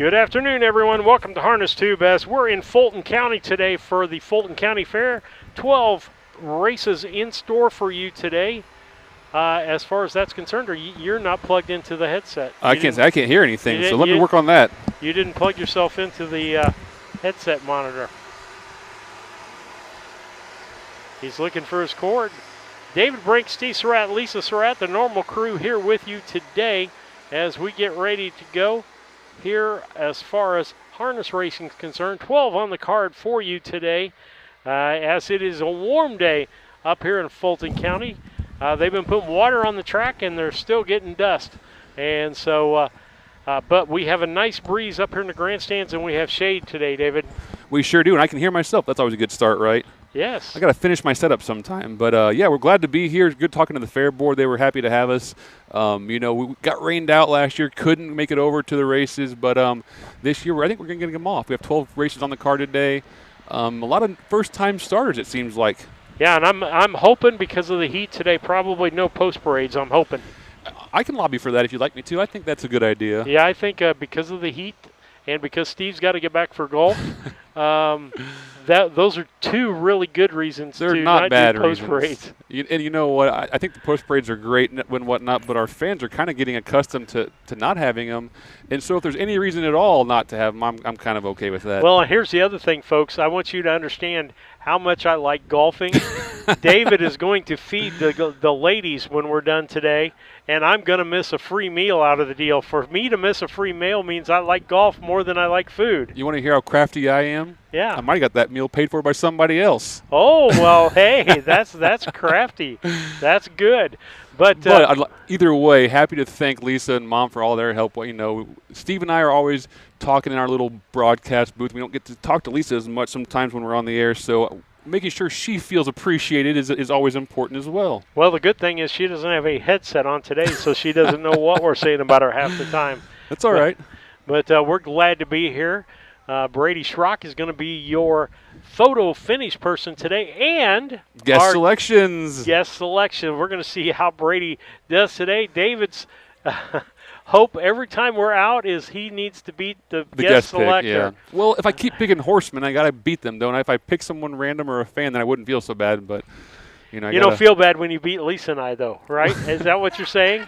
Good afternoon, everyone. Welcome to Harness Tube as we're in Fulton County today for the Fulton County Fair. 12 races in store for you today. As far as that's concerned, you're not plugged into the headset. I can't hear anything, so let me work on that. You didn't plug yourself into the headset monitor. He's looking for his cord. David Brink, Steve Surratt, Lisa Surratt, the normal crew here with you today as we get ready to go here as far as harness racing is concerned. 12 on the card for you today as it is a warm day up here in Fulton County. They've been putting water on the track and they're still getting dust. And so, but we have a nice breeze up here in the grandstands and we have shade today, David. We sure do, and I can hear myself. That's always a good start, right? Yes. I got to finish my setup sometime. But, yeah, we're glad to be here. It's good talking to the fair board. They were happy to have us. We got rained out last year, couldn't make it over to the races. But this year, I think we're going to get them off. We have 12 races on the card today. A lot of first-time starters, it seems like. Yeah, and I'm hoping because of the heat today, probably no post parades. I'm hoping. I can lobby for that if you'd like me to. I think that's a good idea. Yeah, I think because of the heat and because Steve's got to get back for golf, those are two really good reasons They're to not bad do post reasons. parades. And you know what? I think the post parades are great and whatnot, but our fans are kind of getting accustomed to not having them. And so if there's any reason at all not to have them, I'm kind of okay with that. Well, here's the other thing, folks. I want you to understand how much I like golfing. David is going to feed the ladies when we're done today, and I'm going to miss a free meal out of the deal. For me to miss a free meal means I like golf more than I like food. You want to hear how crafty I am? Yeah. I might have got that meal paid for by somebody else. Oh, well, hey, that's crafty. That's good. But either way, happy to thank Lisa and Mom for all their help. Steve and I are always talking in our little broadcast booth. We don't get to talk to Lisa as much sometimes when we're on the air, so making sure she feels appreciated is always important as well. Well, the good thing is she doesn't have a headset on today, so she doesn't know what we're saying about her half the time. That's all right. But we're glad to be here. Brady Schrock is going to be your photo finish person today, and guest selections. Guest selection. We're going to see how Brady does today. David's hope every time we're out is he needs to beat the guest selector. Yeah. Well, if I keep picking horsemen, I got to beat them, don't I? If I pick someone random or a fan, then I wouldn't feel so bad. But you don't feel bad when you beat Lisa and I, though, right? Is that what you're saying?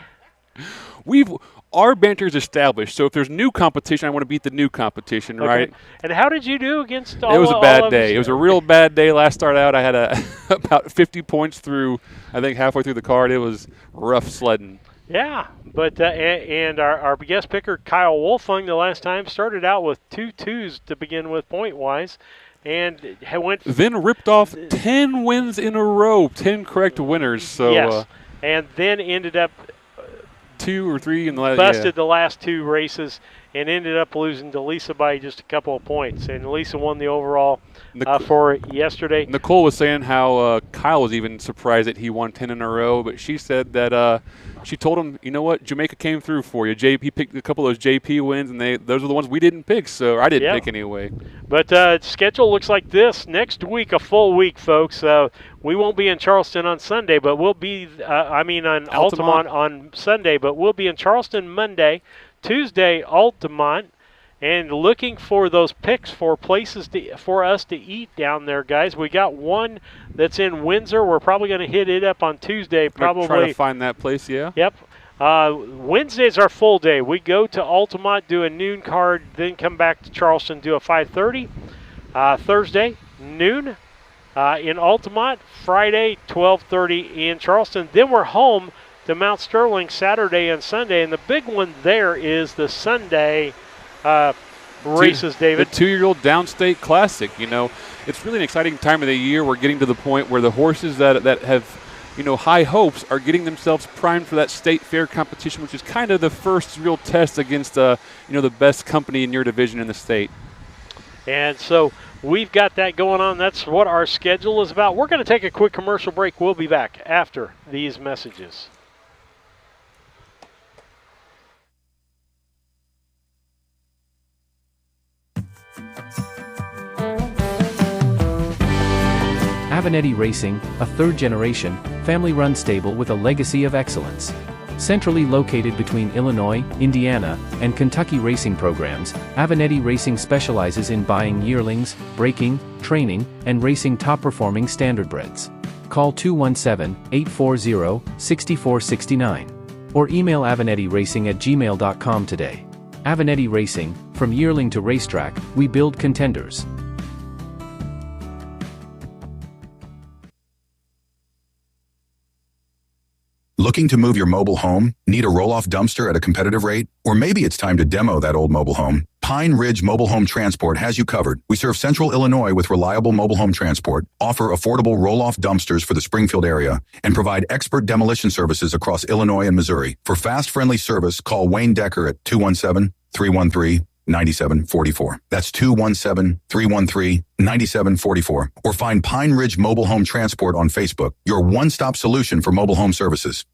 Our banter is established, so if there's new competition, I want to beat the new competition, okay. right? And how did you do against all? It was a bad day. Us? It was a real bad day last start out. I had about 50 points through, I think, halfway through the card. It was rough sledding. Yeah, but and our guest picker, Kyle Wolfung, the last time started out with 2 2s to begin with point-wise, and then ripped off 10 wins in a row, 10 correct winners. So yes, and then ended up 2 or 3 in the last. Busted the last 2 races and ended up losing to Lisa by just a couple of points. And Lisa won the overall for yesterday. Nicole was saying how Kyle was even surprised that he won 10 in a row, but she said that she told him, you know what, Jamaica came through for you. He picked a couple of those JP wins, and those are the ones we didn't pick, so I didn't pick anyway. But schedule looks like this. Next week, a full week, folks. We won't be in Charleston on Sunday, but we'll be, on Altamont on Sunday, but we'll be in Charleston Monday, Tuesday, Altamont, and looking for those picks for places for us to eat down there, guys. We got one that's in Windsor. We're probably going to hit it up on Tuesday. Probably try to find that place, yeah. Yep. Wednesday's our full day. We go to Altamont, do a noon card, then come back to Charleston, do a 5:30. Thursday, noon in Altamont. Friday, 12:30 in Charleston. Then we're home to Mount Sterling Saturday and Sunday, and the big one there is the Sunday races, David. The 2-year-old Downstate Classic. It's really an exciting time of the year. We're getting to the point where the horses that have high hopes are getting themselves primed for that state fair competition, which is kind of the first real test against the best company in your division in the state. And so we've got that going on. That's what our schedule is about. We're going to take a quick commercial break. We'll be back after these messages. Avenatti Racing, a third-generation, family-run stable with a legacy of excellence. Centrally located between Illinois, Indiana, and Kentucky racing programs, Avenatti Racing specializes in buying yearlings, breaking, training, and racing top-performing standardbreds. Call 217-840-6469 or email avenattiracing@gmail.com today. Avenatti Racing, from yearling to racetrack, we build contenders. Looking to move your mobile home? Need a roll-off dumpster at a competitive rate? Or maybe it's time to demo that old mobile home? Pine Ridge Mobile Home Transport has you covered. We serve Central Illinois with reliable mobile home transport, offer affordable roll-off dumpsters for the Springfield area, and provide expert demolition services across Illinois and Missouri. For fast, friendly service, call Wayne Decker at 217-313-9744. That's 217-313-9744. Or find Pine Ridge Mobile Home Transport on Facebook, your one-stop solution for mobile home services.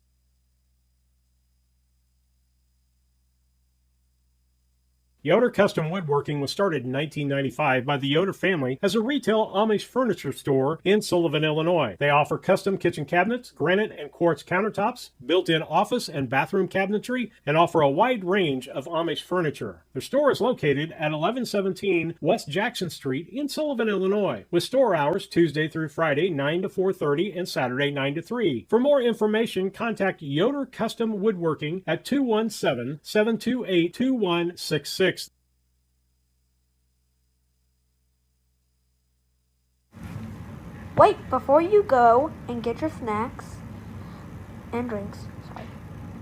Yoder Custom Woodworking was started in 1995 by the Yoder family as a retail Amish furniture store in Sullivan, Illinois. They offer custom kitchen cabinets, granite and quartz countertops, built-in office and bathroom cabinetry, and offer a wide range of Amish furniture. Their store is located at 1117 West Jackson Street in Sullivan, Illinois, with store hours Tuesday through Friday 9 to 4:30 and Saturday 9 to 3. For more information, contact Yoder Custom Woodworking at 217-728-2166. Wait, before you go and get your snacks and drinks,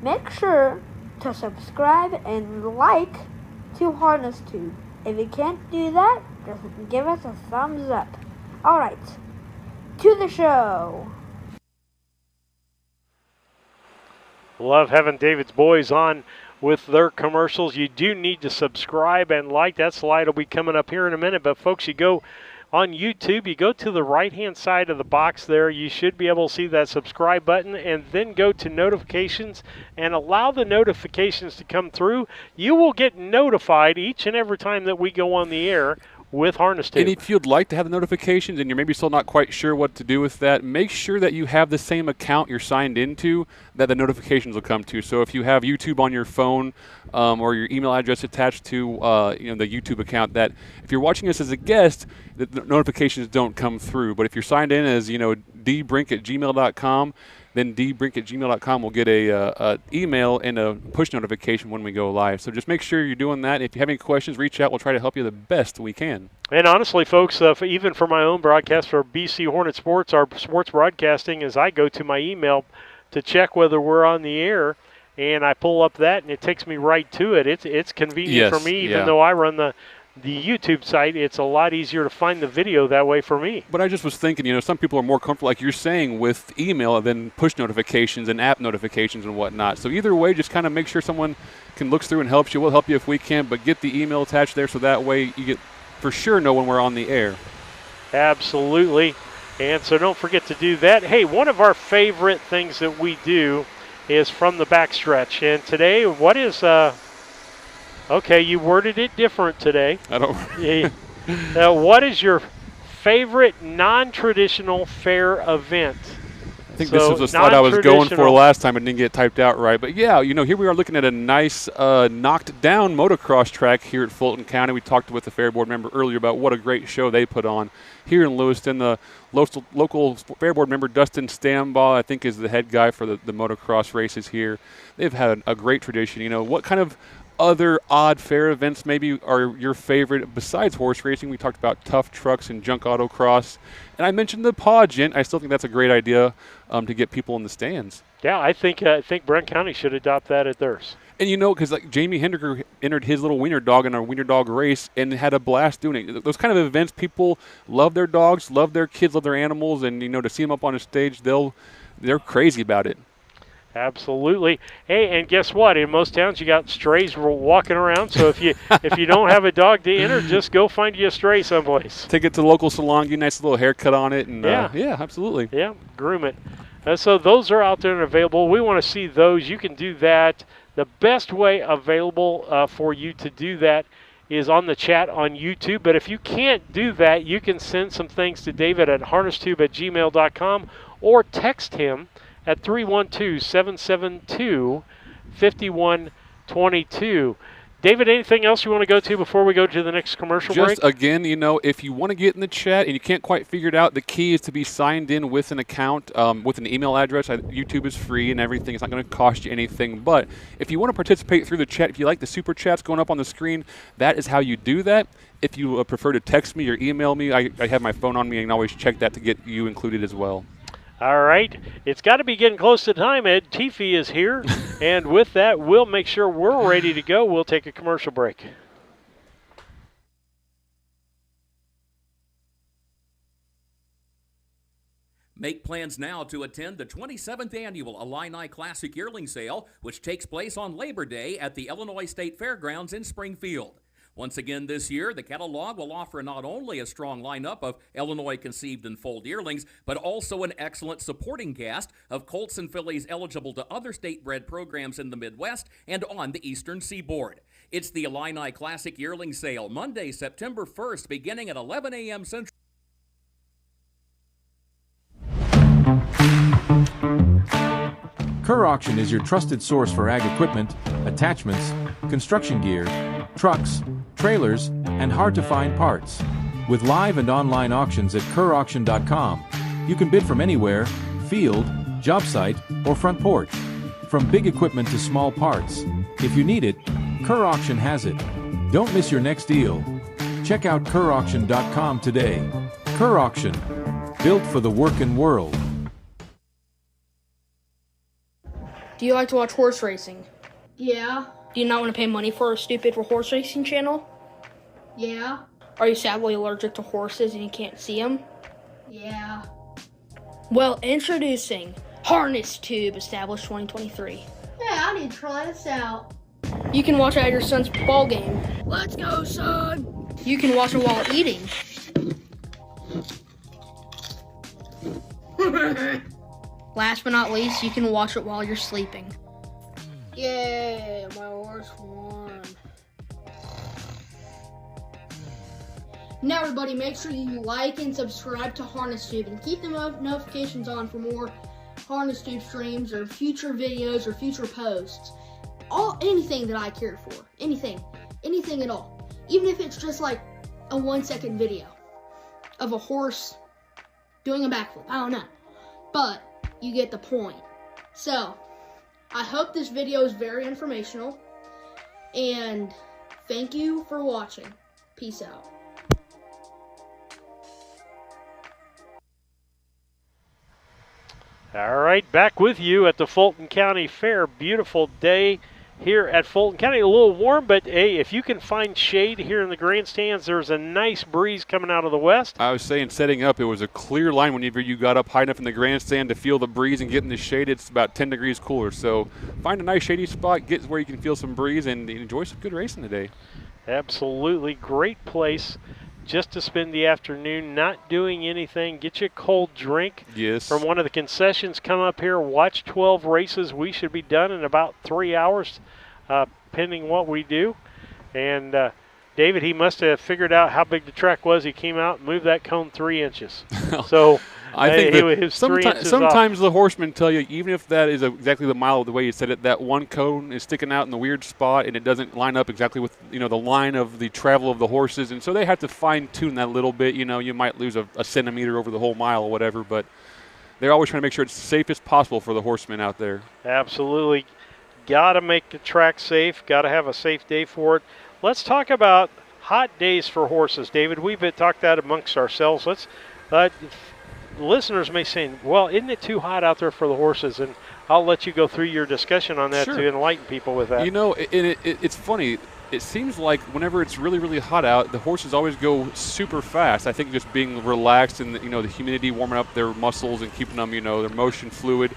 make sure to subscribe and like to Harness Tube. If you can't do that, just give us a thumbs up. Alright, to the show. Love having David's boys on with their commercials. You do need to subscribe and like. That slide will be coming up here in a minute. But folks, you go on YouTube, you go to the right-hand side of the box there. You should be able to see that subscribe button, and then go to notifications and allow the notifications to come through. You will get notified each and every time that we go on the air with Harness Tube. And if you'd like to have the notifications and you're maybe still not quite sure what to do with that, make sure that you have the same account you're signed into that the notifications will come to. So if you have YouTube on your phone or your email address attached to the YouTube account, that if you're watching us as a guest, the notifications don't come through. But if you're signed in as dbrink@gmail.com, then dbrink@gmail.com will get a email and a push notification when we go live. So just make sure you're doing that. If you have any questions, reach out. We'll try to help you the best we can. And honestly, folks, even for my own broadcast for BC Hornet Sports, our sports broadcasting, is I go to my email to check whether we're on the air, and I pull up that, and it takes me right to it. It's convenient for me, even though I run the YouTube site. It's a lot easier to find the video that way for me. But I just was thinking, some people are more comfortable, like you're saying, with email than push notifications and app notifications and whatnot. So either way, just kind of make sure someone can look through and help you. We'll help you if we can, but get the email attached there so that way you get for sure know when we're on the air. Absolutely. And so don't forget to do that. Hey, one of our favorite things that we do is from the backstretch. And today, what is okay, you worded it different today. I don't. What is your favorite non-traditional fair event? I think this was a slide I was going for last time and didn't get typed out right. But yeah, here we are looking at a nice knocked down motocross track here at Fulton County. We talked with the Fair Board member earlier about what a great show they put on here in Lewiston. The local Fair Board member, Dustin Stambaugh, I think is the head guy for the motocross races here. They've had a great tradition. What kind of other odd fair events maybe are your favorite besides horse racing? We talked about tough trucks and junk autocross, and I mentioned the pageant. I still think that's a great idea to get people in the stands. Yeah, I think Brent County should adopt that at theirs. And because like Jamie Hendricker entered his little wiener dog in our wiener dog race and had a blast doing it. Those kind of events, people love their dogs, love their kids, love their animals, and to see them up on a stage, they're crazy about it. Absolutely. Hey, and guess what? In most towns, you got strays walking around. So if you don't have a dog to enter, just go find you a stray someplace. Take it to the local salon, get a nice little haircut on it, and yeah, absolutely. Yeah, groom it. So those are out there and available. We want to see those. You can do that. The best way available for you to do that is on the chat on YouTube. But if you can't do that, you can send some things to David at harnestube@gmail.com or text him at 312-772-5122. David, anything else you want to go to before we go to the next commercial break? Just again, if you want to get in the chat and you can't quite figure it out, the key is to be signed in with an account, with an email address. YouTube is free and everything. It's not going to cost you anything. But if you want to participate through the chat, if you like the super chats going up on the screen, that is how you do that. If you prefer to text me or email me, I have my phone on me and I can always check that to get you included as well. All right. It's got to be getting close to time, Ed. Tiffy is here. And with that, we'll make sure we're ready to go. We'll take a commercial break. Make plans now to attend the 27th Annual Illini Classic Yearling Sale, which takes place on Labor Day at the Illinois State Fairgrounds in Springfield. Once again this year, the catalog will offer not only a strong lineup of Illinois-conceived and foaled yearlings, but also an excellent supporting cast of colts and fillies eligible to other state-bred programs in the Midwest and on the Eastern Seaboard. It's the Illini Classic Yearling Sale, Monday, September 1st, beginning at 11 a.m. Central. Kerr Auction is your trusted source for ag equipment, attachments, construction gear, trucks, trailers, and hard-to-find parts. With live and online auctions at kerrauction.com, you can bid from anywhere, field, job site, or front porch. From big equipment to small parts, if you need it, Kerr Auction has it. Don't miss your next deal. Check out kerrauction.com today. Kerr Auction, built for the working world. Do you like to watch horse racing? Yeah. Do you not want to pay money for a stupid horse racing channel? Yeah. Are you sadly allergic to horses and you can't see them? Yeah. Well, introducing Harness Tube, established 2023. Yeah, I need to try this out. You can watch it at your son's ball game. Let's go, son! You can watch it while eating. Last but not least, you can watch it while you're sleeping. Yay, my horse won. Now everybody, make sure you like and subscribe to Harness Tube and keep the notifications on for more Harness Tube streams or future videos or future posts. Anything that I care for. Anything at all. Even if it's just like a 1-second video of a horse doing a backflip. I don't know. But you get the point. So, I hope this video is very informational. And thank you for watching. Peace out. All right, back with you at the Fulton County Fair. Beautiful day here at Fulton County. A little warm, but hey, if you can find shade here in the grandstands, there's a nice breeze coming out of the west. I was saying, setting up, it was a clear line whenever you got up high enough in the grandstand to feel the breeze and get in the shade. It's about 10 degrees cooler. So find a nice shady spot, get where you can feel some breeze, and enjoy some good racing today. Absolutely. Great place just to spend the afternoon not doing anything. Get you a cold drink from one of the concessions. Come up here, watch 12 races. We should be done in about 3 hours, pending what we do. And David, he must have figured out how big the track was. He came out and moved that cone 3 inches. So I think that sometimes the horsemen tell you, even if that is exactly the mile of the way you said it, that one cone is sticking out in the weird spot and it doesn't line up exactly with the line of the travel of the horses, and so they have to fine tune that a little bit. You might lose a centimeter over the whole mile or whatever, but they're always trying to make sure it's the safest possible for the horsemen out there. Absolutely, got to make the track safe. Got to have a safe day for it. Let's talk about hot days for horses, David. We've talked that amongst ourselves. Listeners may say, well, isn't it too hot out there for the horses? And I'll let you go through your discussion on that to enlighten people with that. It's funny. It seems like whenever it's really, really hot out, the horses always go super fast. I think just being relaxed and, the humidity warming up their muscles and keeping them, their motion fluid.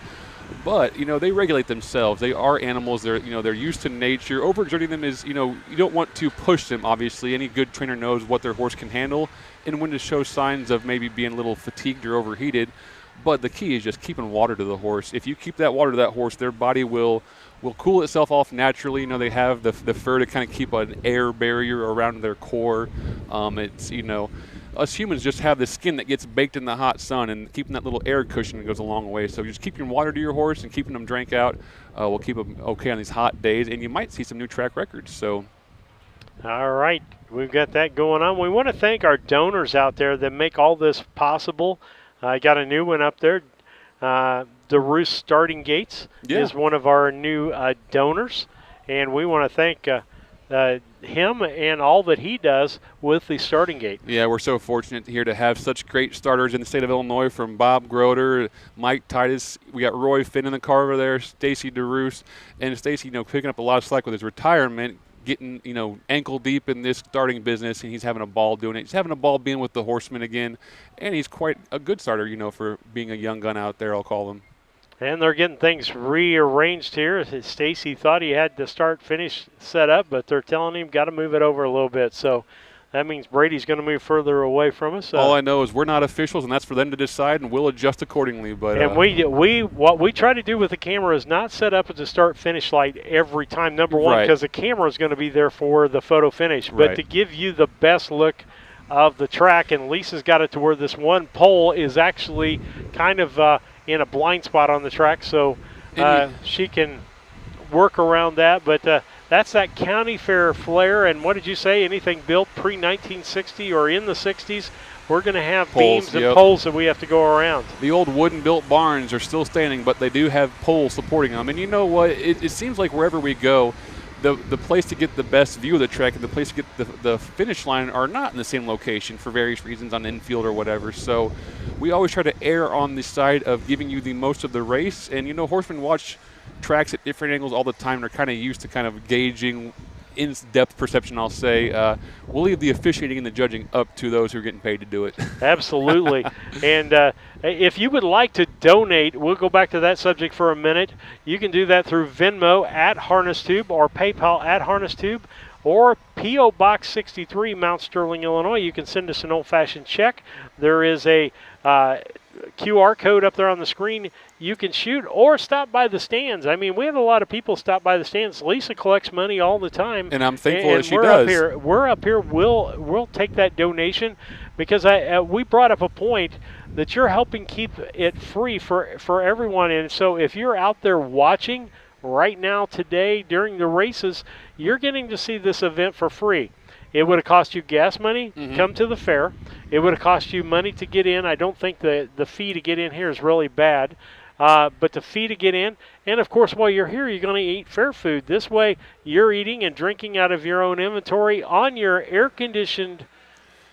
But, they regulate themselves. They are animals. They're used to nature. Overexerting them is, you don't want to push them, obviously. Any good trainer knows what their horse can handle and when to show signs of maybe being a little fatigued or overheated. But the key is just keeping water to the horse. If you keep that water to that horse, their body will cool itself off naturally. They have the fur to kind of keep an air barrier around their core. us humans just have this skin that gets baked in the hot sun, and keeping that little air cushion goes a long way. So just keeping water to your horse and keeping them drank out will keep them okay on these hot days, and you might see some new track records. So. All right, we've got that going on. We want to thank our donors out there that make all this possible. I got a new one up there. The Roost Starting Gates is one of our new donors, and we want to thank him and all that he does with the starting gate. Yeah, we're so fortunate here to have such great starters in the state of Illinois, from Bob Groder, Mike Titus. We got Roy Finn in the car over there, Stacy DeRoos, and Stacy, picking up a lot of slack with his retirement, getting, ankle deep in this starting business, and he's having a ball doing it. He's having a ball being with the horsemen again, and he's quite a good starter, for being a young gun out there, I'll call him. And they're getting things rearranged here. Stacy thought he had the start-finish set up, but they're telling him got to move it over a little bit. So that means Brady's going to move further away from us. All I know is we're not officials, and that's for them to decide, and we'll adjust accordingly. But and what we try to do with the camera is not set up as a start-finish light every time. Number one, because the camera is going to be there for the photo finish, but to give you the best look of the track. And Lisa's got it to where this one pole is actually kind of in a blind spot on the track, so she can work around that. But that's that county fair flair. And what did you say? Anything built pre-1960 or in the 60s, we're going to have poles, beams and poles that we have to go around. The old wooden built barns are still standing, but they do have poles supporting them. And you know what? It seems like wherever we go, the place to get the best view of the track and the place to get the finish line are not in the same location for various reasons on infield or whatever. So we always try to err on the side of giving you the most of the race. And, horsemen watch tracks at different angles all the time. They're kind of used to kind of gauging in-depth perception, I'll say. We'll leave the officiating and the judging up to those who are getting paid to do it. Absolutely. And if you would like to donate, we'll go back to that subject for a minute. You can do that through Venmo at Harness Tube or PayPal at Harness Tube or P.O. Box 63, Mount Sterling, Illinois. You can send us an old-fashioned check. There is a QR code up there on the screen you can shoot, or stop by the stands. I mean, we have a lot of people stop by the stands. Lisa collects money all the time, and I'm thankful that she does. We're up here. We'll take that donation, because we brought up a point that you're helping keep it free for everyone. And so if you're out there watching right now today during the races, you're getting to see this event for free. It would have cost you gas money, come to the fair. It would have cost you money to get in. I don't think the fee to get in here is really bad. But the fee to get in, and of course while you're here, you're going to eat fair food. This way you're eating and drinking out of your own inventory on your air-conditioned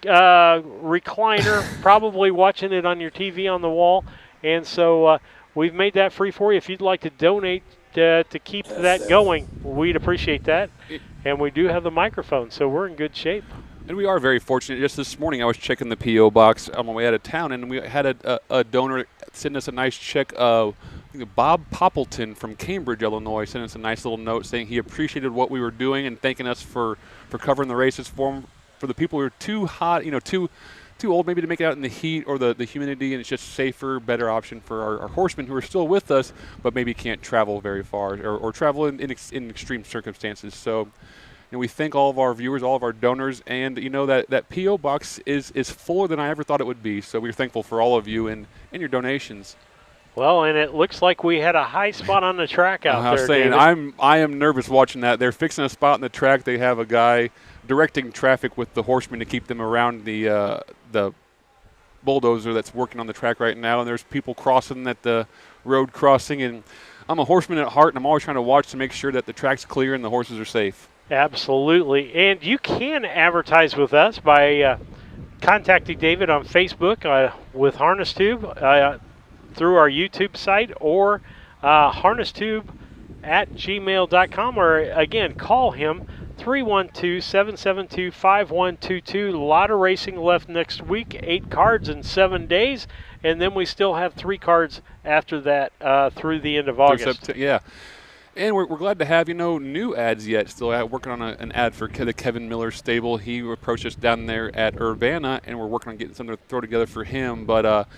recliner, probably watching it on your TV on the wall. And so we've made that free for you. If you'd like to donate to keep that going, we'd appreciate that. And we do have the microphone, so we're in good shape. And we are very fortunate. Just this morning I was checking the P.O. box on my way out of town, and we had a donor send us a nice check. Bob Poppleton from Cambridge, Illinois, sent us a nice little note saying he appreciated what we were doing and thanking us for covering the races for him. For the people who are too hot, too old maybe to make it out in the heat or the humidity, and it's just safer, better option for our horsemen who are still with us but maybe can't travel very far or travel in extreme circumstances. So we thank all of our viewers, all of our donors, and that P.O. box is fuller than I ever thought it would be. So we're thankful for all of you and your donations. Well, and it looks like we had a high spot on the track out there, saying, David. I am nervous watching that. They're fixing a spot in the track. They have a guy directing traffic with the horsemen to keep them around the bulldozer that's working on the track right now, and there's people crossing at the road crossing. And I'm a horseman at heart, and I'm always trying to watch to make sure that the track's clear and the horses are safe. Absolutely. And you can advertise with us by contacting David on Facebook with Harness Tube through our YouTube site, or harnesstube@gmail.com, or again, call him 312-772-5122. A lot of racing left next week, 8 cards in 7 days, and then we still have 3 cards after that through the end of August. Yeah. And we're glad to have, new ads yet. Still working on an ad for the Kevin Miller stable. He approached us down there at Urbana, and we're working on getting something to throw together for him. But,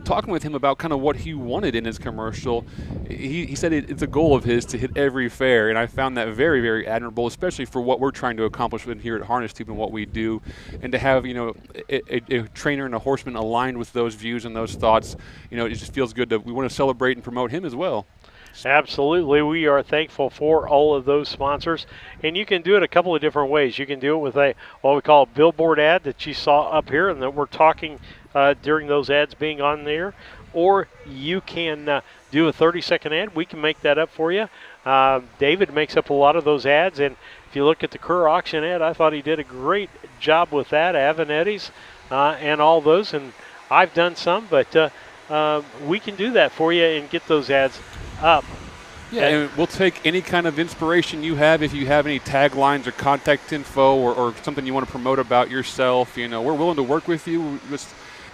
talking with him about kind of what he wanted in his commercial, he said it's a goal of his to hit every fair, and I found that very, very admirable, especially for what we're trying to accomplish here at Harness Tube and what we do. And to have, a trainer and a horseman aligned with those views and those thoughts, it just feels good we want to celebrate and promote him as well. Absolutely. We are thankful for all of those sponsors. And you can do it a couple of different ways. You can do it with what we call a billboard ad that you saw up here and that we're talking during those ads being on there. Or you can do a 30-second ad. We can make that up for you. David makes up a lot of those ads. And if you look at the Kerr auction ad, I thought he did a great job with that, Avenetti's and all those. And I've done some, but we can do that for you and get those ads up. Yeah, and we'll take any kind of inspiration you have. If you have any taglines or contact info or something you want to promote about yourself, we're willing to work with you.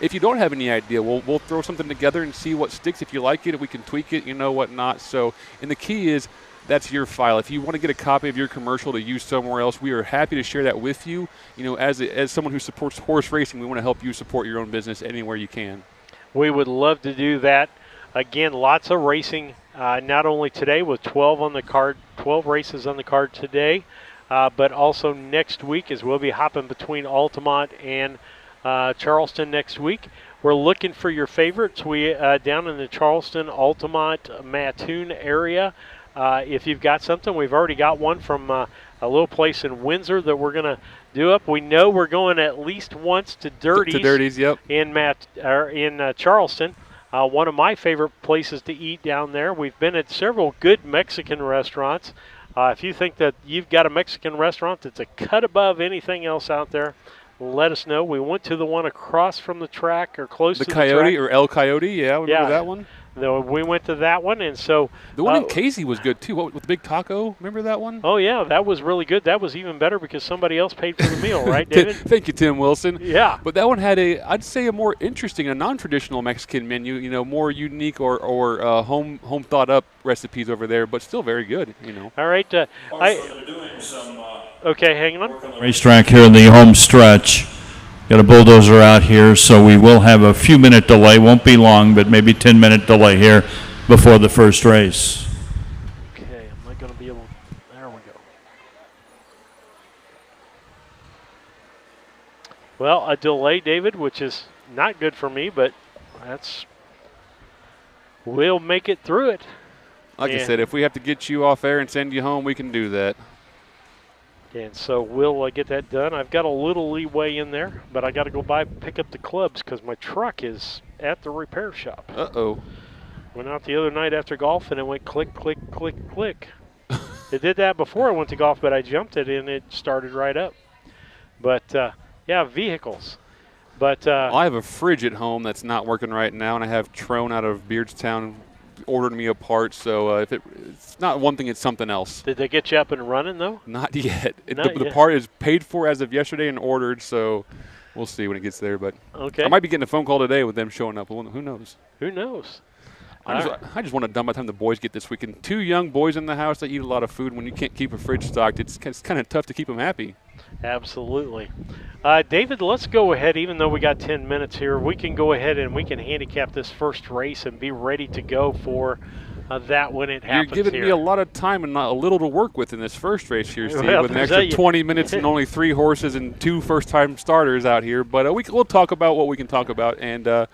If you don't have any idea, we'll throw something together and see what sticks. If you like it, if we can tweak it, whatnot. So, and the key is that's your file. If you want to get a copy of your commercial to use somewhere else, we are happy to share that with you. As someone who supports horse racing, we want to help you support your own business anywhere you can. We would love to do that. Again, lots of racing, not only today with 12 races on the card today, but also next week as we'll be hopping between Altamont and Charleston next week. We're looking for your favorites. We down in the Charleston, Altamont, Mattoon area. If you've got something, we've already got one from a little place in Windsor that we're going to do up. We know we're going at least once to Dirty's. To Dirty's, yep. In Charleston. One of my favorite places to eat down there. We've been at several good Mexican restaurants. If you think that you've got a Mexican restaurant that's a cut above anything else out there, let us know. We went to the one across from the track or close to the track. The Coyote or El Coyote, yeah, remember that one? We went to that one, and so the one in Casey was good too. With the big taco, remember that one? Oh yeah, that was really good. That was even better because somebody else paid for the meal, right, David? Thank you, Tim Wilson. Yeah, but that one had I'd say a more interesting, a non-traditional Mexican menu. More unique or home thought up recipes over there, but still very good. All right, They're doing some. Okay, hang on. Racetrack here in the home stretch. Got a bulldozer out here, so we will have a few minute delay. Won't be long, but maybe 10-minute delay here before the first race. Okay, I'm not going to be able. There we go. Well, a delay, David, which is not good for me, but we'll make it through it. Like I said, if we have to get you off air and send you home, we can do that. And so we'll get that done. I've got a little leeway in there, but I got to go pick up the clubs because my truck is at the repair shop. Uh-oh. Went out the other night after golf, and it went click, click, click, click. It did that before I went to golf, but I jumped it, and it started right up. But, vehicles. But I have a fridge at home that's not working right now, and I have Trone out of Beardstown ordered me a part, so if it's not one thing, it's something else. Did they get you up and running, though? Not yet. Not the yet. part is paid for as of yesterday and ordered, so we'll see when it gets there. But okay. I might be getting a phone call today with them showing up. Who knows? Who knows? I just want to done by the time the boys get this weekend. 2 young boys in the house that eat a lot of food. When you can't keep a fridge stocked, it's kind of tough to keep them happy. Absolutely. David, let's go ahead. Even though we got 10 minutes here, we can go ahead and we can handicap this first race and be ready to go for that when it happens. You're giving me a lot of time and not a little to work with in this first race here, Steve, well, with an extra 20 minutes and only 3 horses and 2 first-time starters out here. But we'll talk about what we can talk about and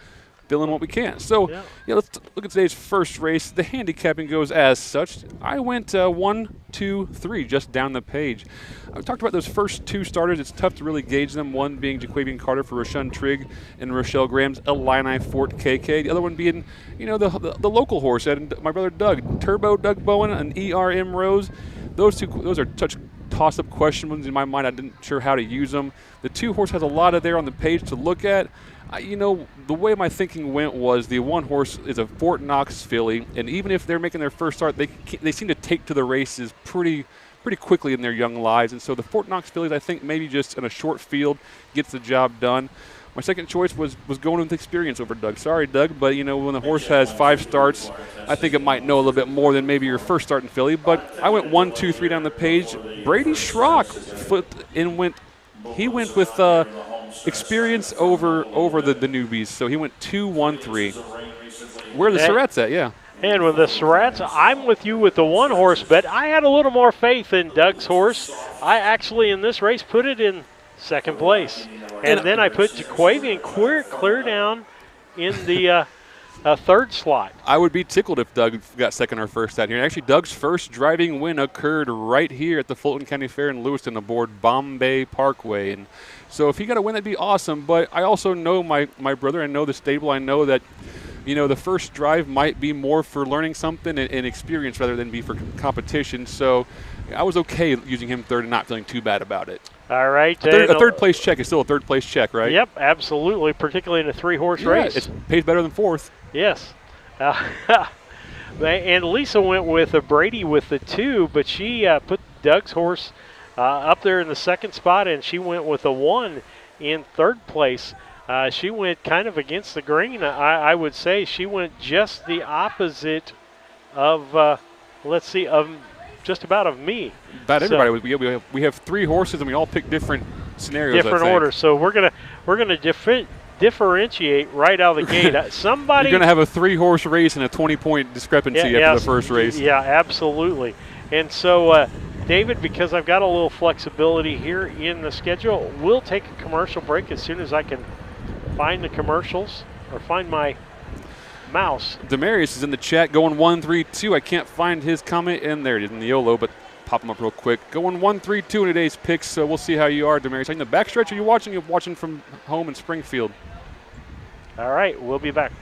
fill in what we can. So, let's look at today's first race. The handicapping goes as such. I went 1, 2, 3 just down the page. I talked about those first 2 starters. It's tough to really gauge them, one being Jaquavian Carter for Rashawn Trigg and Rochelle Graham's Illini Fort KK. The other one being, the local horse, and my brother Doug, Turbo Doug Bowen and ERM Rose. Those are such toss-up questions in my mind. I didn't sure how to use them. The 2 horse has a lot of there on the page to look at. The way my thinking went was the 1 horse is a Fort Knox filly, and even if they're making their first start, they seem to take to the races pretty quickly in their young lives. And so the Fort Knox fillies, I think maybe just in a short field gets the job done. My second choice was going with experience over Doug. Sorry, Doug, but, when the horse has 5 starts, I think it might know a little bit more than maybe your first start in Philly. But I went 1, 2, 3 down the page. Brady Schrock he went with experience over the newbies. So he went 2, 1, 3. Where are the Surratts at? Yeah. And with the Surratts, I'm with you with the 1-horse bet. I had a little more faith in Doug's horse. I actually, in this race, put it in second place. And then I put Jaquavian clear down in the third slot. I would be tickled if Doug got second or first out here. Actually, Doug's first driving win occurred right here at the Fulton County Fair in Lewiston aboard Bombay Parkway. And so if he got a win, that'd be awesome. But I also know my brother. I know the stable. I know that the first drive might be more for learning something and experience rather than be for competition. So I was okay using him third and not feeling too bad about it. All right. A third place check is still a third place check, right? Yep, absolutely, particularly in a 3-horse race. It pays better than fourth. Yes. And Lisa went with Brady with the 2, but she put Doug's horse up there in the second spot, and she went with a 1 in third place. She went kind of against the grain, I would say. She went just the opposite of, just about of me. About everybody. We have 3 horses, and we all pick different scenarios. Different orders. So we're gonna differentiate right out of the gate. Somebody. You're gonna have a 3-horse race and a 20-point discrepancy after the first race. Yeah, absolutely. And so, David, because I've got a little flexibility here in the schedule, we'll take a commercial break as soon as I can find the commercials or find my mouse. Demarius is in the chat going 1-3-2. I can't find his comment, and there it is in the YOLO, but pop him up real quick. Going 1-3-2 in today's picks, so we'll see how you are, Demarius. In the backstretch, are you watching? You're watching from home in Springfield. All right, we'll be back.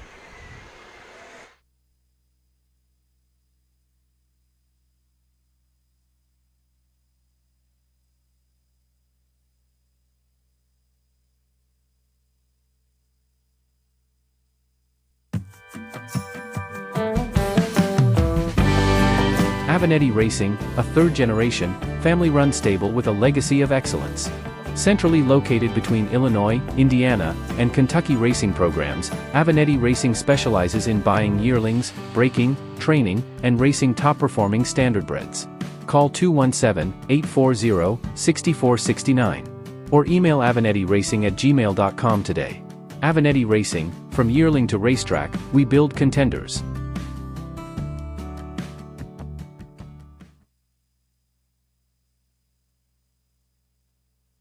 Avenatti Racing, a third-generation, family-run stable with a legacy of excellence. Centrally located between Illinois, Indiana, and Kentucky racing programs, Avenatti Racing specializes in buying yearlings, breaking, training, and racing top-performing standardbreds. Call 217-840-6469 or email avenattiracing@gmail.com today. Avenatti Racing, from yearling to racetrack, we build contenders.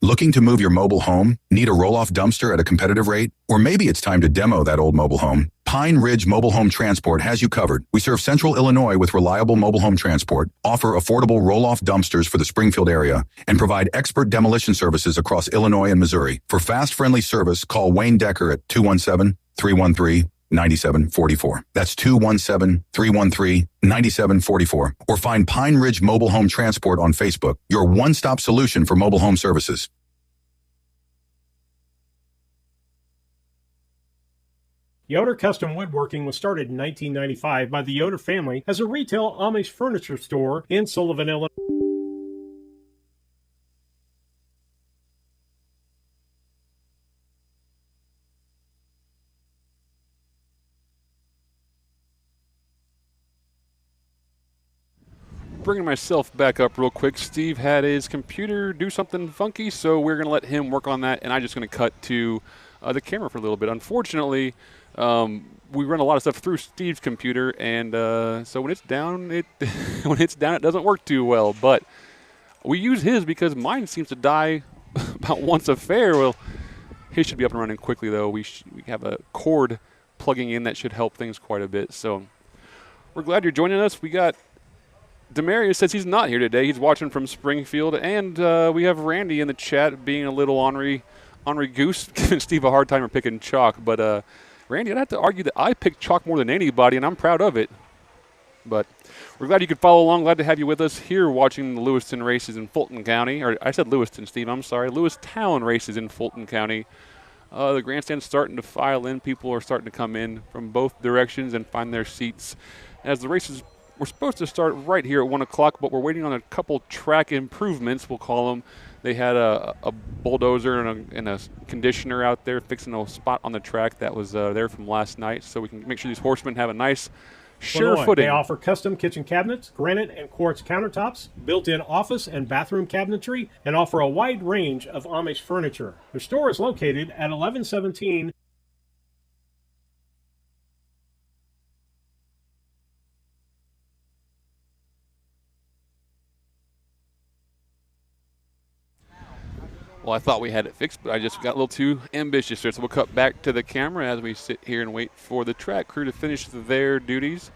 Looking to move your mobile home? Need a roll-off dumpster at a competitive rate? Or maybe it's time to demo that old mobile home. Pine Ridge Mobile Home Transport has you covered. We serve Central Illinois with reliable mobile home transport, offer affordable roll-off dumpsters for the Springfield area, and provide expert demolition services across Illinois and Missouri. For fast, friendly service, call Wayne Decker at 217-313-9744. That's 217-313-9744. Or find Pine Ridge Mobile Home Transport on Facebook, your one-stop solution for mobile home services. Yoder Custom Woodworking was started in 1995 by the Yoder family as a retail Amish furniture store in Sullivan, Illinois. Bringing myself back up real quick. Steve had his computer do something funky, so we're going to let him work on that, and I'm just going to cut to the camera for a little bit. Unfortunately, we run a lot of stuff through Steve's computer, and so when it's down, it doesn't work too well. But we use his because mine seems to die about once a fair. Well, his should be up and running quickly, though. We have a cord plugging in that should help things quite a bit. So we're glad you're joining us. We got Demarius says he's not here today. He's watching from Springfield, and we have Randy in the chat being a little ornery goose, giving Steve a hard time for picking chalk. But Randy, I'd have to argue that I picked chalk more than anybody, and I'm proud of it. But we're glad you could follow along. Glad to have you with us here watching the Lewiston races in Fulton County. Or I said Lewiston, Steve. I'm sorry. Lewistown races in Fulton County. The grandstand's starting to file in. People are starting to come in from both directions and find their seats as the races we're supposed to start right here at 1 o'clock, but we're waiting on a couple track improvements, we'll call them. They had a bulldozer and a conditioner out there fixing a spot on the track that was there from last night, so we can make sure these horsemen have a nice, sure Illinois. footing. They offer custom kitchen cabinets, granite and quartz countertops, built-in office and bathroom cabinetry, and offer a wide range of Amish furniture. Their store is located at 1117 Well, I thought we had it fixed, but I just got a little too ambitious there. So we'll cut back to the camera as we sit here and wait for the track crew to finish their duties.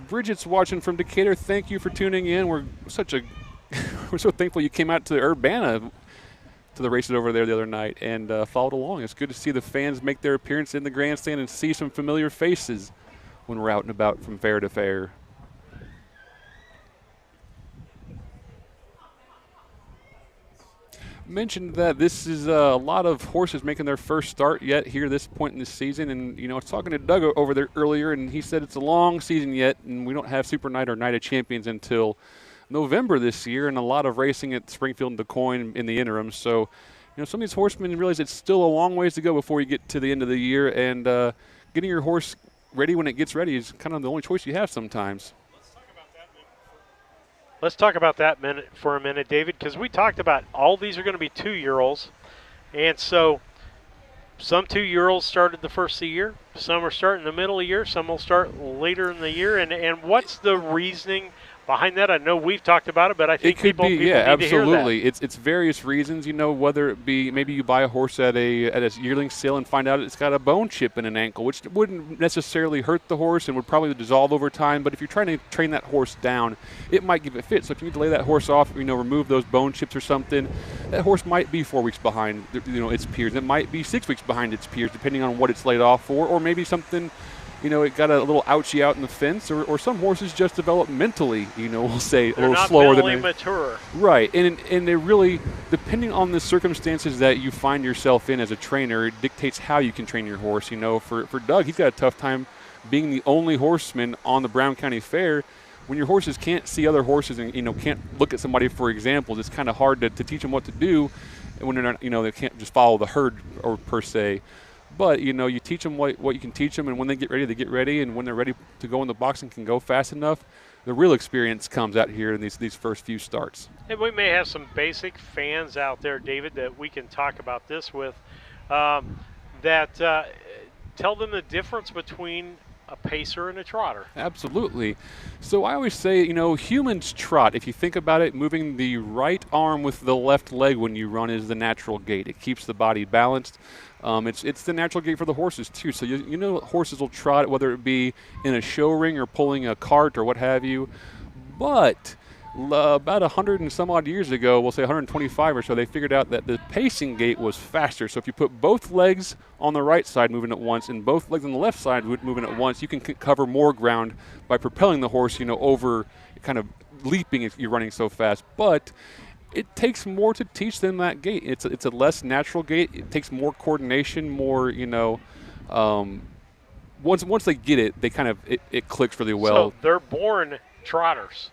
Bridget's watching from Decatur. Thank you for tuning in. We're so thankful you came out to Urbana to the races over there the other night and followed along. It's good to see the fans make their appearance in the grandstand and see some familiar faces when we're out and about from fair to fair. Mentioned that this is a lot of horses making their first start yet here this point in the season, and I was talking to Doug over there earlier, and he said it's a long season yet, and we don't have Super Night or Night of Champions until November this year, and a lot of racing at Springfield and DuQuoin in the interim. So, some of these horsemen realize it's still a long ways to go before you get to the end of the year, and getting your horse ready when it gets ready is kind of the only choice you have sometimes. Let's talk about that for a minute, David, because we talked about all these are going to be 2-year-olds. And so some 2-year-olds started the first of the year. Some are starting in the middle of the year. Some will start later in the year. And what's the reasoning behind that? I know we've talked about it, but I think people need absolutely. to hear that. It's various reasons, whether it be maybe you buy a horse at a yearling sale and find out it's got a bone chip in an ankle, which wouldn't necessarily hurt the horse and would probably dissolve over time. But if you're trying to train that horse down, it might give it fit. So if you need to lay that horse off, remove those bone chips or something, that horse might be 4 weeks behind, its peers. It might be 6 weeks behind its peers, depending on what it's laid off for, or maybe something. It got a little ouchie out in the fence, or some horses just develop mentally, we'll say a little slower than they're not mature. Right, and they really, depending on the circumstances that you find yourself in as a trainer, it dictates how you can train your horse. For Doug, he's got a tough time being the only horseman on the Brown County Fair. When your horses can't see other horses and can't look at somebody for examples, it's kind of hard to teach them what to do when they're not, they can't just follow the herd or per se. But, you teach them what you can teach them, and when they get ready, they get ready. And when they're ready to go in the box and can go fast enough, the real experience comes out here in these first few starts. And we may have some basic fans out there, David, that we can talk about this with, that tell them the difference between a pacer and a trotter. Absolutely. So I always say, humans trot. If you think about it, moving the right arm with the left leg when you run is the natural gait. It keeps the body balanced. It's the natural gait for the horses too. So horses will trot, whether it be in a show ring or pulling a cart or what have you. But about 100 and some odd years ago, we'll say 125 or so, they figured out that the pacing gait was faster. So if you put both legs on the right side moving at once and both legs on the left side moving at once, you can cover more ground by propelling the horse, over, kind of leaping if you're running so fast. But it takes more to teach them that gait. It's a less natural gait. It takes more coordination, more, once they get it, they kind of, it clicks really well. So they're born trotters.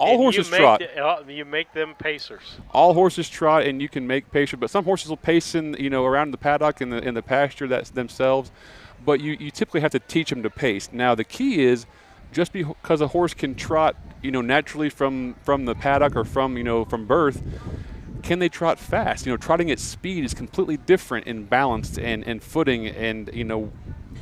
All horses trot. You make them pacers. All horses trot, and you can make pacers, but some horses will pace around the paddock in the pasture that's themselves. But you typically have to teach them to pace. Now the key is, just because a horse can trot, naturally from the paddock or from birth, can they trot fast? Trotting at speed is completely different in balance and footing and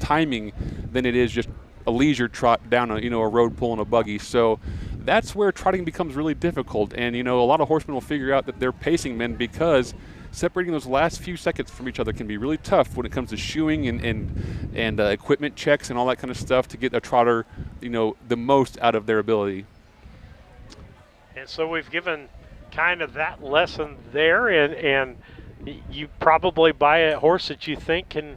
timing than it is just a leisure trot down a road pulling a buggy. So that's where trotting becomes really difficult. And a lot of horsemen will figure out that they're pacing men because separating those last few seconds from each other can be really tough when it comes to shoeing and equipment checks and all that kind of stuff to get a trotter, the most out of their ability. And so we've given kind of that lesson there, and you probably buy a horse that you think can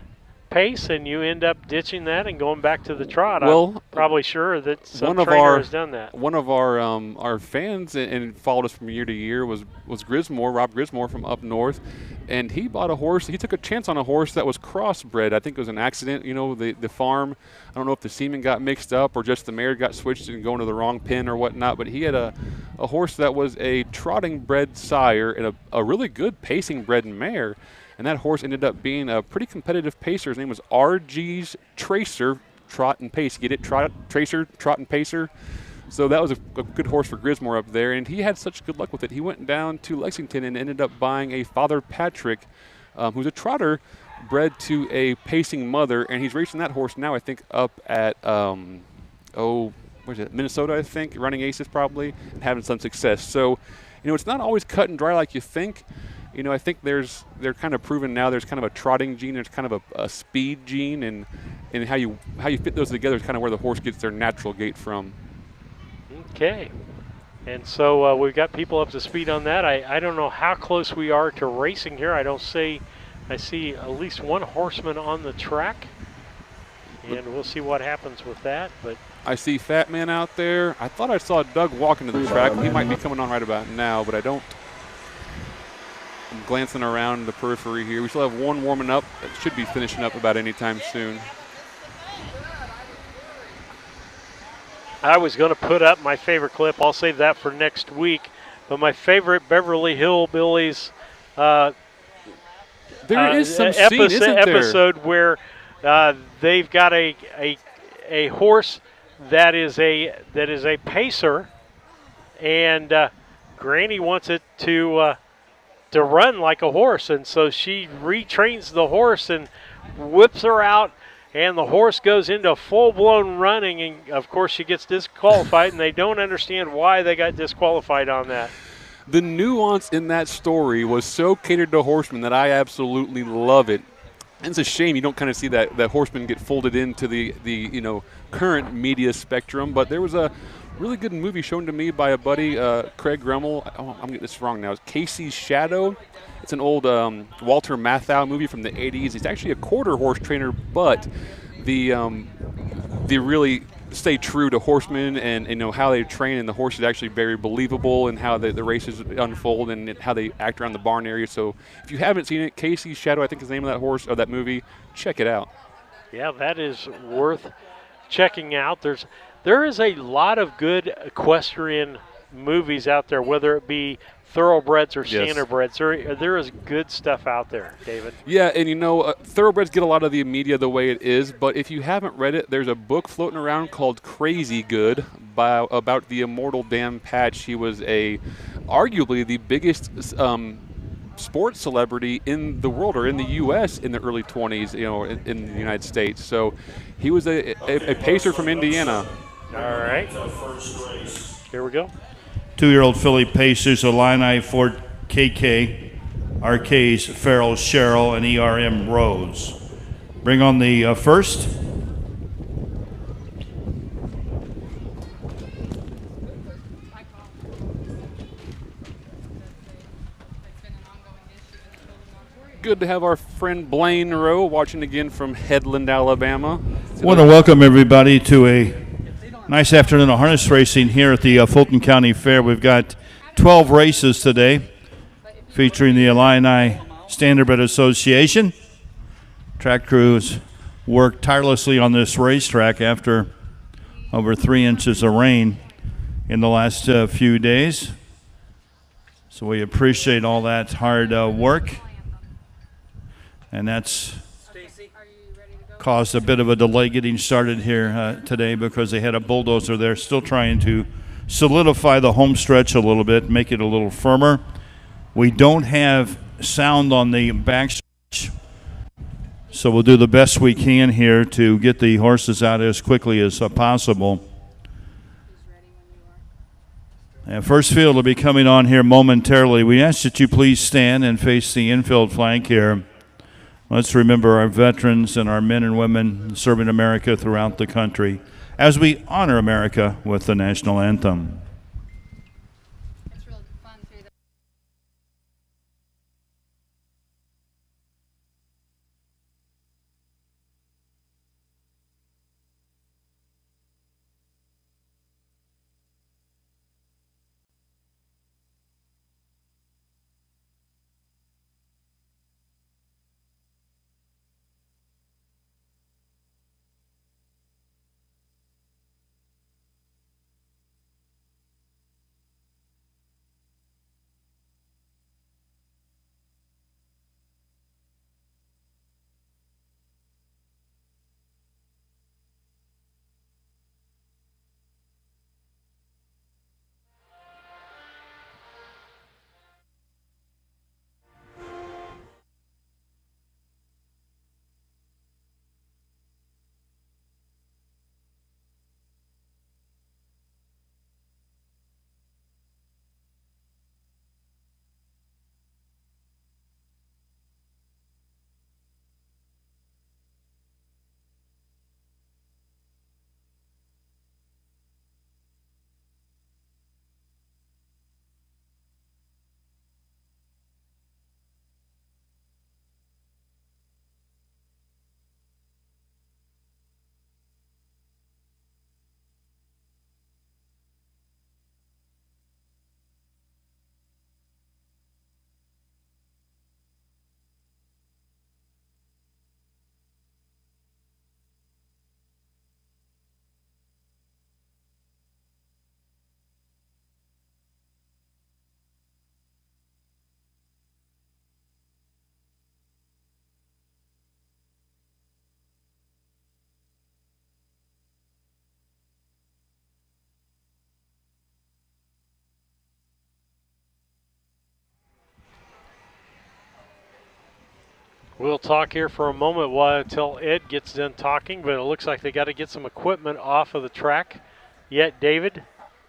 pace and you end up ditching that and going back to the trot. Well, I'm probably sure that some one of trainer our has done that. One of our fans and followed us from year to year was Grismore, Rob Grismore from up north, and he bought a horse. He took a chance on a horse that was crossbred. I think it was an accident. You know, the farm. I don't know if the semen got mixed up or just the mare got switched and going to the wrong pen or whatnot. But he had a horse that was a trotting bred sire and a really good pacing bred mare. And that horse ended up being a pretty competitive pacer. His name was RG's Tracer, Trot and Pace. Get it? Tracer, Trot and Pacer. So that was a good horse for Grismore up there. And he had such good luck with it. He went down to Lexington and ended up buying a Father Patrick, who's a trotter, bred to a pacing mother. And he's racing that horse now, I think, up at, Minnesota, I think, running aces probably, and having some success. So, it's not always cut and dry like you think. I think they're kind of proven now there's kind of a trotting gene, there's kind of a speed gene, and how you fit those together is kind of where the horse gets their natural gait from. Okay. And so we've got people up to speed on that. I don't know how close we are to racing here. I see at least one horseman on the track, and we'll see what happens with that. But I see Fat Man out there. I thought I saw Doug walking to the track. He might be coming on right about now, but I don't. I'm glancing around the periphery here. We still have one warming up. It should be finishing up about any time soon. I was going to put up my favorite clip. I'll save that for next week. But my favorite Beverly Hillbillies there is some scene, isn't there? episode where they've got a horse that is a pacer, and Granny wants it to run like a horse, and so she retrains the horse and whips her out, and the horse goes into full-blown running, and of course she gets disqualified, and they don't understand why they got disqualified on that. The nuance in that story was so catered to horsemen that I absolutely love it. And it's a shame you don't kind of see that horsemen get folded into the current media spectrum, but there was a really good movie shown to me by a buddy, Craig Grummel. Oh, I'm getting this wrong now. It's Casey's Shadow. It's an old Walter Matthau movie from the 80s. He's actually a quarter horse trainer, but they really stay true to horsemen and how they train, and the horse is actually very believable, and how the races unfold and how they act around the barn area. So if you haven't seen it, Casey's Shadow, I think is the name of that horse or that movie, check it out. Yeah, that is worth checking out. There is a lot of good equestrian movies out there, whether it be thoroughbreds or standardbreds. There is good stuff out there, David. Yeah, and thoroughbreds get a lot of the media the way it is, but if you haven't read it, there's a book floating around called Crazy Good about the immortal Dan Patch. He was arguably the biggest sports celebrity in the world, or in the U.S. in the early 20s, in the United States. So he was a pacer from Indiana. All right. Here we go. 2-year-old filly pacers, Illini Ford KK, RK's Farrell Cheryl, and ERM Rose. Bring on the first. Good to have our friend Blaine Rowe watching again from Headland, Alabama. I want to welcome everybody to a nice afternoon of harness racing here at the Fulton County Fair. We've got 12 races today featuring the Illini Standardbred Association. Track crews worked tirelessly on this racetrack after over 3 inches of rain in the last few days. So we appreciate all that hard work. And that's caused a bit of a delay getting started here today because they had a bulldozer there still trying to solidify the home stretch a little bit, make it a little firmer. We don't have sound on the back stretch, so we'll do the best we can here to get the horses out as quickly as possible. And first field will be coming on here momentarily. We ask that you please stand and face the infield flank here. Let's remember our veterans and our men and women serving America throughout the country as we honor America with the national anthem. We'll talk here for a moment until Ed gets done talking, but it looks like they got to get some equipment off of the track yet, David.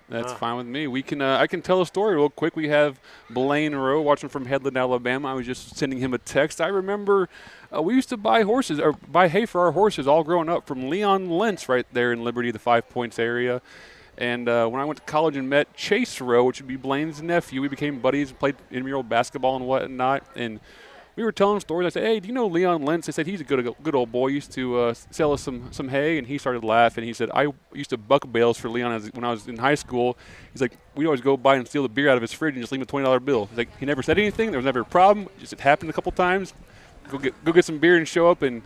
That's fine with me. We can. I can tell a story real quick. We have Blaine Rowe watching from Headland, Alabama. I was just sending him a text. I remember we used to buy horses or buy hay for our horses all growing up from Leon Lentz right there in Liberty, the 5 Points area. And when I went to college and met Chase Rowe, which would be Blaine's nephew, we became buddies and played intramural basketball and whatnot. And we were telling stories. I said, "Hey, do you know Leon Lentz?" They said, "He's a good old boy. He used to sell us some hay." And he started laughing. He said, "I used to buck bales for Leon when I was in high school." He's like, "We'd always go by and steal the beer out of his fridge and just leave him a $20 bill." He's like, he never said anything. There was never a problem. Just it happened a couple times. Go get some beer and show up, and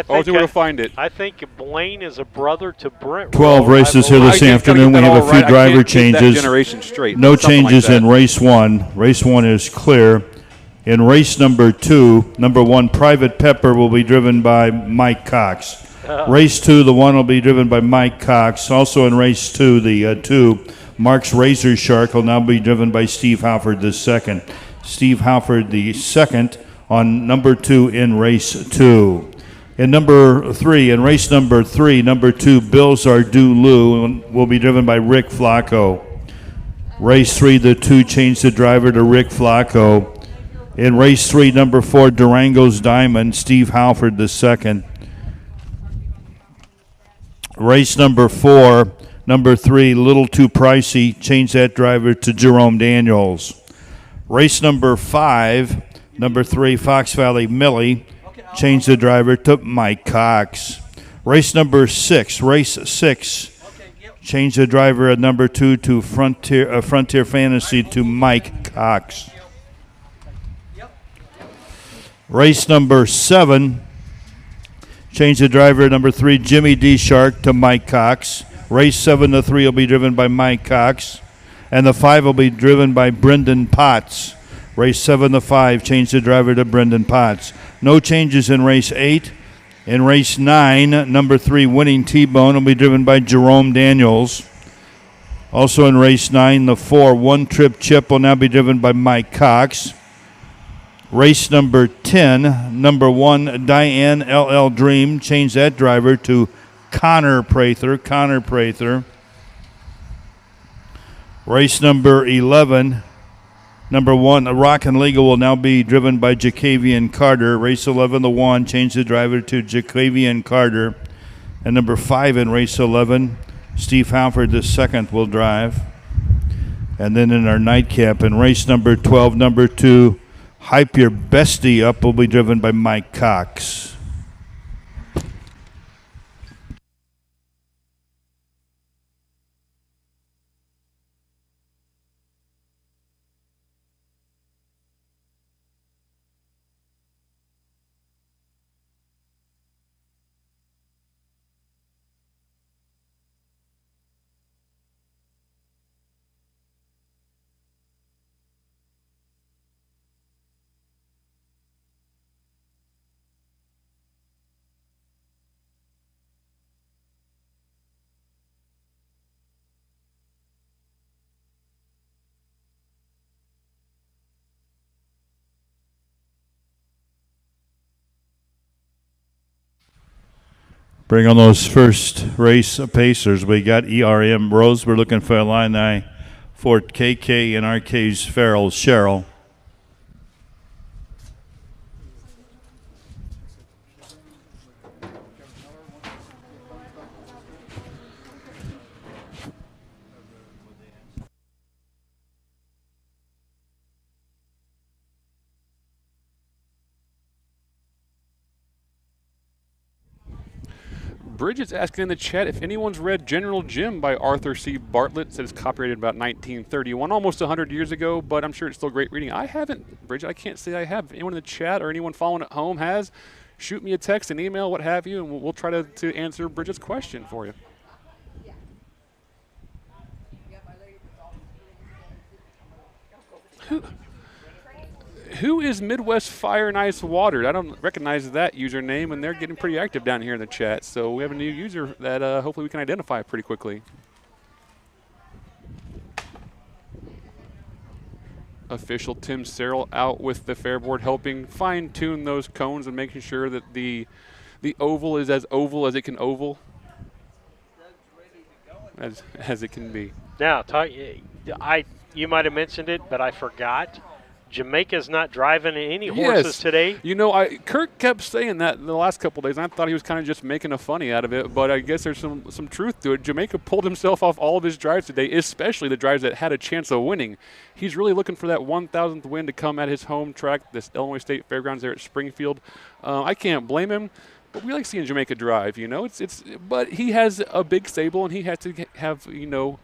always knew where to find it. I think Blaine is a brother to Brent. 12 races here this afternoon. We have a few driver changes. No changes in race 1. Race 1 is clear. In race number 2, number 1, Private Pepper will be driven by Mike Cox. Race 2, the 1 will be driven by Mike Cox. Also in race 2, the 2, Mark's Razor Shark will now be driven by Steve Halford the second. Steve Halford the second on number 2 in race 2. In number 3, in race number 3, number 2, Bill Zardu will be driven by Rick Flacco. Race 3, the 2 changed the driver to Rick Flacco. In race 3, number 4, Durango's Diamond, Steve Halford the second. Race number 4, number 3, Little Too Pricey, changed that driver to Jerome Daniels. Race number 5, number 3, Fox Valley Millie, changed the driver to Mike Cox. Race number 6, changed the driver at number 2 to Frontier Fantasy to Mike Cox. Race number 7, changed the driver at number 3, Jimmy D. Shark to Mike Cox. Race 7, the 3 will be driven by Mike Cox. And the 5 will be driven by Brendan Potts. Race 7, the 5, changed the driver to Brendan Potts. No changes in race 8. In race 9, number 3, Winning T-Bone will be driven by Jerome Daniels. Also in race 9, the 4, One Trip Chip will now be driven by Mike Cox. Race number 10, number 1, Diane LL Dream, changed that driver to Connor Prather. Race number 11, number 1, Rockin' Legal will now be driven by Jacavian Carter. Race 11, the 1, changed the driver to Jacavian Carter. And number 5 in race 11, Steve Halford the second will drive. And then in our nightcap, in race number 12, number 2, Hype Your Bestie Up will be driven by Mike Cox. Bring on those first race pacers. We got ERM Rose. We're looking for Illini, Fort KK, and RK's Farrell Cheryl. Bridget's asking in the chat if anyone's read General Jim by Arthur C. Bartlett. Said it's copyrighted about 1931, almost 100 years ago, but I'm sure it's still great reading. I haven't, Bridget. I can't say I have. If anyone in the chat or anyone following at home has, shoot me a text, an email, what have you, and we'll try to answer Bridget's question for you. Who is Midwest Fire and Ice Water? I don't recognize that username, and they're getting pretty active down here in the chat. So we have a new user that hopefully we can identify pretty quickly. official Tim Serrell out with the fair board, helping fine-tune those cones and making sure that the oval is as oval as it can oval, as it can be. Now, you might have mentioned it, but I forgot. Jamaica's not driving any horses today. You know, Kirk kept saying that the last couple of days, and I thought he was kind of just making a funny out of it, but I guess there's some truth to it. Jamaica pulled himself off all of his drives today, especially the drives that had a chance of winning. He's really looking for that 1,000th win to come at his home track, this Illinois State Fairgrounds there at Springfield. I can't blame him, but we like seeing Jamaica drive, you know. But he has a big stable, and he had to have, you know,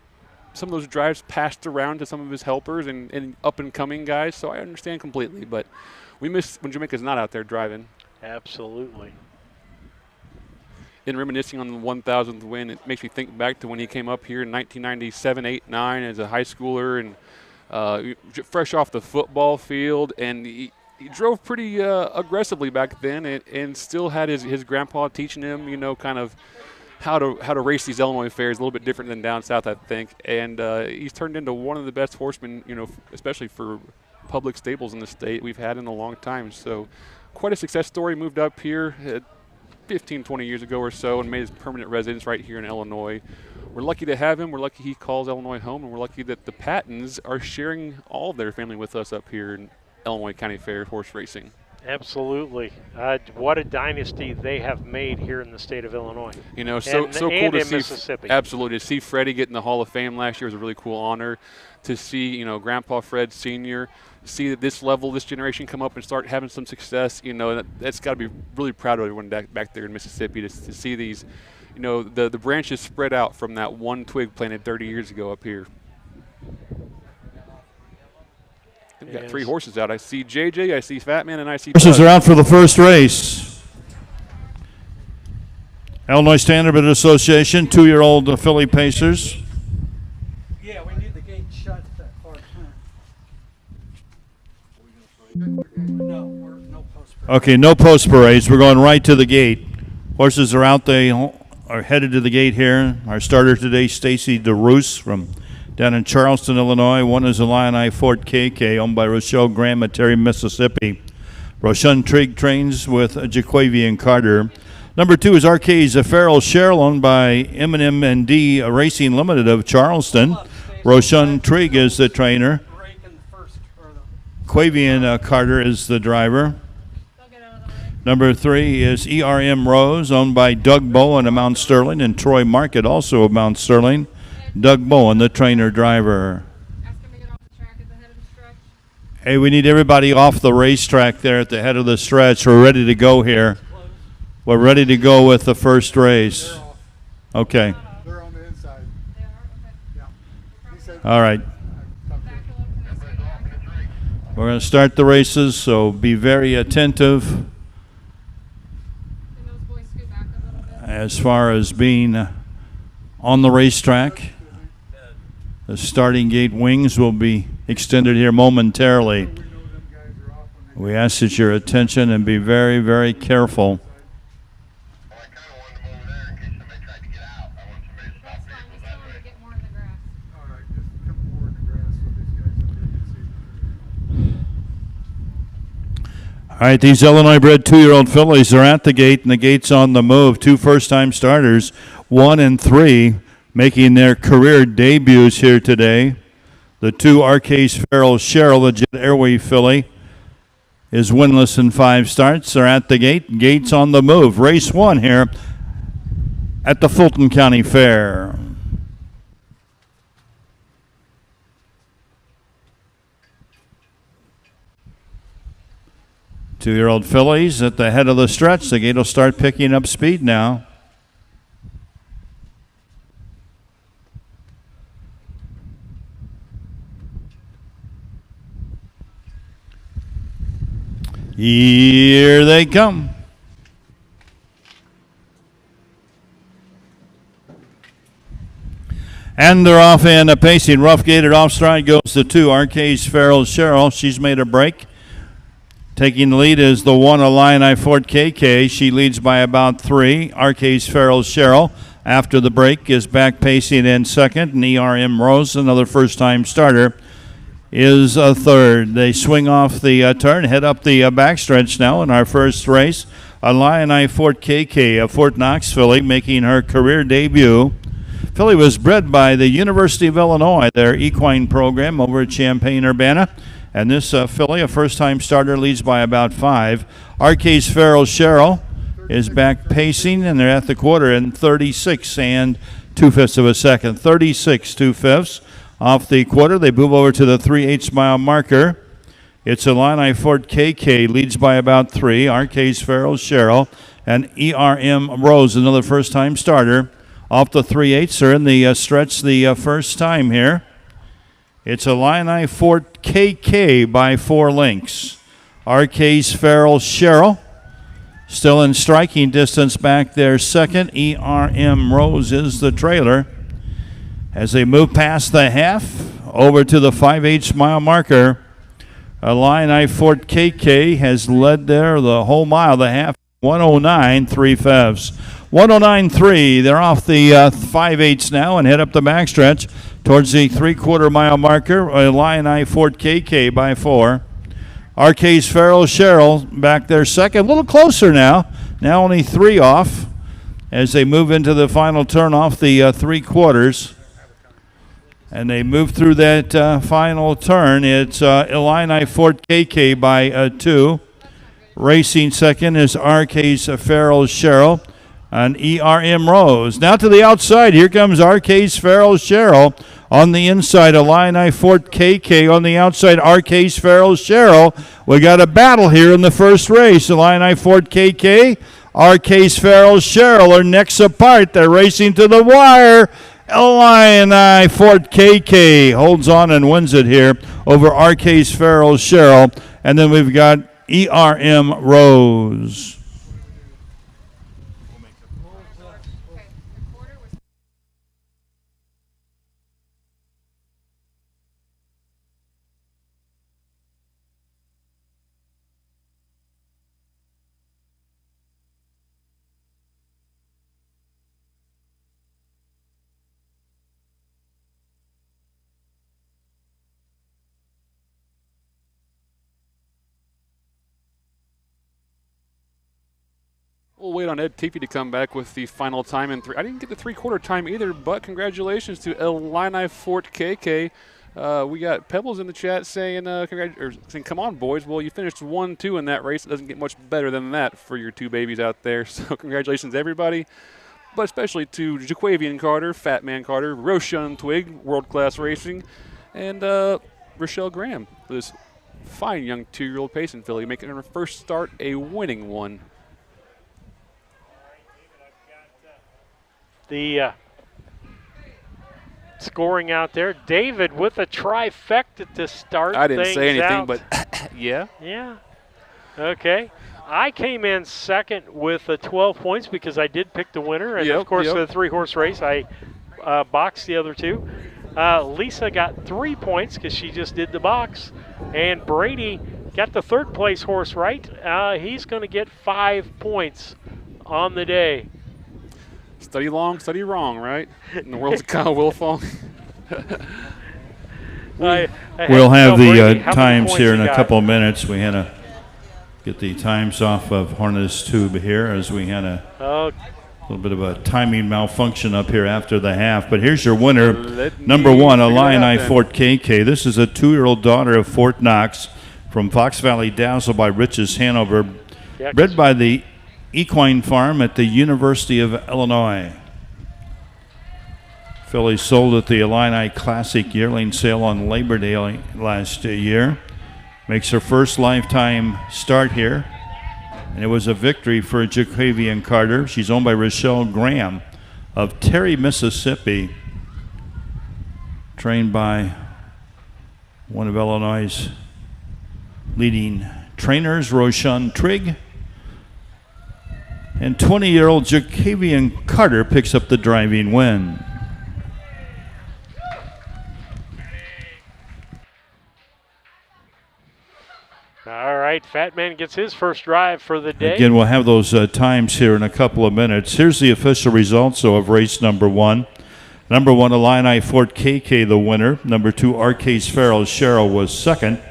some of those drives passed around to some of his helpers and up-and-coming guys, so I understand completely. But we miss when Jamaica's not out there driving. Absolutely. In reminiscing on the 1,000th win, it makes me think back to when he came up here in 1997, 8, 9 as a high schooler and fresh off the football field, and he drove pretty aggressively back then and still had his grandpa teaching him, you know, kind of how to race these Illinois fairs, a little bit different than down south, I think. And he's turned into one of the best horsemen, you know, especially for public stables in the state we've had in a long time. So quite a success story. Moved up here 15, 20 years ago or so and made his permanent residence right here in Illinois. We're lucky to have him. We're lucky he calls Illinois home, and we're lucky that the Pattons are sharing all of their family with us up here in Illinois County Fair horse racing. Absolutely. What a dynasty they have made here in the state of Illinois. You know, so cool to see. Mississippi. Absolutely. To see Freddie get in the Hall of Fame last year was a really cool honor. To see, you know, Grandpa Fred Sr., see that this generation come up and start having some success, you know, that's got to be really proud of everyone back there in Mississippi to see these, you know, the branches spread out from that one twig planted 30 years ago up here. We've got 3 horses out. I see JJ, I see Fat Man, and I see horses are out for the first race. Illinois Standardbred Association, 2-year-old filly pacers. Yeah, we need the gate shut that part. No post parade. Okay, no post parades. We're going right to the gate. Horses are out. They are headed to the gate here. Our starter today, Stacy DeRoos from down in Charleston, Illinois. One is Illini Fort KK, owned by Rochelle Graham at Terry, Mississippi. Roshan Trigg trains with Jaquavian Carter. Number 2 is RK's Farrell Sherrill, owned by M&M&D Racing Limited of Charleston. Roshan Trigg is the trainer. Quavian Carter is the driver. Number 3 is ERM Rose, owned by Doug Bowen of Mount Sterling, and Troy Market, also of Mount Sterling. Doug Bowen, the trainer driver. Hey, we need everybody off the racetrack there at the head of the stretch. We're ready to go here. We're ready to go with the first race. Okay. They're on the inside. All right. We're going to start the races, so be very attentive as far as being on the racetrack. The starting gate wings will be extended here momentarily. We ask that your attention and be very, very careful. All right, these Illinois bred 2-year-old fillies are at the gate, and the gate's on the move. 2 first-time starters, 1 and 3, making their career debuts here today. The 2 RK's Farrell Sherrill, the Jet Airway filly, is winless in 5 starts. They're at the gate. Gate's on the move. Race 1 here at the Fulton County Fair. Two-year-old fillies at the head of the stretch. The gate will start picking up speed now. Here they come. And they're off and pacing. Rough gated off stride goes the 2. RK's Farrell Sherrill. She's made a break. Taking the lead is the 1 Illini Fort KK. She leads by about 3. RK's Farrell Sherrill, after the break, is back pacing in second. And ERM Rose, another first-time starter, is a third. They swing off the turn, head up the backstretch now in our first race. Illini Fort KK, a Fort Knox filly, making her career debut. Filly was bred by the University of Illinois, their equine program over at Champaign-Urbana. And this filly, a first-time starter, leads by about 5. RK's Farrell Sherrill is back pacing, and they're at the quarter in 36 2/5 of a second. 36 2/5. Off the quarter, they move over to the 3/8 mile marker. It's Illini Fort KK, leads by about 3. RK's Farrell Sherrill and ERM Rose, another first-time starter. Off the 3/8, are in the stretch the first time here. It's Illini Fort KK by 4 lengths. RK's Farrell Sherrill still in striking distance back there second. ERM Rose is the trailer. As they move past the half, over to the 5/8 mile marker, Illini Fort KK has led there the whole mile, the half, 109 3/5. 109.3. They're off the 5/8 now and head up the backstretch towards the 3/4 mile marker. Illini Fort KK by 4. RK's Farrell Sherrill back there second, a little closer now. Now only 3 off as they move into the final turn off the 3/4. And they move through that final turn. It's Illini Fort KK by 2. Racing second is RK's Farrell Sherrill and ERM Rose. Now to the outside. Here comes RK's Farrell Sherrill. On the inside, Illini Fort KK. On the outside, RK's Farrell Sherrill. We got a battle here in the first race. Illini Fort KK, RK's Farrell Sherrill are necks apart. They're racing to the wire. Illini Fort KK holds on and wins it here over RK's Farrell Sherrill. And then we've got ERM Rose. We'll wait on Ed Teefy to come back with the final time in 3. I didn't get the 3/4 time either, but congratulations to Illini Fort KK. We got Pebbles in the chat saying, saying, come on, boys. Well, you finished 1-2 in that race. It doesn't get much better than that for your 2 babies out there. So congratulations, everybody, but especially to Jaquavian Carter, Fat Man Carter, Roshan Twig, World Class Racing, and Rochelle Graham, this fine young 2-year-old pacing filly, making her first start a winning one. The scoring out there. David with a trifecta to start. I didn't things say anything, out. but yeah. Yeah. Okay. I came in second with 12 points because I did pick the winner. And, of course, the 3-horse race, I boxed the other 2. Lisa got 3 points because she just did the box. And Brady got the 3rd place horse right. He's going to get 5 points on the day. Study long, study wrong, right? In the world's of Kyle Wilfong. We'll have the times here in a couple of minutes. We had to get the times off of Harness Tube here as we had a little bit of a timing malfunction up here after the half. But here's your winner, number 1, Illini Fort KK. This is a 2-year-old daughter of Fort Knox from Fox Valley Dazzle by Rich's Hanover, bred by the Equine Farm at the University of Illinois. Filly sold at the Illini Classic yearling sale on Labor Day last year. Makes her first lifetime start here. And it was a victory for Jaquavian Carter. She's owned by Rochelle Graham of Terry, Mississippi. Trained by one of Illinois' leading trainers, Roshan Trigg. And 20-year-old Jaquavian Carter picks up the driving win. All right, Fat Man gets his first drive for the day. Again, we'll have those times here in a couple of minutes. Here's the official results, of race number 1. Number 1, Illini Fort KK, the winner. Number 2, Arcades Farrell Cheryl was second.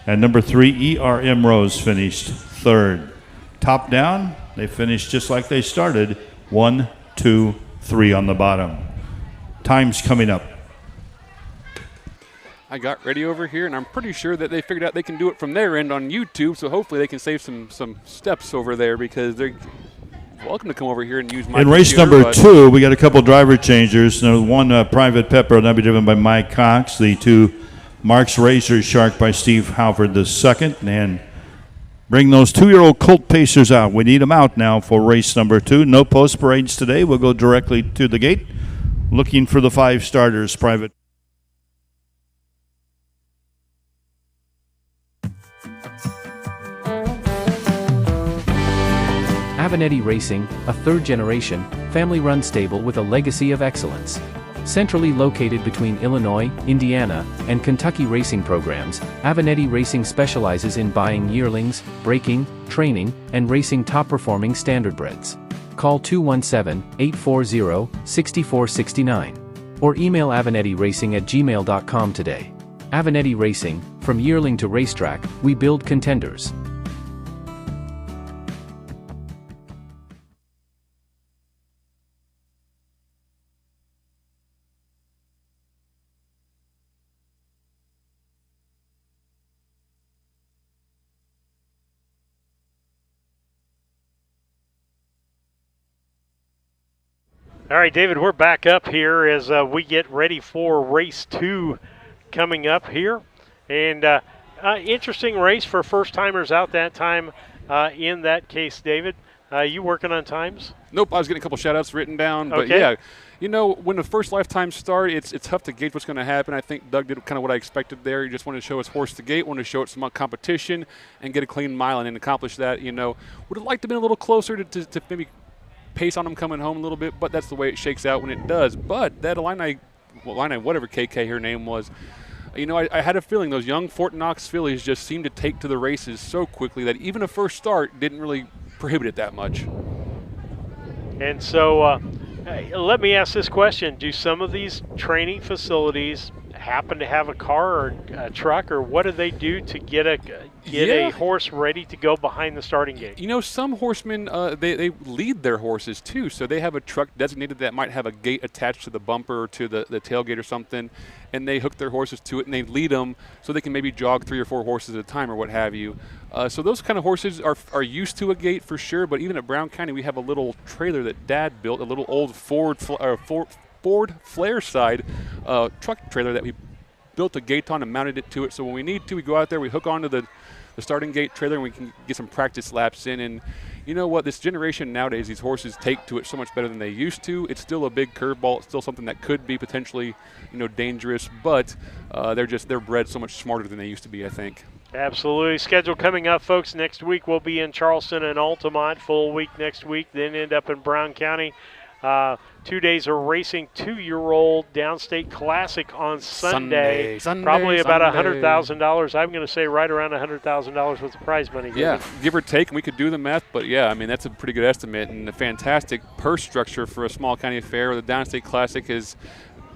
And number 3, ERM Rose finished third. Top down, they finished just like they started. 1, 2, 3 on the bottom. Time's coming up. I got ready over here, and I'm pretty sure that they figured out they can do it from their end on YouTube, so hopefully they can save some steps over there, because they're welcome to come over here and use my In race number 2, we got a couple driver changers. Now, one private pepper, that'll be driven by Mike Cox. The 2 Mark's Razor Shark by Steve Halford the second. And bring those 2-year-old Colt Pacers out. We need them out now for race number 2. No post parades today. We'll go directly to the gate. Looking for the 5 starters, private. Avenatti Racing, a third-generation, family-run stable with a legacy of excellence. Centrally located between Illinois, Indiana, and Kentucky racing programs, Avenatti Racing specializes in buying yearlings, breaking, training, and racing top-performing standardbreds. Call 217-840-6469 or email avanettiracing@gmail.com today. Avenatti Racing, from yearling to racetrack, we build contenders. All right, David, we're back up here as we get ready for race 2 coming up here. And interesting race for first-timers out that time in that case, David. You working on times? Nope, I was getting a couple shout-outs written down. But, okay. Yeah, you know, when the first lifetime start, it's tough to gauge what's going to happen. I think Doug did kind of what I expected there. He just wanted to show his horse the gate, wanted to show it some competition, and get a clean mile and accomplish that. You know, would have liked to have been a little closer to maybe – pace on them coming home a little bit, but that's the way it shakes out when it does. But that Illini, whatever KK her name was, you know, I had a feeling those young Fort Knox fillies just seemed to take to the races so quickly that even a first start didn't really prohibit it that much. And so let me ask this question. Do some of these training facilities happen to have a car or a truck, or what do they do to get a horse ready to go behind the starting gate? You know, some horsemen, they lead their horses too, so they have a truck designated that might have a gate attached to the bumper or to the tailgate or something, and they hook their horses to it and they lead them so they can maybe jog 3 or 4 horses at a time or what have you. So those kind of horses are used to a gate for sure, but even at Brown County we have a little trailer that Dad built, a little old Ford flare side truck trailer that we built a gate on and mounted it to it, so when we need to, we go out there, we hook onto the starting gate trailer, and we can get some practice laps in. And you know what, this generation nowadays, these horses take to it so much better than they used to. It's still a big curveball. It's still something that could be potentially, you know, dangerous, but they're bred so much smarter than they used to be, I think. Absolutely. Schedule coming up, folks. Next week we'll be in Charleston and Altamont, full week next week, then end up in Brown County. 2 days of racing, 2-year-old Downstate Classic on Sunday. Probably about $100,000. I'm going to say right around $100,000 with the prize money. Yeah, give or take, and we could do the math, but yeah, I mean, that's a pretty good estimate, and a fantastic purse structure for a small county fair. The Downstate Classic has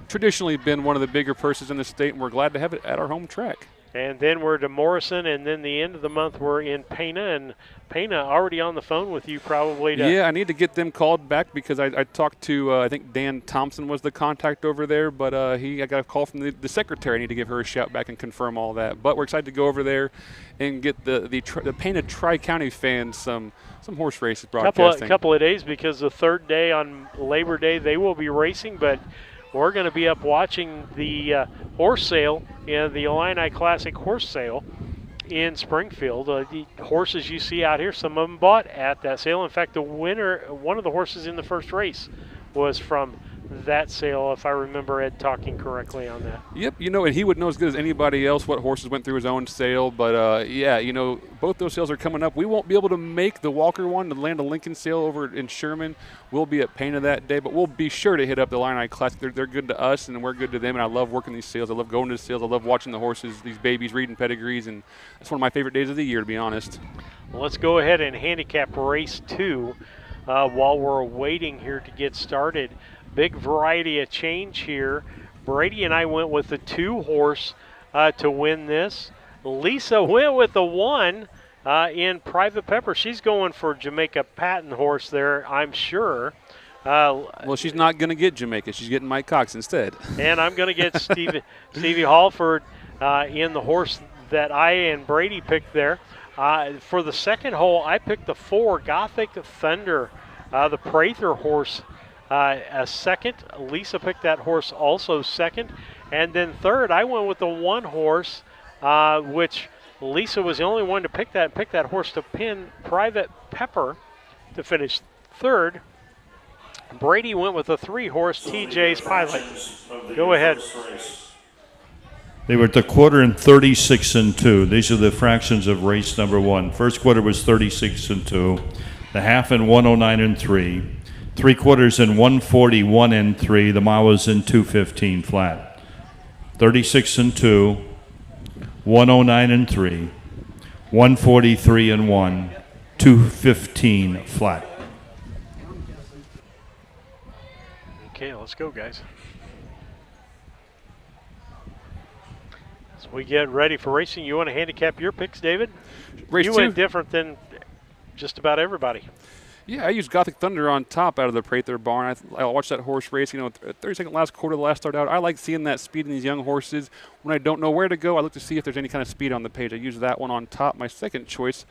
traditionally been one of the bigger purses in the state, and we're glad to have it at our home track. And then we're to Morrison, and then the end of the month we're in Pana, and Pana already on the phone with you probably. Yeah, I need to get them called back because I talked to, I think Dan Thompson was the contact over there, but I got a call from the secretary. I need to give her a shout back and confirm all that. But we're excited to go over there and get the Pana Tri-County fans some horse races broadcasting. Couple of days, because the third day on Labor Day they will be racing, but we're going to be up watching the horse sale, the Illini Classic horse sale in Springfield. The horses you see out here, some of them bought at that sale. In fact, the winner, one of the horses in the first race, was from that sale, if I remember Ed talking correctly on that. Yep, you know, and he would know as good as anybody else what horses went through his own sale. But, yeah, you know, both those sales are coming up. We won't be able to make the Walker one, the Land of Lincoln sale over in Sherman. We'll be at Pana that day, but we'll be sure to hit up the Illini Classic. They're good to us, and we're good to them, and I love working these sales. I love going to the sales. I love watching the horses, these babies, reading pedigrees, and that's one of my favorite days of the year, to be honest. Well, let's go ahead and handicap race 2 while we're waiting here to get started. big variety of change here. Brady and I went with the 2 horse to win this. Lisa went with the 1 in Private Pepper. She's going for Jamaica Patton horse there, I'm sure. Well, she's not going to get Jamaica. She's getting Mike Cox instead. And I'm going to get Stevie Halford in the horse that I and Brady picked there. For the second hole, I picked the 4, Gothic Thunder, the Prather horse, a second. Lisa picked that horse also second. And then third, I went with the 1 horse, which Lisa was the only one to pick that horse to pin Private Pepper to finish third. Brady went with the 3 horse, TJ's Pilot. Go ahead. They were at the quarter and 36 and 2. These are the fractions of race number 1. First quarter was 36 and 2. The half in 109 and 3. 3/4 in 141 and 3. The mile was in 215 flat. 36 and 2. 109 and 3. 143 and 1. 215 flat. Okay, let's go, guys. As we get ready for racing, you want to handicap your picks, David? Race you 2. went different than just about everybody. Yeah, I used Gothic Thunder on top out of the Prather barn. I watched that horse race, 30-second last quarter, the last start out. I like seeing that speed in these young horses. When I don't know where to go, I look to see if there's any kind of speed on the page. I use that one on top. My second choice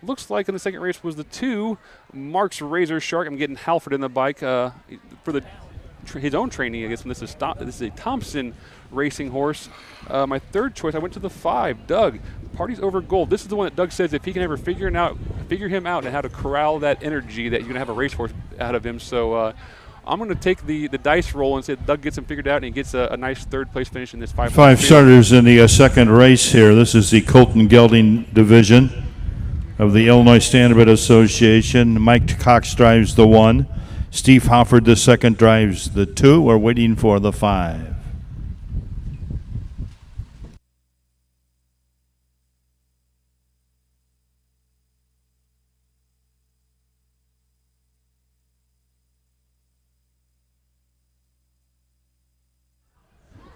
looks like in the second race was the 2, Mark's Razor Shark. I'm getting Halford in the bike for his own training, I guess. This is a Thompson racing horse. My third choice, I went to the 5, Doug. Parties Over Gold. This is the one that Doug says if he can ever figure him out and how to corral that energy that you're going to have a racehorse out of him. So I'm going to take the dice roll and say Doug gets him figured out and he gets a nice third place finish in this 5. 5 starters in the second race here. This is the Colton Gelding division of the Illinois Standardbred Association. Mike Cox drives the 1. Steve Halford, the second, drives the 2. We're waiting for the 5.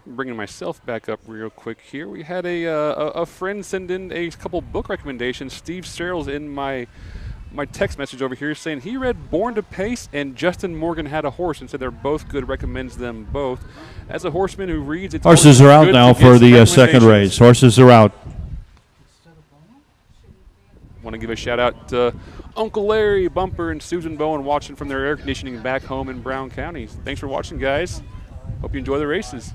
Bringing myself back up real quick here. We had a friend send in a couple book recommendations. Steve Searles in my text message over here saying he read Born to Pace and Justin Morgan Had a Horse and said they're both good, recommends them both. As a horseman who reads, it's horses are out now for the second race. Horses are out. Want to give a shout out to Uncle Larry, Bumper, and Susan Bowen watching from their air conditioning back home in Brown County. Thanks for watching, guys. Hope you enjoy the races.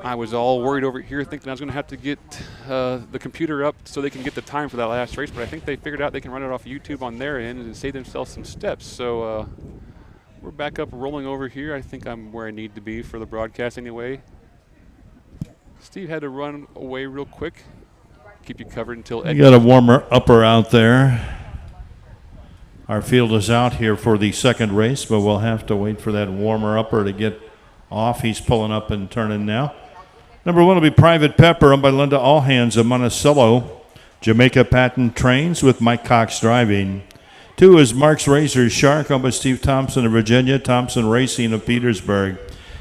I was all worried over here thinking I was going to have to get the computer up so they can get the time for that last race, but I think they figured out they can run it off YouTube on their end and save themselves some steps. So we're back up rolling over here. I think I'm where I need to be for the broadcast anyway. Steve had to run away real quick. Keep you covered until Ed. You got a warmer upper out there. Our field is out here for the second race, but we'll have to wait for that warmer upper to get off. He's pulling up and turning now. Number 1 will be Private Pepper, owned by Linda Allhands of Monticello. Jamaica Patton trains with Mike Cox driving. 2 is Mark's Razor Shark, owned by Steve Thompson of Virginia, Thompson Racing of Petersburg.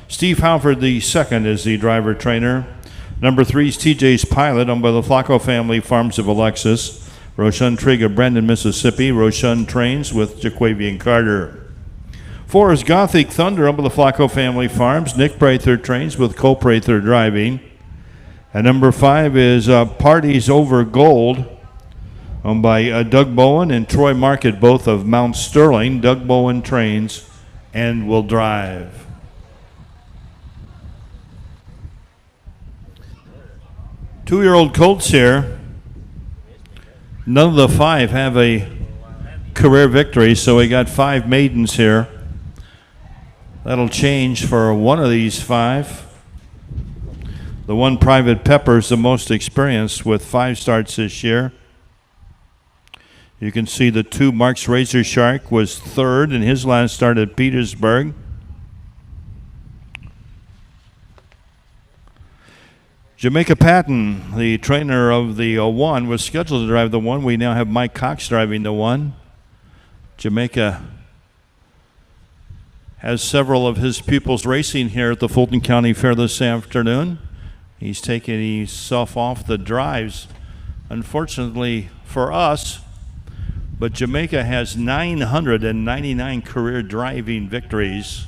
Steve Halford, the second, is the driver trainer. Number 3 is TJ's Pilot, owned by the Flacco family farms of Alexis. Roshan Trigg of Brandon, Mississippi. Roshan trains with Jaquavian Carter. 4 is Gothic Thunder, owned by the Flacco family farms. Nick Prather trains with Cole Prather driving. And number 5 is Parties Over Gold, owned by Doug Bowen and Troy Market, both of Mount Sterling. Doug Bowen trains and will drive. Two-year-old colts here. None of the 5 have a career victory, so we got 5 maidens here. That'll change for one of these 5. The 1 Private Pepper is the most experienced with 5 starts this year. You can see the 2 Mark's Razor Shark was third in his last start at Petersburg. Jamaica Patton, the trainer of the 1, was scheduled to drive the 1. We now have Mike Cox driving the 1. Jamaica has several of his pupils racing here at the Fulton County Fair this afternoon. He's taking himself off the drives, unfortunately for us, but Jamaica has 999 career driving victories.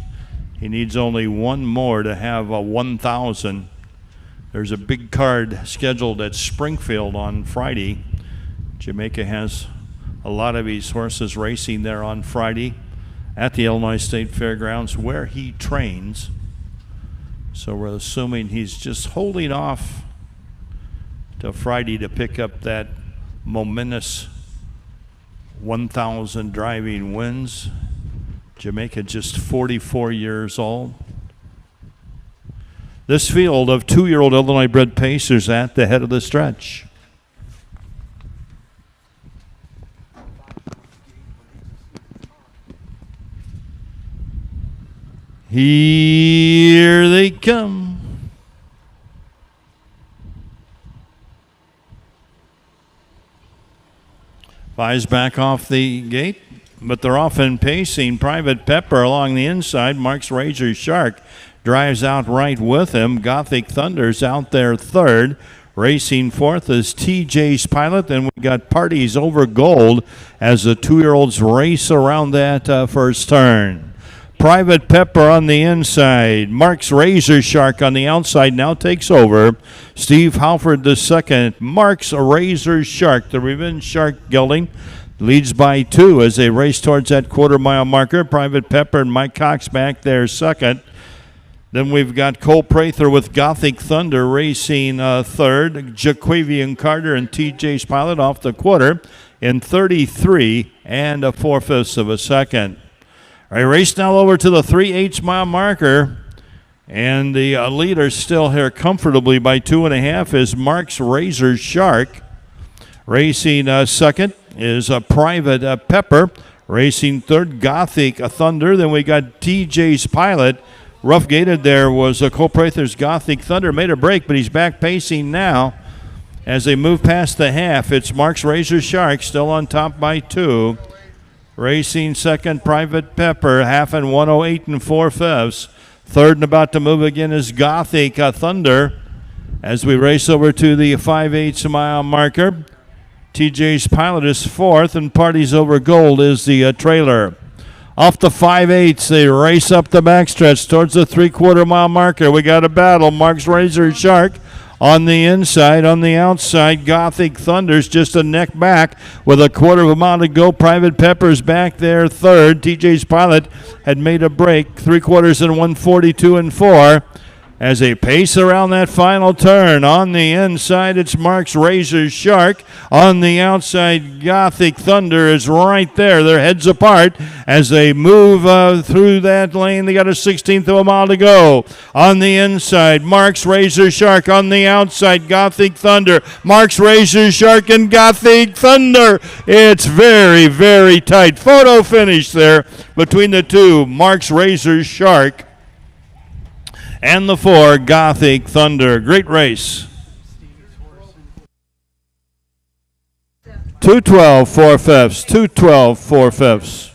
He needs only one more to have a 1,000. There's a big card scheduled at Springfield on Friday. Jamaica has a lot of his horses racing there on Friday at the Illinois State Fairgrounds where he trains. So we're assuming he's just holding off till Friday to pick up that momentous 1,000 driving wins. Jamaica just 44 years old. This field of 2-year-old Illinois bred pacers at the head of the stretch. Here they come. Fives back off the gate, but they're off in pacing. Private Pepper along the inside. Mark's Razor Shark drives out right with him. Gothic Thunder's out there third. Racing fourth is TJ's Pilot. Then we got Parties Over Gold as the 2-year-olds race around that first turn. Private Pepper on the inside. Mark's Razor Shark on the outside now takes over. Steve Halford the second. Mark's Razor Shark, the Revenge Shark gelding, leads by 2 as they race towards that quarter-mile marker. Private Pepper and Mike Cox back there second. Then we've got Cole Prather with Gothic Thunder racing third. Jaquavian Carter and TJ's Pilot off the quarter in 33 and 4/5 of a second. All right, race now over to the 3/8 mile marker. And the leader still here comfortably by 2.5 is Mark's Razor Shark. Racing second is Private Pepper. Racing third, Gothic Thunder. Then we got TJ's Pilot. Rough gated there was Cole Prather's Gothic Thunder. Made a break, but he's back pacing now as they move past the half. It's Mark's Razor Shark still on top by 2. Racing second, Private Pepper, half and 108 and 4/5. Third and about to move again is Gothic Thunder as we race over to the 5/8 mile marker. TJ's Pilot is fourth, and Parties Over Gold is the trailer. Off the 5/8, they race up the backstretch towards the 3/4 mile marker. We got a battle. Mark's Razor Shark on the inside. On the outside, Gothic Thunder's just a neck back with a 1/4 mile to go. Private Pepper's back there third. TJ's Pilot had made a break. 3/4 and 142 and 4. As they pace around that final turn. On the inside, it's Mark's Razor Shark. On the outside, Gothic Thunder is right there. Their heads apart as they move through that lane. They got a 1/16 of a mile to go. On the inside, Mark's Razor Shark. On the outside, Gothic Thunder. Mark's Razor Shark and Gothic Thunder. It's very, very tight. Photo finish there between the two. Mark's Razor Shark and the 4, Gothic Thunder. Great race. 2:12 4/5. 2:12 4/5.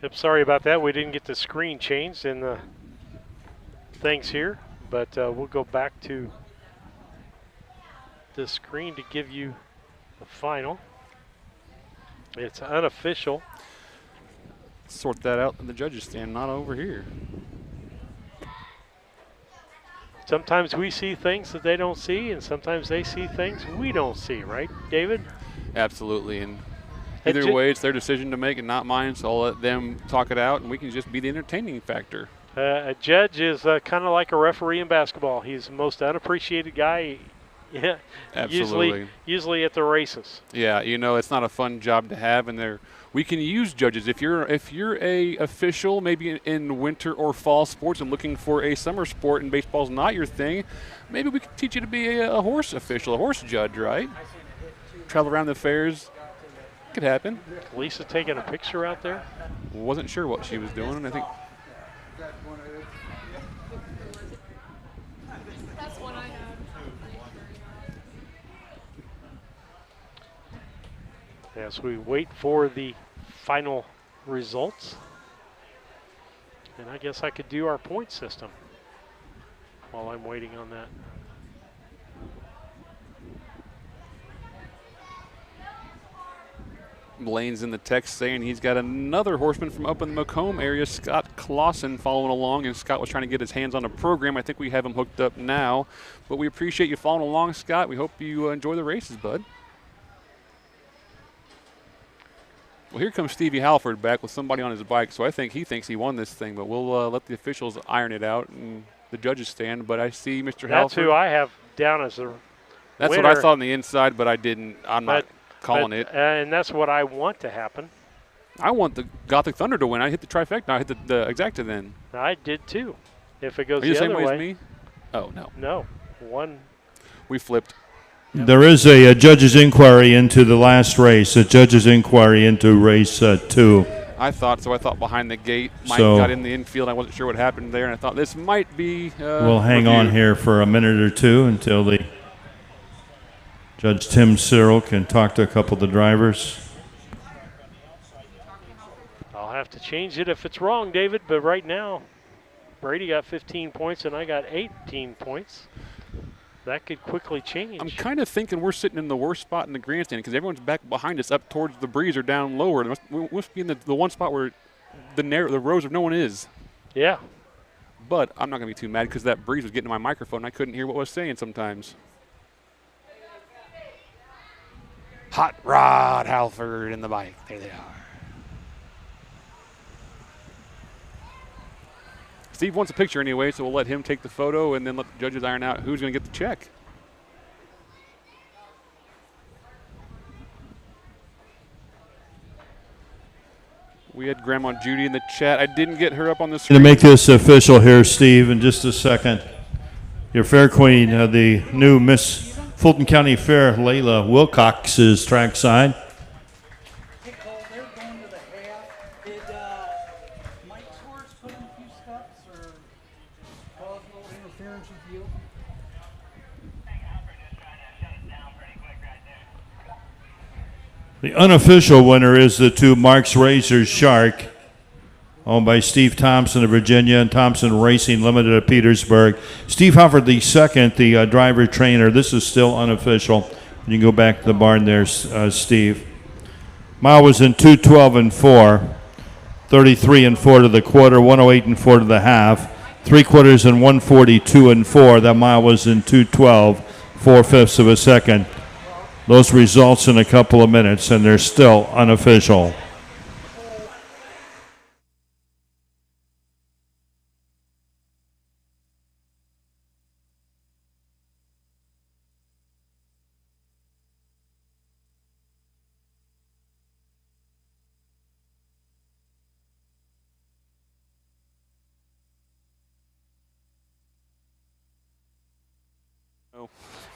Yep, sorry about that. We didn't get the screen changed in the things here, but we'll go back to the screen to give you the final. It's unofficial. Sort that out in the judges stand, not over here. Sometimes we see things that they don't see, and sometimes they see things we don't see, right, David? Absolutely, and Hey, either way, it's their decision to make and not mine, so I'll let them talk it out, and we can just be the entertaining factor. A judge is kind of like a referee in basketball. He's the most unappreciated guy. Yeah, Absolutely. usually at the races. Yeah, you know, it's not a fun job to have, and we can use judges. If you're a official, maybe in winter or fall sports and looking for a summer sport and baseball's not your thing, maybe we could teach you to be a horse official, a horse judge, right? Travel around the fairs. Could happen. Lisa taking a picture out there. Wasn't sure what she was doing. I think. As we wait for the final results. And I guess I could do our point system while I'm waiting on that. Blaine's in the text saying he's got another horseman from up in the Macomb area, Scott Clausen, following along, and Scott was trying to get his hands on a program. I think we have him hooked up now, but we appreciate you following along, Scott. We hope you enjoy the races, bud. Well, here comes Stevie Halford back with somebody on his bike, so I think he thinks he won this thing, but we'll let the officials iron it out and the judges stand. But I see Mr. Halford. That's who I have down as the That's winner. what I thought on the inside, but I didn't. I'm not calling it. And that's what I want to happen. I want the Gothic Thunder to win. I hit the trifecta. I hit the exacta then. I did too. If it goes Are you the the same other way way. as me? Oh, no. No. One. We flipped. There is a judge's inquiry into the last race, a judge's inquiry into race 2. I thought behind the gate. Mike So- got in the infield. I wasn't sure what happened there, and I thought this might be We'll hang on reviewed. here for a minute or two until the Judge Tim Cyril can talk to a couple of the drivers. I'll have to change it if it's wrong, David, but right now, Brady got 15 points and I got 18 points. That could quickly change. I'm kind of thinking we're sitting in the worst spot in the grandstand because everyone's back behind us up towards the breeze or down lower. We must be in the one spot where the rows of no one is. Yeah. But I'm not going to be too mad because that breeze was getting to my microphone and I couldn't hear what I was saying sometimes. Hot Rod Halford in the bike. There they are. Steve wants a picture anyway, so we'll let him take the photo and then let the judges iron out who's going to get the check. We had Grandma Judy in the chat. I didn't get her up on the screen. To make this official here, Steve, in just a second, your fair queen, the new Miss Fulton County Fair, Layla Wilcox, is trackside. Hey Cole, they're going to the half. Did Mike's horse put in a few steps or cause a little interference with you? The unofficial winner is the two Mark's Razor Shark, owned by Steve Thompson of Virginia and Thompson Racing Limited of Petersburg. Steve Hufford the second, the driver trainer. This is still unofficial. You can go back to the barn there, Steve. Mile was in 2:12 and 4, 33 and 4 to the quarter, 108 and 4 to the half, 3/4 and 142 and 4. That mile was in 2:12, 4/5 of a second. Those results in a couple of minutes, and they're still unofficial.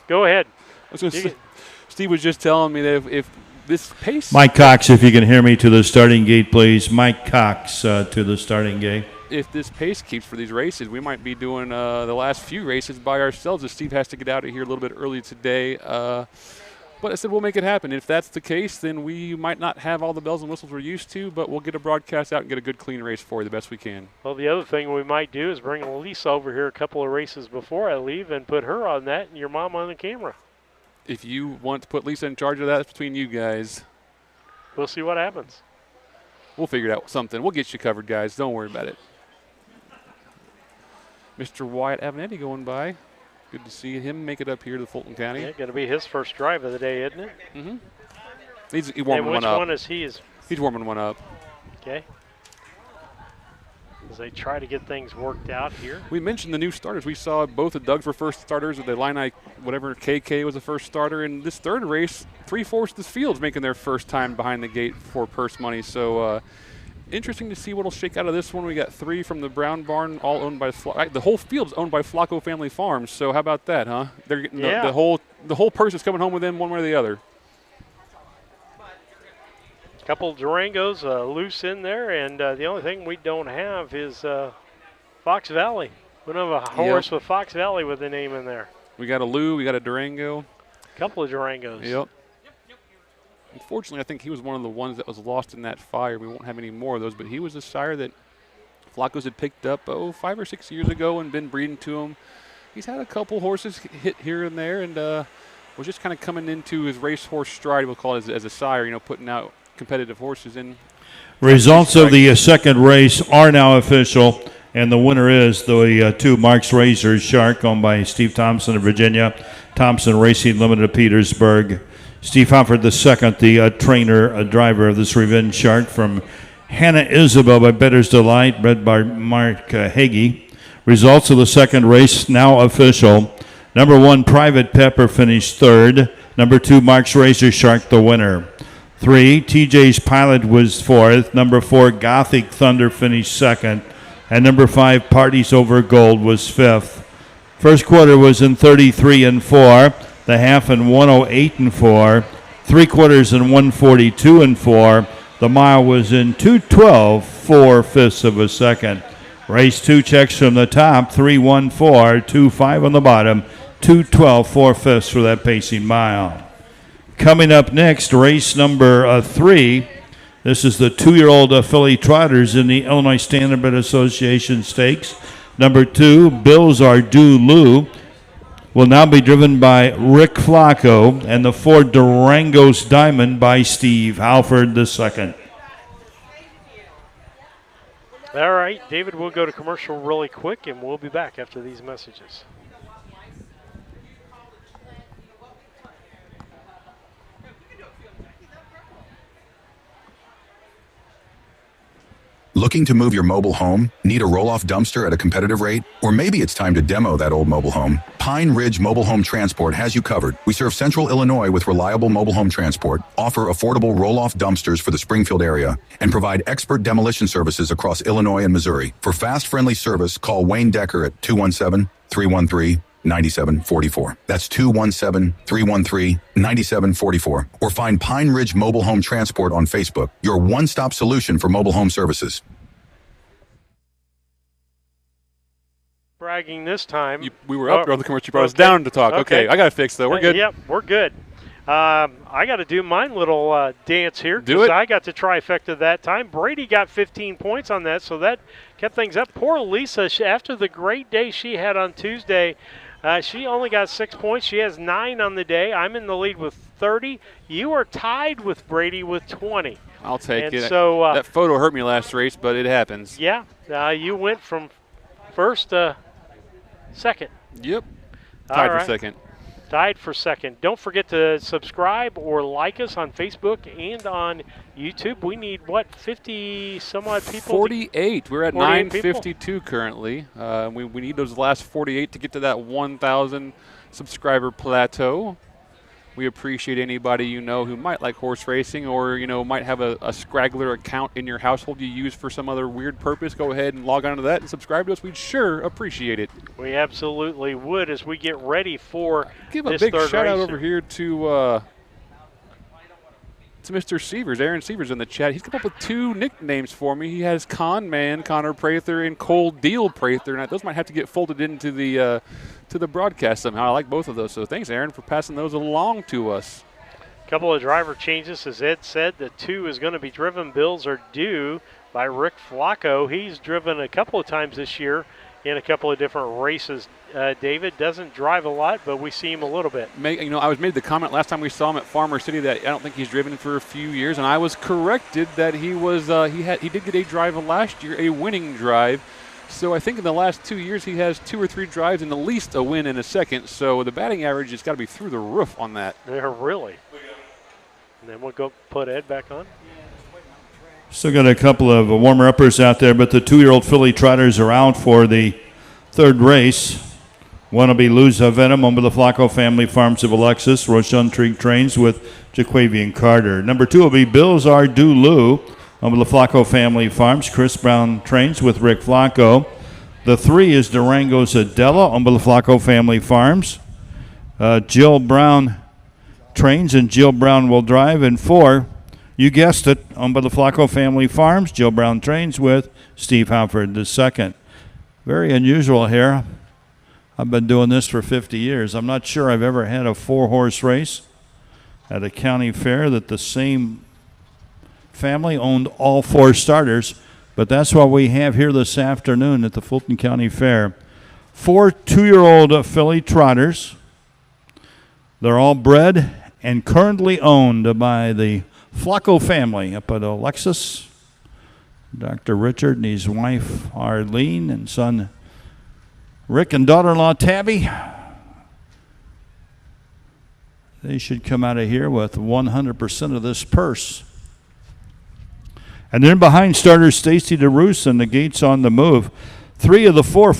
Go ahead. I was gonna say, Steve was just telling me that if this pace. Mike Cox, if you can hear me, to the starting gate, please. Mike Cox to the starting gate. If this pace keeps for these races, we might be doing the last few races by ourselves as Steve has to get out of here a little bit early today. But I said we'll make it happen. If that's the case, then we might not have all the bells and whistles we're used to, but we'll get a broadcast out and get a good, clean race for you the best we can. Well, the other thing we might do is bring Lisa over here a couple of races before I leave and put her on that and your mom on the camera. If you want to put Lisa in charge of that, it's between you guys. we'll see what happens. We'll figure out something. We'll get you covered, guys. Don't worry about it. Mr. Wyatt Avenetti going by. Good to see him make it up here to Fulton County. Yeah, going to be his first drive of the day, isn't it? Mm-hmm. He's warming one up. Which one is he? He's warming one up. Okay. As they try to get things worked out here. We mentioned the new starters. We saw both of Doug's were first starters, the Illini, whatever, KK was the first starter. In this third race, 3/4 of the field's making their first time behind the gate for purse money. So interesting to see what will shake out of this one. We got 3 from the Brown Barn, all owned by the whole field's owned by Flacco Family Farms. So how about that, huh? They're getting the whole purse is coming home with them one way or the other. Couple of Durangos loose in there, and the only thing we don't have is Fox Valley. We don't have a horse with Fox Valley with the name in there. We got a Lou, we got a Durango. Couple of Durangos. Yep. Unfortunately, I think he was one of the ones that was lost in that fire. We won't have any more of those, but he was a sire that Flacco's had picked up 5 or 6 years ago and been breeding to him. He's had a couple horses hit here and there, and was just kind of coming into his racehorse stride, we'll call it, as a sire, putting out competitive horses in. Results of the second race are now official, and the winner is the 2 Mark's Razor Shark, owned by Steve Thompson of Virginia, Thompson Racing Limited of Petersburg. Steve Humford the second, the driver of this Revenge Shark from Hannah Isabel by Better's Delight, bred by Mark Hagee. Results of the second race now official. Number 1, Private Pepper finished third. Number 2, Mark's Razor Shark, the winner. 3, TJ's Pilot was fourth. Number 4, Gothic Thunder finished second. And number 5, Parties Over Gold was fifth. First quarter was in 33-4. The half in 108-4. 3/4 in 142-4. The mile was in 2:12 4/5 of a second. Race 2 checks from the top, 3:14, 2:5 on the bottom, 2:12 4/5 for that pacing mile. Coming up next, race number 3. This is the 2-year-old filly trotters in the Illinois Standardbred Association Stakes. Number 2, Bills Are Due Lou, will now be driven by Rick Flacco, and the 4 Durango's Diamond by Steve Halford II. All right, David, we'll go to commercial really quick, and we'll be back after these messages. Looking to move your mobile home? Need a roll-off dumpster at a competitive rate? Or maybe it's time to demo that old mobile home? Pine Ridge Mobile Home Transport has you covered. We serve Central Illinois with reliable mobile home transport, offer affordable roll-off dumpsters for the Springfield area, and provide expert demolition services across Illinois and Missouri. For fast, friendly service, call Wayne Decker at 217-313-9744. That's 217-313-9744. Or find Pine Ridge Mobile Home Transport on Facebook, your one-stop solution for mobile home services. Bragging this time. We were up on the commercial. You brought us down to talk. Okay, I got it fixed, though. We're good. Yep, we're good. I got to do my little dance here. Do it. I got the trifecta that time. Brady got 15 points on that, so that kept things up. Poor Lisa, after the great day she had on Tuesday, she only got 6 points. She has 9 on the day. I'm in the lead with 30. You are tied with Brady with 20. I'll take it. So, that photo hurt me last race, but it happens. Yeah, you went from first to second. Yep. Tied for second. Tied for second. Don't forget to subscribe or like us on Facebook and on YouTube. We need, 50 some odd people? 48. We're at 952 currently. We need those last 48 to get to that 1,000 subscriber plateau. We appreciate anybody who might like horse racing or, might have a scraggler account in your household you use for some other weird purpose. Go ahead and log on to that and subscribe to us. We'd sure appreciate it. We absolutely would as we get ready for Give this a big third shout out race. over here to Mr. Severs. Aaron Severs in the chat. He's come up with 2 nicknames for me. He has Con Man, Connor Prather, and Cold Deal Prather. And those might have to get folded into the broadcast somehow. I like both of those. So thanks, Aaron, for passing those along to us. A couple of driver changes, as Ed said. The 2 is going to be driven. Bills Are Due by Rick Flacco. He's driven a couple of times this year in a couple of different races. David doesn't drive a lot, but we see him a little bit. I was made the comment last time we saw him at Farmer City that I don't think he's driven for a few years, and I was corrected that he was he did get a drive last year, a winning drive. So I think in the last 2 years he has 2 or 3 drives and at least a win and a second. So the batting average has got to be through the roof on that. Yeah, really. And then we'll go put Ed back on. Still got a couple of warmer-uppers out there, but the 2-year-old filly trotters are out for the third race. One will be Lose Venom, owned by the Flacco Family Farms of Alexis. Rochelle Trigg trains with Jaquavian Carter. Number 2 will be Bills Are Due Lou, owned by the Flacco Family Farms. Chris Brown trains with Rick Flacco. The 3 is Durango's Adela, owned by the Flacco Family Farms. Jill Brown trains, and Jill Brown will drive. And 4, you guessed it, owned by the Flacco Family Farms. Jill Brown trains with Steve Halford II. Very unusual here. I've been doing this for 50 years. I'm not sure I've ever had a 4-horse race at a county fair that the same family owned all 4 starters, but that's what we have here this afternoon at the Fulton County Fair. 4 2-year-old filly trotters. They're all bred and currently owned by the Flacco family up at Alexis. Dr. Richard and his wife Arlene and son Rick and daughter-in-law Tabby. They should come out of here with 100% of this purse. And then behind starters Stacy DeRoos and the Gates on the Move. 3 of the 4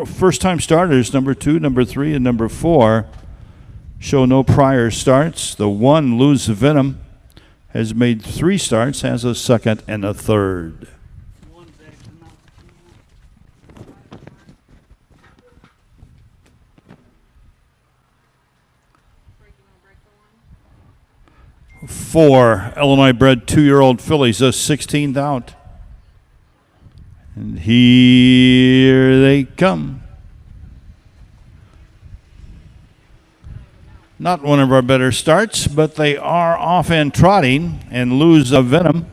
first-time starters, number 2, number 3, and number 4, show no prior starts. The 1, Lose Venom, has made 3 starts, has a second and a third. Four Illinois-bred 2-year-old fillies, a 16th out. And here they come. Not one of our better starts, but they are off and trotting, and Lose Venom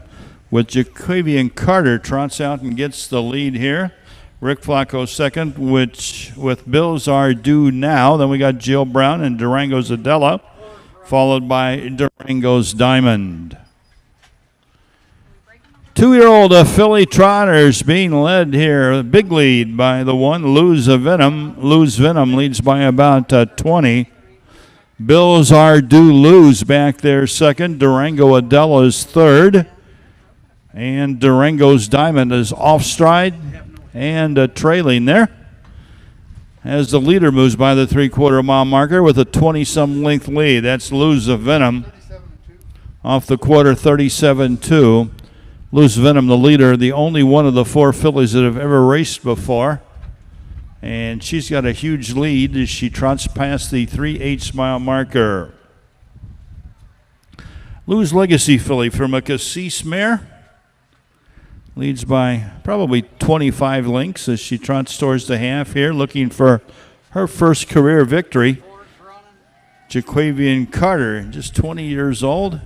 with Jaquavian Carter trots out and gets the lead here. Rick Flacco second, which with Bills Are Due Now. Then we got Jill Brown and Durango's Adela, followed by Durango's Diamond. 2-year-old filly trotters being led here. Big lead by the 1, Lose Venom. Lose Venom leads by about 20. Bills Are Due Lose back there second. Durango Adela is third. And Durango's Diamond is off stride and trailing there. As the leader moves by the 3/4 mile marker with a 20-some length lead. That's Lose Venom off the quarter, 37-2. Lose Venom, the leader, the only one of the 4 fillies that have ever raced before. And she's got a huge lead as she trots past the 3/8 mile marker. Lou's Legacy filly from a Cassis mare leads by probably 25 lengths as she trots towards the half here, looking for her first career victory. Jaquavian Carter, just 20 years old,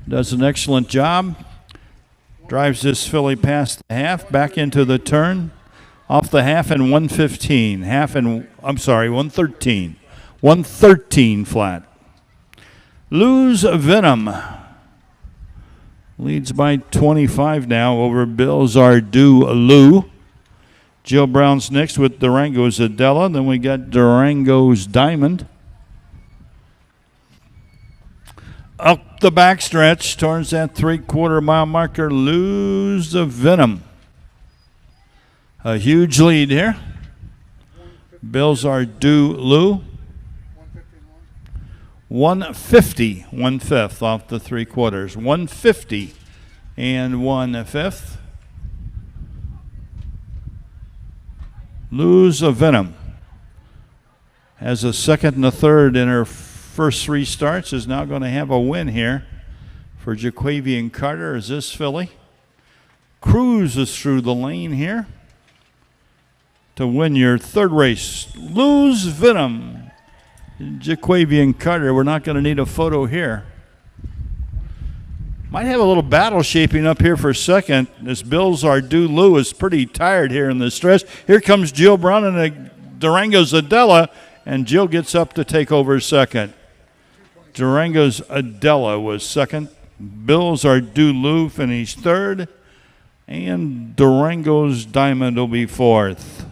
does an excellent job. Drives this filly past the half, back into the turn. Off the half and 115. 113. 113 flat. Lose Venom leads by 25 now over Bills Are Due Lou. Jill Brown's next with Durango's Adela. Then we got Durango's Diamond. Up the backstretch towards that 3/4 mile marker, Lose Venom. A huge lead here. Bills Are Due Lou. 150, 1/5 off the 3/4. 150 and 1/5. Lose Venom has a second and a third in her first 3 starts, is now going to have a win here for Jaquavian Carter as this filly cruises through the lane here to win your third race. Lose Venom. Jaquavian Carter, we're not going to need a photo here. Might have a little battle shaping up here for a second. This Bills are due. Lou is pretty tired here in the stretch. Here comes Jill Brown and Durango's Adela, and Jill gets up to take over second. Durango's Adela was second. Bills are due. Lou finished third, and Durango's Diamond will be fourth.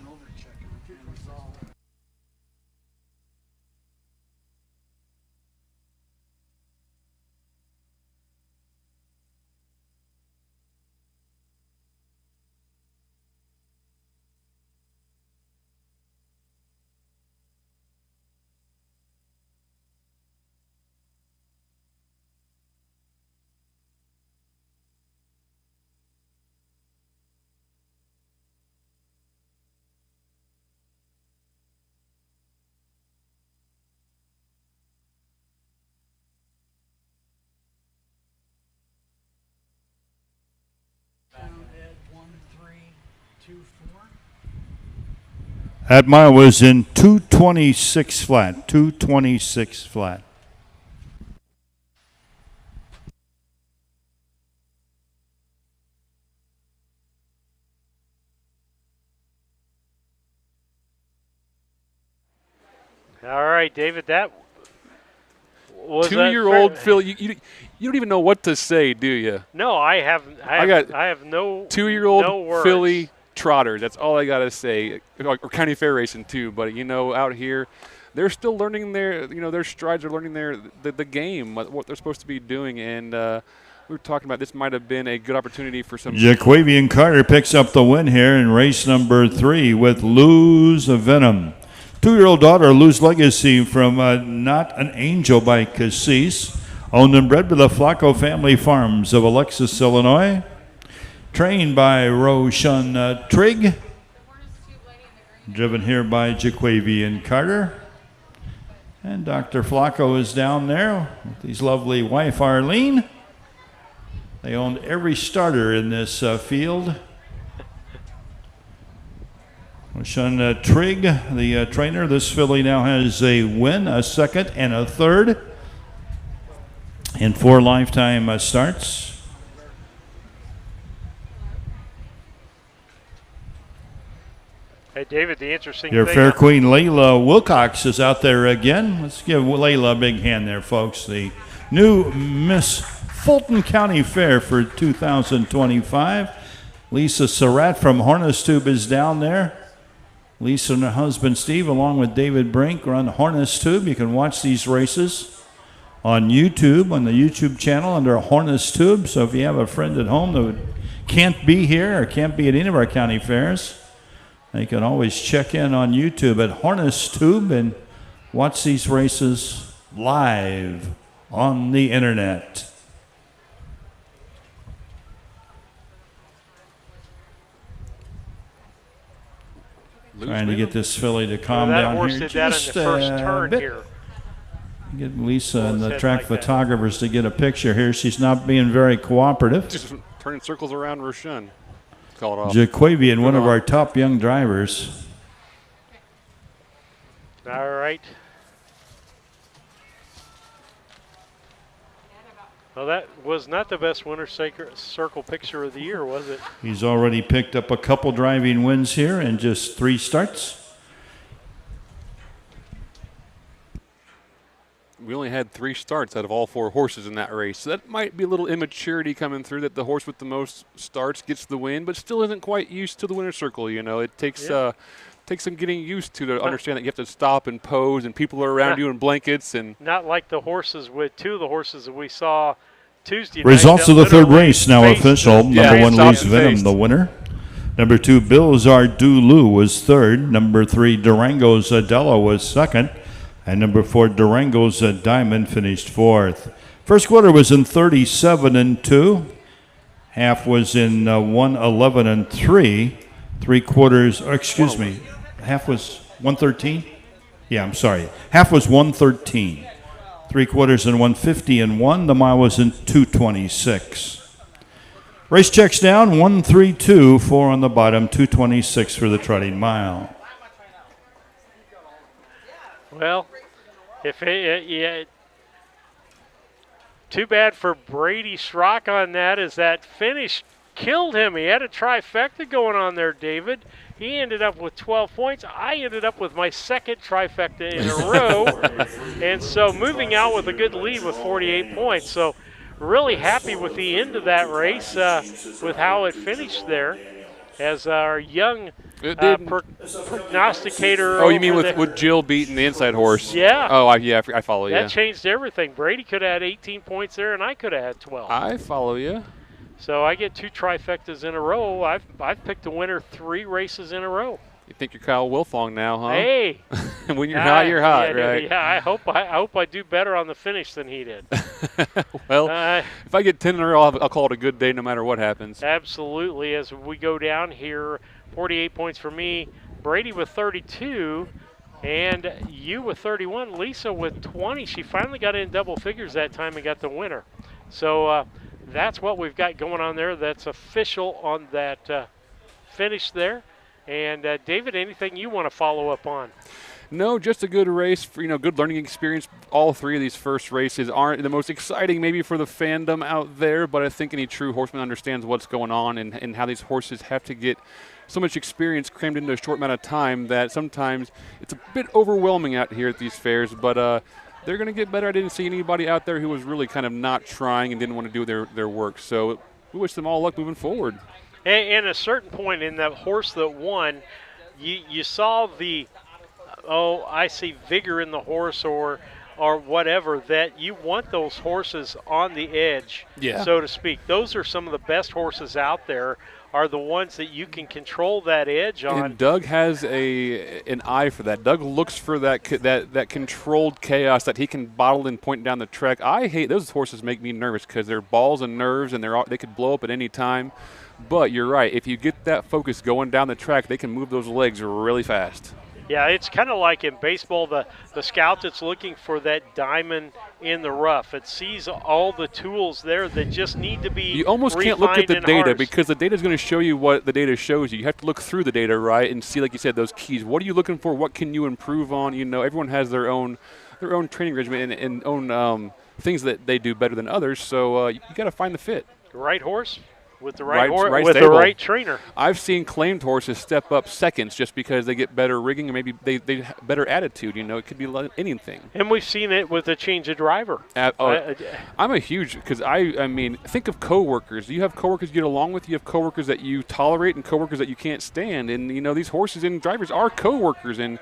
That mile was in 2:26 flat, 2:26 flat. All right, David, that was 2-year-old Phil. You don't even know what to say, do you? No, I have no 2-year-old no words. filly trotter. That's all I gotta say. Or county fair racing too. But out here, they're still learning their strides. Are learning the game, what they're supposed to be doing. And we were talking about this might have been a good opportunity for some. Jaquavian Carter picks up the win here in race number 3 with Lou's Venom. 2-year-old daughter, Lou's Legacy from Not an Angel by Cassis. Owned and bred by the Flacco Family Farms of Alexis, Illinois. Trained by Roshan Trigg. Driven here by Jaquavian Carter. And Dr. Flacco is down there with his lovely wife, Arlene. They owned every starter in this field. Roshan Trigg, the trainer. This filly now has a win, a second, and a third in 4 lifetime starts. Hey, David, the interesting Your thing. fair queen, Layla Wilcox, is out there again. Let's give Layla a big hand there, folks. The new Miss Fulton County Fair for 2025. Lisa Surratt from Harness Tube is down there. Lisa and her husband, Steve, along with David Brink, are on Harness Tube. You can watch these races on YouTube, on the YouTube channel under Harness Tube. So if you have a friend at home that can't be here or can't be at any of our county fairs, they can always check in on YouTube at Harness Tube and watch these races live on the internet. Trying to get this filly to calm that down horse here did that just in the first a turn bit. here. Get Lisa and the head track like that. photographers to get a picture here. She's not being very cooperative. Just turning circles around Roshan. Call it off. Jaquavian, one of our top young drivers. All right. Well, that was not the best winner circle picture of the year, was it? He's already picked up a couple driving wins here in just 3 starts. We only had 3 starts out of all 4 horses in that race. So that might be a little immaturity coming through, that the horse with the most starts gets the win, but still isn't quite used to the winner's circle. It takes some getting used to understand that you have to stop and pose, and people are around you in blankets. And not like the horses with 2 of the horses that we saw Tuesday night. Results of the third literally race now faced official. the Number 1, stop Lou's and Venom, faced. the winner. Number 2, Bilzar Dulu was third. Number 3, Durango's Adela was second. And number 4, Durango's Diamond finished fourth. First quarter was in 37-2. Half was in 1:11-3. 3 quarters, half was 1:13. Yeah, I'm sorry. Half was 1:13. 3 quarters in 1:50-1. The mile was in 2:26. Race checks down 1:32. 4 on the bottom. 2:26 for the trotting mile. Well, if too bad for Brady Schrock on that, as that finish killed him. He had a trifecta going on there, David. He ended up with 12 points. I ended up with my second trifecta in a row. And so moving out with a good lead with 48 points. So really happy with the end of that race, with how it finished there, as our young prognosticator. Oh, you mean with Jill beating the inside horse? Yeah. Oh, I follow you. That changed everything. Brady could have had 18 points there, and I could have had 12. I follow you. So I get 2 trifectas in a row. I've picked a winner 3 races in a row. You think you're Kyle Wilfong now, huh? Hey. When you're hot, you're hot, right? Yeah, I hope I do better on the finish than he did. Well, if I get 10 in a row, I'll call it a good day no matter what happens. Absolutely. As we go down here, 48 points for me, Brady with 32, and you with 31, Lisa with 20. She finally got in double figures that time and got the winner. So that's what we've got going on there. That's official on that finish there. And David, anything you want to follow up on? No, just a good race, good learning experience. All 3 of these first races aren't the most exciting maybe for the fandom out there, but I think any true horseman understands what's going on and how these horses have to get so much experience crammed into a short amount of time that sometimes it's a bit overwhelming out here at these fairs, but they're going to get better. I didn't see anybody out there who was really kind of not trying and didn't want to do their work, so we wish them all luck moving forward. And at a certain point in that horse that won, you saw the, I see vigor in the horse or whatever, that you want those horses on the edge, so to speak. Those are some of the best horses out there, are the ones that you can control that edge on. And Doug has an eye for that. Doug looks for that controlled chaos that he can bottle and point down the track. I hate those horses. Make me nervous because they're balls and nerves, and they could blow up at any time. But you're right. If you get that focus going down the track, they can move those legs really fast. Yeah, it's kind of like in baseball, the scout that's looking for that diamond in the rough. It sees all the tools there that just need to be You almost can't look at the data because the data is going to show you what the data shows you. You have to look through the data, right, and see, like you said, those keys. What are you looking for? What can you improve on? Everyone has their own training regimen and own things that they do better than others. So you got to find the fit. The right horse. With the right stable. the right trainer. I've seen claimed horses step up seconds just because they get better rigging or maybe they have better attitude. It could be anything. And we've seen it with a change of driver. I'm a huge, because I mean, think of coworkers. You have coworkers you get along with. You have coworkers that you tolerate and coworkers that you can't stand. And these horses and drivers are coworkers. And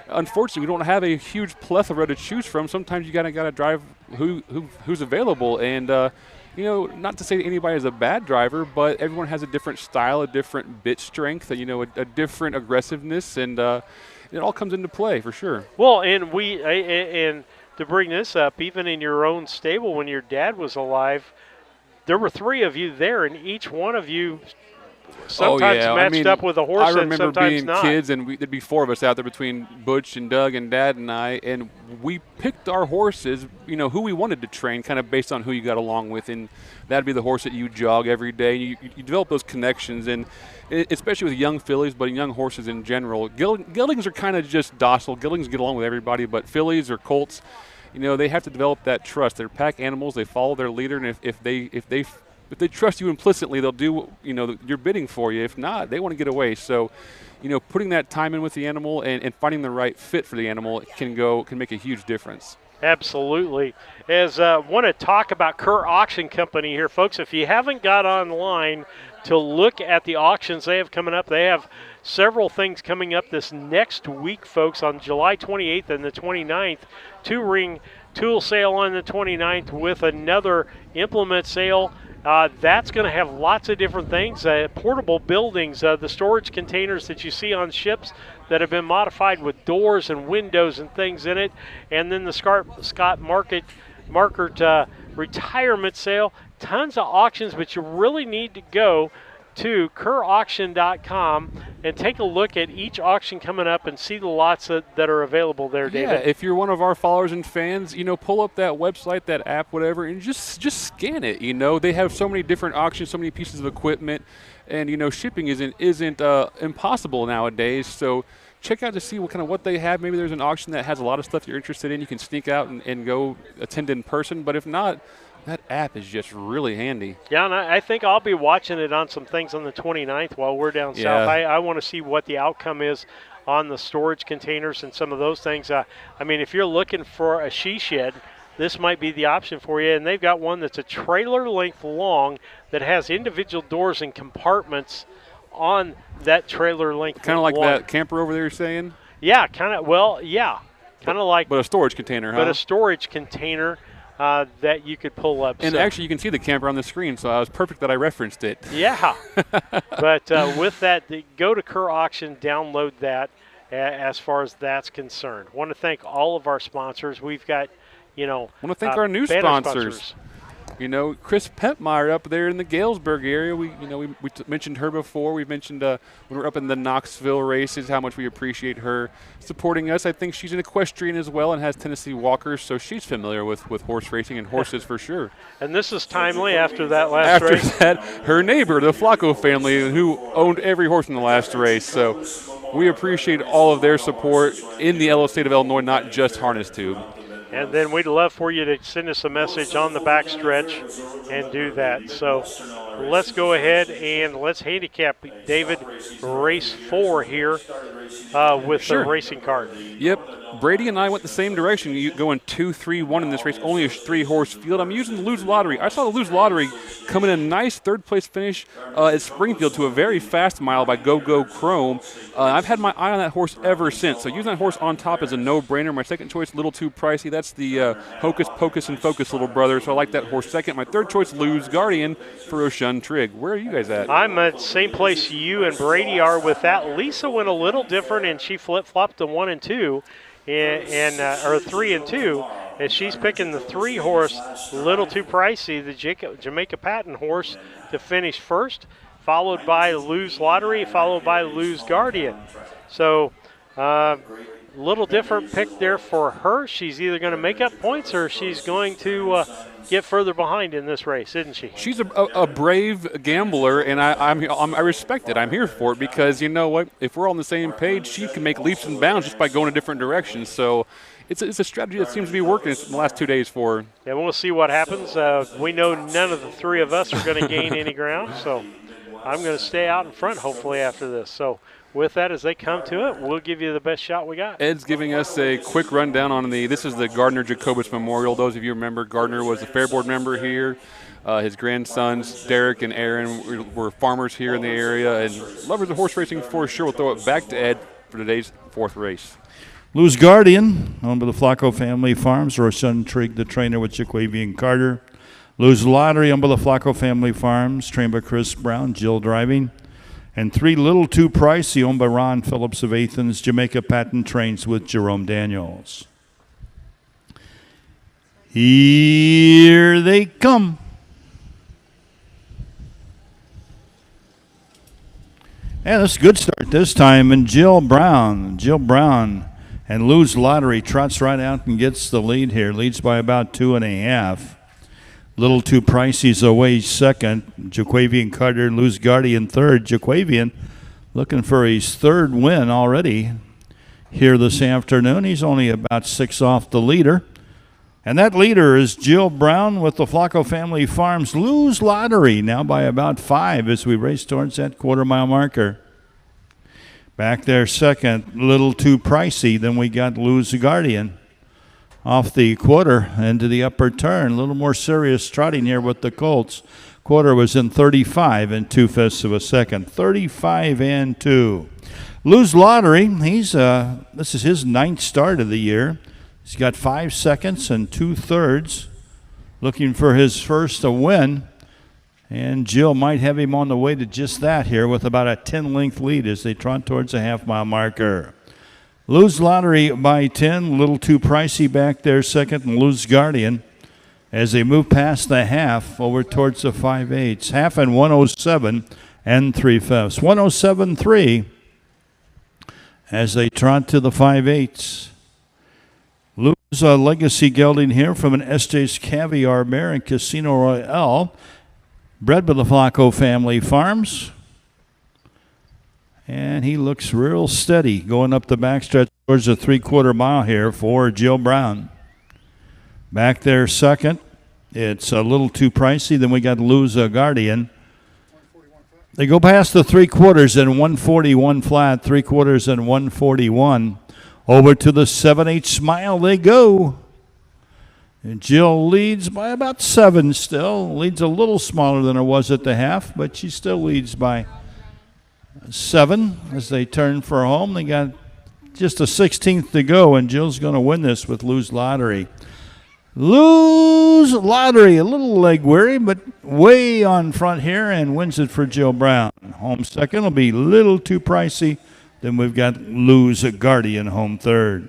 unfortunately, we don't have a huge plethora to choose from. Sometimes you gotta drive who's available. And not to say that anybody is a bad driver, but everyone has a different style, a different bit strength, a different aggressiveness, and it all comes into play for sure. Well, and and to bring this up, even in your own stable when your dad was alive, there were 3 of you there, and each one of you sometimes matched up with a horse and sometimes not. I remember being kids, and there'd be 4 of us out there between Butch and Doug and Dad and I, and we picked our horses, who we wanted to train kind of based on who you got along with, and that'd be the horse that you jog every day. You develop those connections, and especially with young fillies, but young horses in general. Geldings are kind of just docile. Geldings get along with everybody, but fillies or colts, they have to develop that trust. They're pack animals. They follow their leader, and if they trust you implicitly, they'll do your bidding for you. If not, they want to get away. So, putting that time in with the animal and finding the right fit for the animal can make a huge difference. Absolutely. As want to talk about Kerr Auction Company here, folks. If you haven't got online to look at the auctions they have coming up, they have several things coming up this next week, folks, on July 28th and the 29th. 2-ring tool sale on the 29th with another implement sale. That's going to have lots of different things, portable buildings, the storage containers that you see on ships that have been modified with doors and windows and things in it, and then the Scott Markert retirement sale. Tons of auctions, but you really need to go to kerrauction.com and take a look at each auction coming up and see the lots that are available there, David. Yeah, if you're one of our followers and fans, pull up that website, that app, whatever, and just scan it. They have so many different auctions, so many pieces of equipment, and shipping isn't impossible nowadays. So check out to see what they have. Maybe there's an auction that has a lot of stuff you're interested in. You can sneak out and go attend in person. But if not, That app is just really handy. Yeah, and I think I'll be watching it on some things on the 29th while we're down south. I want to see what the outcome is on the storage containers and some of those things. I mean, if you're looking for a she shed, this might be the option for you. And they've got one that's a trailer length long that has individual doors and compartments on that trailer length. Kind of like that camper over there you're saying? Yeah, kind of. Well, yeah, kind of like. But a storage container, huh? But a storage container that you could pull up. And actually, you can see the camper on the screen, so I was perfect that I referenced it. Yeah. But with that, go to Kerr Auction, download that as far as that's concerned. Want to thank all of our sponsors. We've got, want to thank our new sponsors. Chris Petmeyer up there in the Galesburg area. We mentioned her before. We've mentioned when we're up in the Knoxville races how much we appreciate her supporting us. I think she's an equestrian as well and has Tennessee walkers, so she's familiar with horse racing and horses for sure. And this is timely after that last race. After that, her neighbor, the Flacco family, who owned every horse in the last race. So we appreciate all of their support in the state of Illinois, not just Harness Tube. And then we'd love for you to send us a message on the backstretch and do that. So let's go ahead and let's handicap, David, race 4 here with the racing card. Yep. Brady and I went the same direction. You going 2-3-1 in this race, only a 3-horse field. I'm using the Lose Lottery. I saw the Lose Lottery come in a nice third-place finish at Springfield to a very fast mile by Go Chrome. I've had my eye on that horse ever since. So using that horse on top is a no-brainer. My second choice, a little too pricey. That's the Hocus Pocus and Focus little brother. So I like that horse second. My third choice, Lose Guardian for Oshun Trigg. Where are you guys at? I'm at the same place you and Brady are with that. Lisa went a little different, and she flip-flopped to 1 and 2. Or 3 and 2, and she's picking the 3-horse, little too pricey, the Jamaica Patton horse to finish first, followed by Lose Lottery, followed by Lose Guardian. So little different pick there for her. She's either going to make up points or she's going to get further behind in this race, isn't she? She's a brave gambler, and I respect it. I'm here for it because you know what? If we're all on the same page, she can make leaps and bounds just by going in different directions. So it's a strategy that seems to be working in the last 2 days for her. Yeah, we'll see what happens. We know none of the three of us are going to gain any ground, so I'm going to stay out in front hopefully after this. So with that, as they come to it, we'll give you the best shot we got. Ed's giving us a quick rundown on this is the Gardner Jacobus Memorial. Those of you remember, Gardner was a Fair Board member here. His grandsons, Derek and Aaron, were farmers here in the area, and lovers of horse racing for sure. We'll throw it back to Ed for today's 4th race. Lose Guardian, owned by the Flacco family farms, or Oshun Trigg, the trainer with Jaquavian Carter. Lose Lottery, owned by the Flacco family farms, trained by Chris Brown, Jill driving. And 3 Little Too Pricey, owned by Ron Phillips of Athens, Jamaica Patton trains with Jerome Daniels. Here they come. And it's a good start this time. And Jill Brown and Lose Lottery trots right out and gets the lead here. Leads by about 2.5. Little Too Pricey's away second. Jaquavian Carter, Lose Guardian third. Jaquavian looking for his 3rd win already here this afternoon. He's only about 6 off the leader. And that leader is Jill Brown with the Flacco family farms. Lose Lottery now by about 5 as we race towards that quarter-mile marker. Back there second, Little Too Pricey. Then we got Lose Guardian off the quarter into the upper turn. A little more serious trotting here with the Colts. Quarter was in 35 2/5 of a second. 35 and 2. Lose Lottery, this is his 9th start of the year. He's got 5 seconds and 2/3. Looking for his first win. And Jill might have him on the way to just that here with about a 10-length lead as they trot towards a half-mile marker. Lose Lottery by 10, Little Too Pricey back there second, and Lose Guardian as they move past the half over towards the 5/8. Half and 107 3/5. 107.3 as they trot to the 5/8. Lose Legacy gelding here from an Estes Caviar mare and Casino Royale, bred by the Flacco family farms. And he looks real steady going up the backstretch towards the 3/4 mile here for Jill Brown. Back there second, It's a little too pricey. Then we got Lose a Guardian. They go past the 3/4 and 141 flat, 3/4 and 141. Over to the 7/8 Smile they go. And Jill leads by about 7 still. Leads a little smaller than it was at the half, but she still leads by 7 as they turn for home. They got just a 16th to go, and Jill's going to win this with Lose Lottery. Lose Lottery, a little leg weary, but way on front here and wins it for Jill Brown. Home second will be a little too pricey. Then we've got Lose a Guardian home third.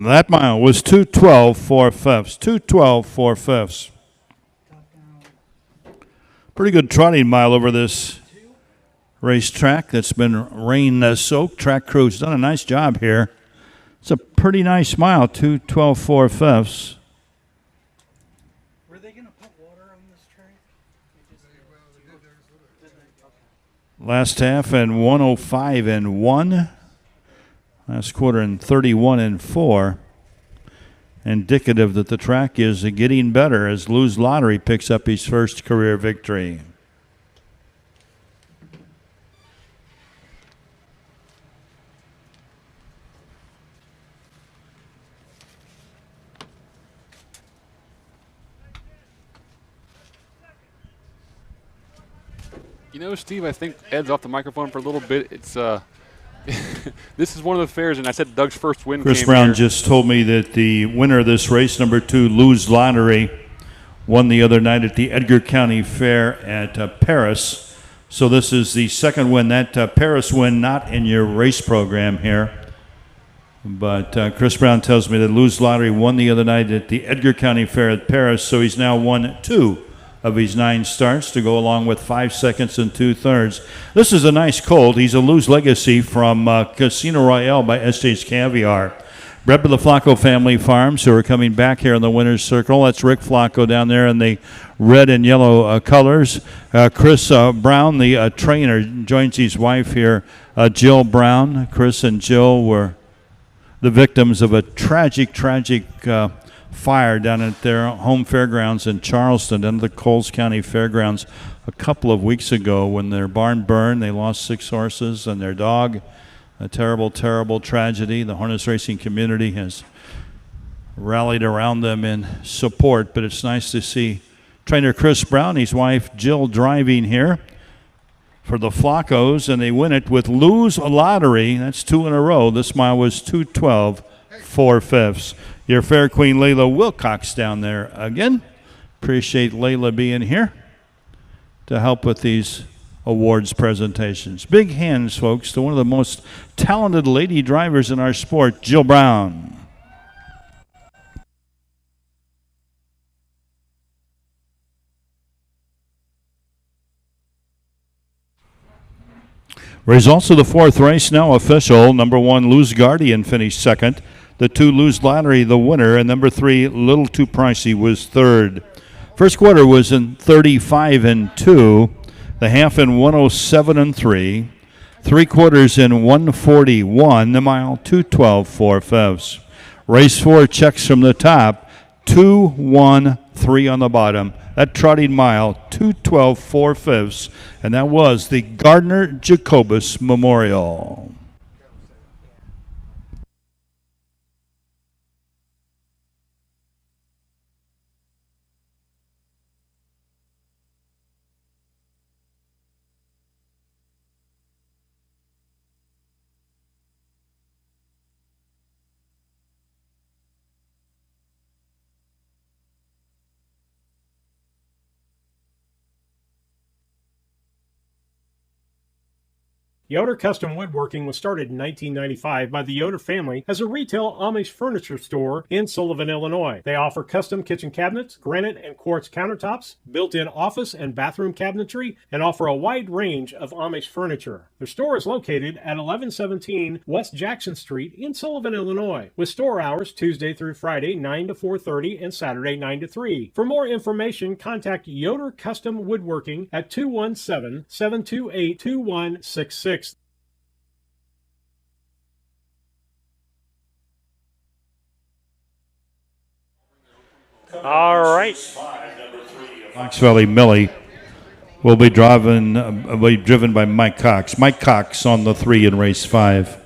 That mile was 2:12 4/5. 2:12 4/5. Pretty good trotting mile over this racetrack that's been rain-soaked. Track crew's done a nice job here. It's a pretty nice mile, 2:12 4/5. Were they going to put water on this track? Last half and 105 and 1. Last quarter and 31 and 4. Indicative that the track is getting better as Lose Lottery picks up his first career victory. You know, Steve, I think Ed's off the microphone for a little bit. It's this is one of the fairs, and I said Doug's first win Chris came Brown here. just told me that the winner of this race, number 2, Lose Lottery, won the other night at the Edgar County Fair at Paris. So this is the second win. That Paris win not in your race program here. But Chris Brown tells me that Lose Lottery won the other night at the Edgar County Fair at Paris, so he's now won 2 of his 9 starts to go along with 5 seconds and 2/3. This is a nice colt. He's a Lose Legacy from Casino Royale by SJ's Caviar. Bred by the Flacco family farms who are coming back here in the winner's circle. That's Rick Flacco down there in the red and yellow colors. Chris Brown, the trainer, joins his wife here, Jill Brown. Chris and Jill were the victims of a tragic fire down at their home fairgrounds in Charleston, down at the Coles County Fairgrounds a couple of weeks ago when their barn burned. They lost 6 horses and their dog. A terrible, terrible tragedy. The harness racing community has rallied around them in support, but it's nice to see trainer Chris Brown, his wife Jill, driving here for the Flaccos, and they win it with Lose Lottery. That's 2 in a row. This mile was 2:12 4/5. Your fair queen, Layla Wilcox, down there again. Appreciate Layla being here to help with these awards presentations. Big hands, folks, to one of the most talented lady drivers in our sport, Jill Brown. Results of the 4th race now official. Number 1, Lose Guardian finished second. The 2, Lose Lottery, the winner, and number 3, Little Too Pricey, was third. First quarter was in 35 and 2, the half in 107 and 3, 3/4 in 141, the mile 2:12 4/5. Race 4 checks from the top, 2-1-3 on the bottom. That trotting mile 2:12 4/5, and that was the Gardner Jacobus Memorial. Yoder Custom Woodworking was started in 1995 by the Yoder family as a retail Amish furniture store in Sullivan, Illinois. They offer custom kitchen cabinets, granite and quartz countertops, built-in office and bathroom cabinetry, and offer a wide range of Amish furniture. Their store is located at 1117 West Jackson Street in Sullivan, Illinois, with store hours Tuesday through Friday 9 to 4:30 and Saturday 9 to 3. For more information, contact Yoder Custom Woodworking at 217-728-2166. All right. Fox Valley Millie will be driven by Mike Cox. Mike Cox on the 3 in race 5.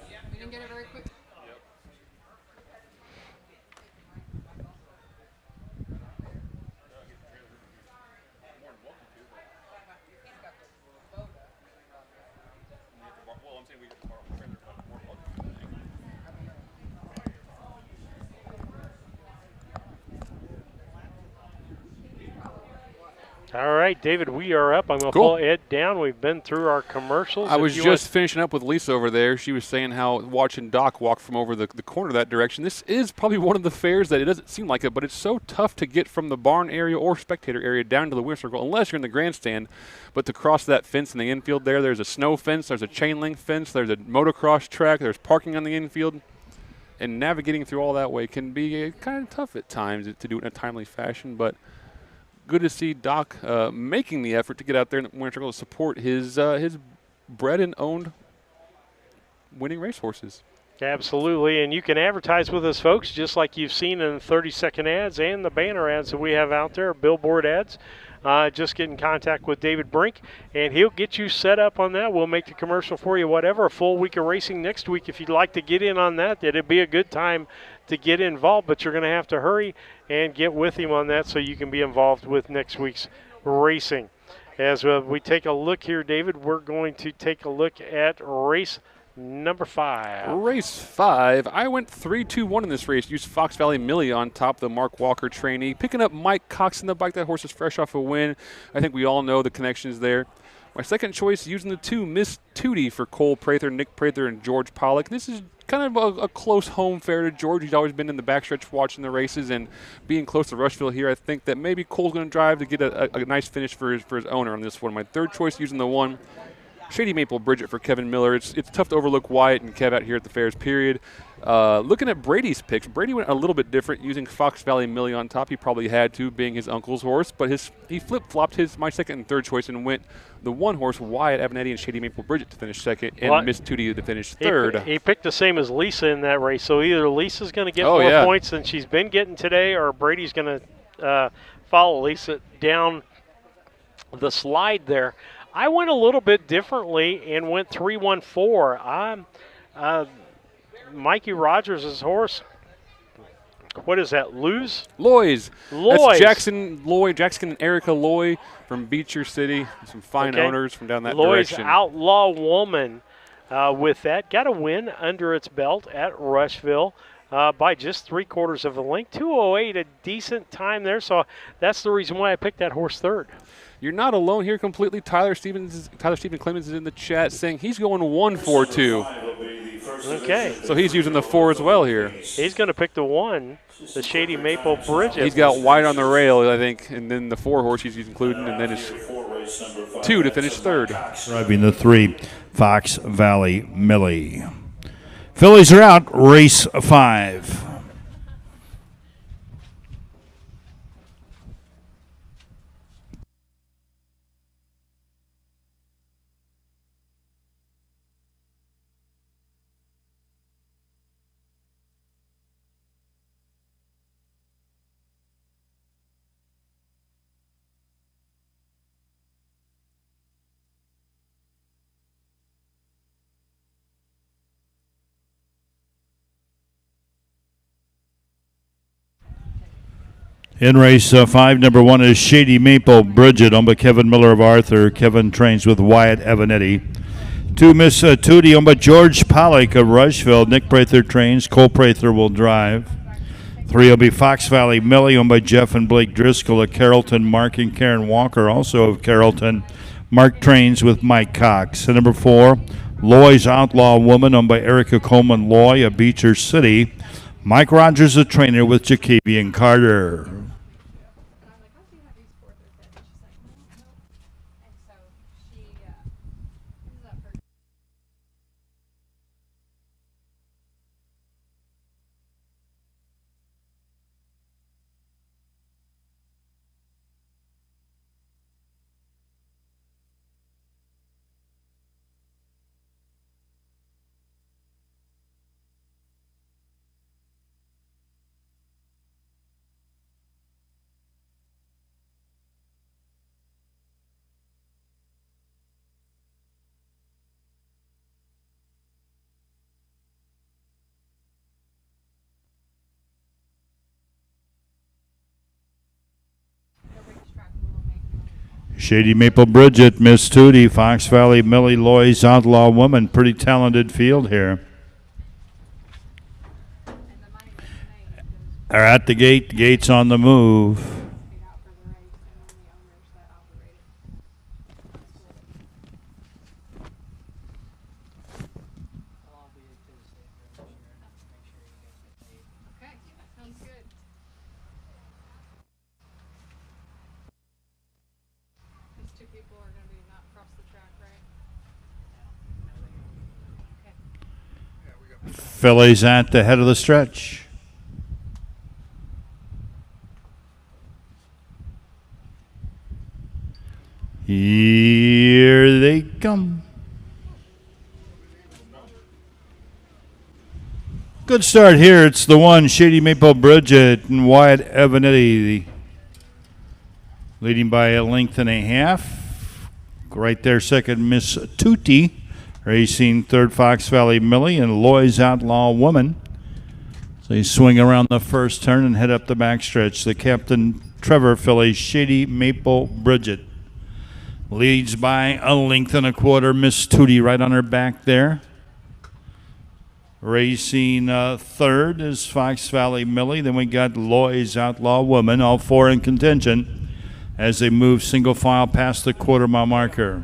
All right, David, we are up. I'm going to Cool. pull Ed down. We've been through our commercials. I If was you just finishing up with Lisa over there. She was saying how watching Doc walk from over the corner that direction, this is probably one of the fairs that it doesn't seem like it, but it's so tough to get from the barn area or spectator area down to the winner circle unless you're in the grandstand. But to cross that fence in the infield there's a snow fence, there's a chain link fence, there's a motocross track, there's parking on the infield. And navigating through all that way can be kind of tough at times to do it in a timely fashion, but good to see Doc making the effort to get out there in the winter circle to support his bred and owned winning racehorses. Absolutely, and you can advertise with us, folks, just like you've seen in the 30-second ads and the banner ads that we have out there, billboard ads. Just get in contact with David Brink, and he'll get you set up on that. We'll make the commercial for you, whatever. A full week of racing next week. If you'd like to get in on that, it'd be a good time to get involved, but you're going to have to hurry and get with him on that so you can be involved with next week's racing. As we take a look here, David, we're going to take a look at race number 5. Race 5. I went 3-2-1 in this race. Used Fox Valley Millie on top, the Mark Walker trainee. Picking up Mike Cox in the bike. That horse is fresh off a win. I think we all know the connections there. My second choice, using the 2, Miss Tootie for Cole Prather, Nick Prather, and George Pollock. This is kind of a close home fair to George. He's always been in the backstretch watching the races, and being close to Rushville here, I think that maybe Cole's going to drive to get a nice finish for his owner on this one. My third choice, using the 1, Shady Maple Bridget for Kevin Miller. It's tough to overlook Wyatt and Kev out here at the fairs, period. Looking at Brady's picks, Brady went a little bit different, using Fox Valley Millie on top. He probably had to, being his uncle's horse, but he flip-flopped my second and third choice and went the 1 horse, Wyatt Avenatti and Shady Maple Bridget to finish second, and Miss Tootie to finish third. He picked the same as Lisa in that race, so either Lisa's going to get more points than she's been getting today, or Brady's going to follow Lisa down the slide there. I went a little bit differently and went 3-1-4. Mikey Rogers' horse. What is that? Loy's. That's Jackson and Erica Loy from Beecher City. Some fine owners from down that direction. Loy's Outlaw Woman with that. Got a win under its belt at Rushville by just 3/4 of a length. 2:08, a decent time there. So that's the reason why I picked that horse third. You're not alone here completely. Tyler Stephen Clemens is in the chat saying he's going 1-4-2. Okay. So he's using the 4 as well here. He's going to pick the 1, the Shady Maple Bridget. He's got White on the rail, I think, and then the 4 horse he's including, and then his 2 to finish third. Driving the 3, Fox Valley Millie. Fillies are out, race 5. In race 5, number 1 is Shady Maple Bridget, owned by Kevin Miller of Arthur. Kevin trains with Wyatt Avenatti. 2, Miss Tootie, owned by George Pollock of Rushville. Nick Prather trains. Cole Prather will drive. 3 will be Fox Valley Millie, owned by Jeff and Blake Driscoll of Carrollton. Mark and Karen Walker, also of Carrollton. Mark trains with Mike Cox. And number 4, Loy's Outlaw Woman, owned by Erica Coleman Loy of Beecher City. Mike Rogers, the trainer, with Jacavian Carter. Shady Maple Bridget, Miss Tootie, Fox Valley Millie, Loy's Outlaw Woman. Pretty talented field here. Are at the gate. The gate's on the move. Fillies at the head of the stretch. Here they come. Good start here. It's the one, Shady Maple Bridget and Wyatt Evanetti, leading by a length and a half. Right there, second, Miss Tootie. Racing third, Fox Valley Millie and Loy's Outlaw Woman. So they swing around the first turn and head up the backstretch. The Captain Trevor filly, Shady Maple Bridget, leads by a length and a quarter. Miss Tootie right on her back there. Racing third is Fox Valley Millie. Then we got Loy's Outlaw Woman, all four in contention as they move single file past the quarter-mile marker.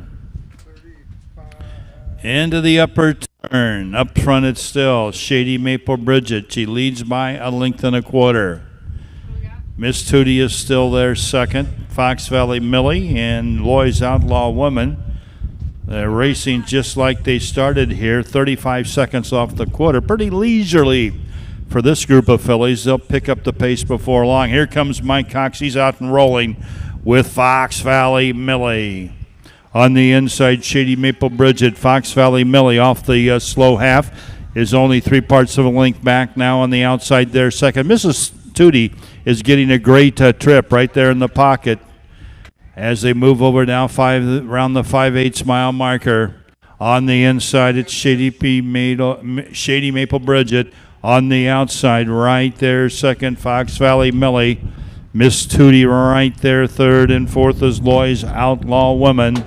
Into the upper turn. Up front it's still Shady Maple Bridget. She leads by a length and a quarter. Miss Tootie is still there second. Fox Valley Millie and Loy's Outlaw Woman. They're racing just like they started here. 35 seconds off the quarter. Pretty leisurely for this group of fillies. They'll pick up the pace before long. Here comes Mike Cox. He's out and rolling with Fox Valley Millie. On the inside, Shady Maple Bridget. Fox Valley Millie off the slow half is only 3/4 of a length back now on the outside there. Second, Mrs. Tootie is getting a great trip right there in the pocket as they move over now around the 5/8 mile marker. On the inside, it's Shady Maple Bridget. On the outside, right there, second, Fox Valley Millie. Miss Tootie right there, third, and fourth is Loy's Outlaw Woman.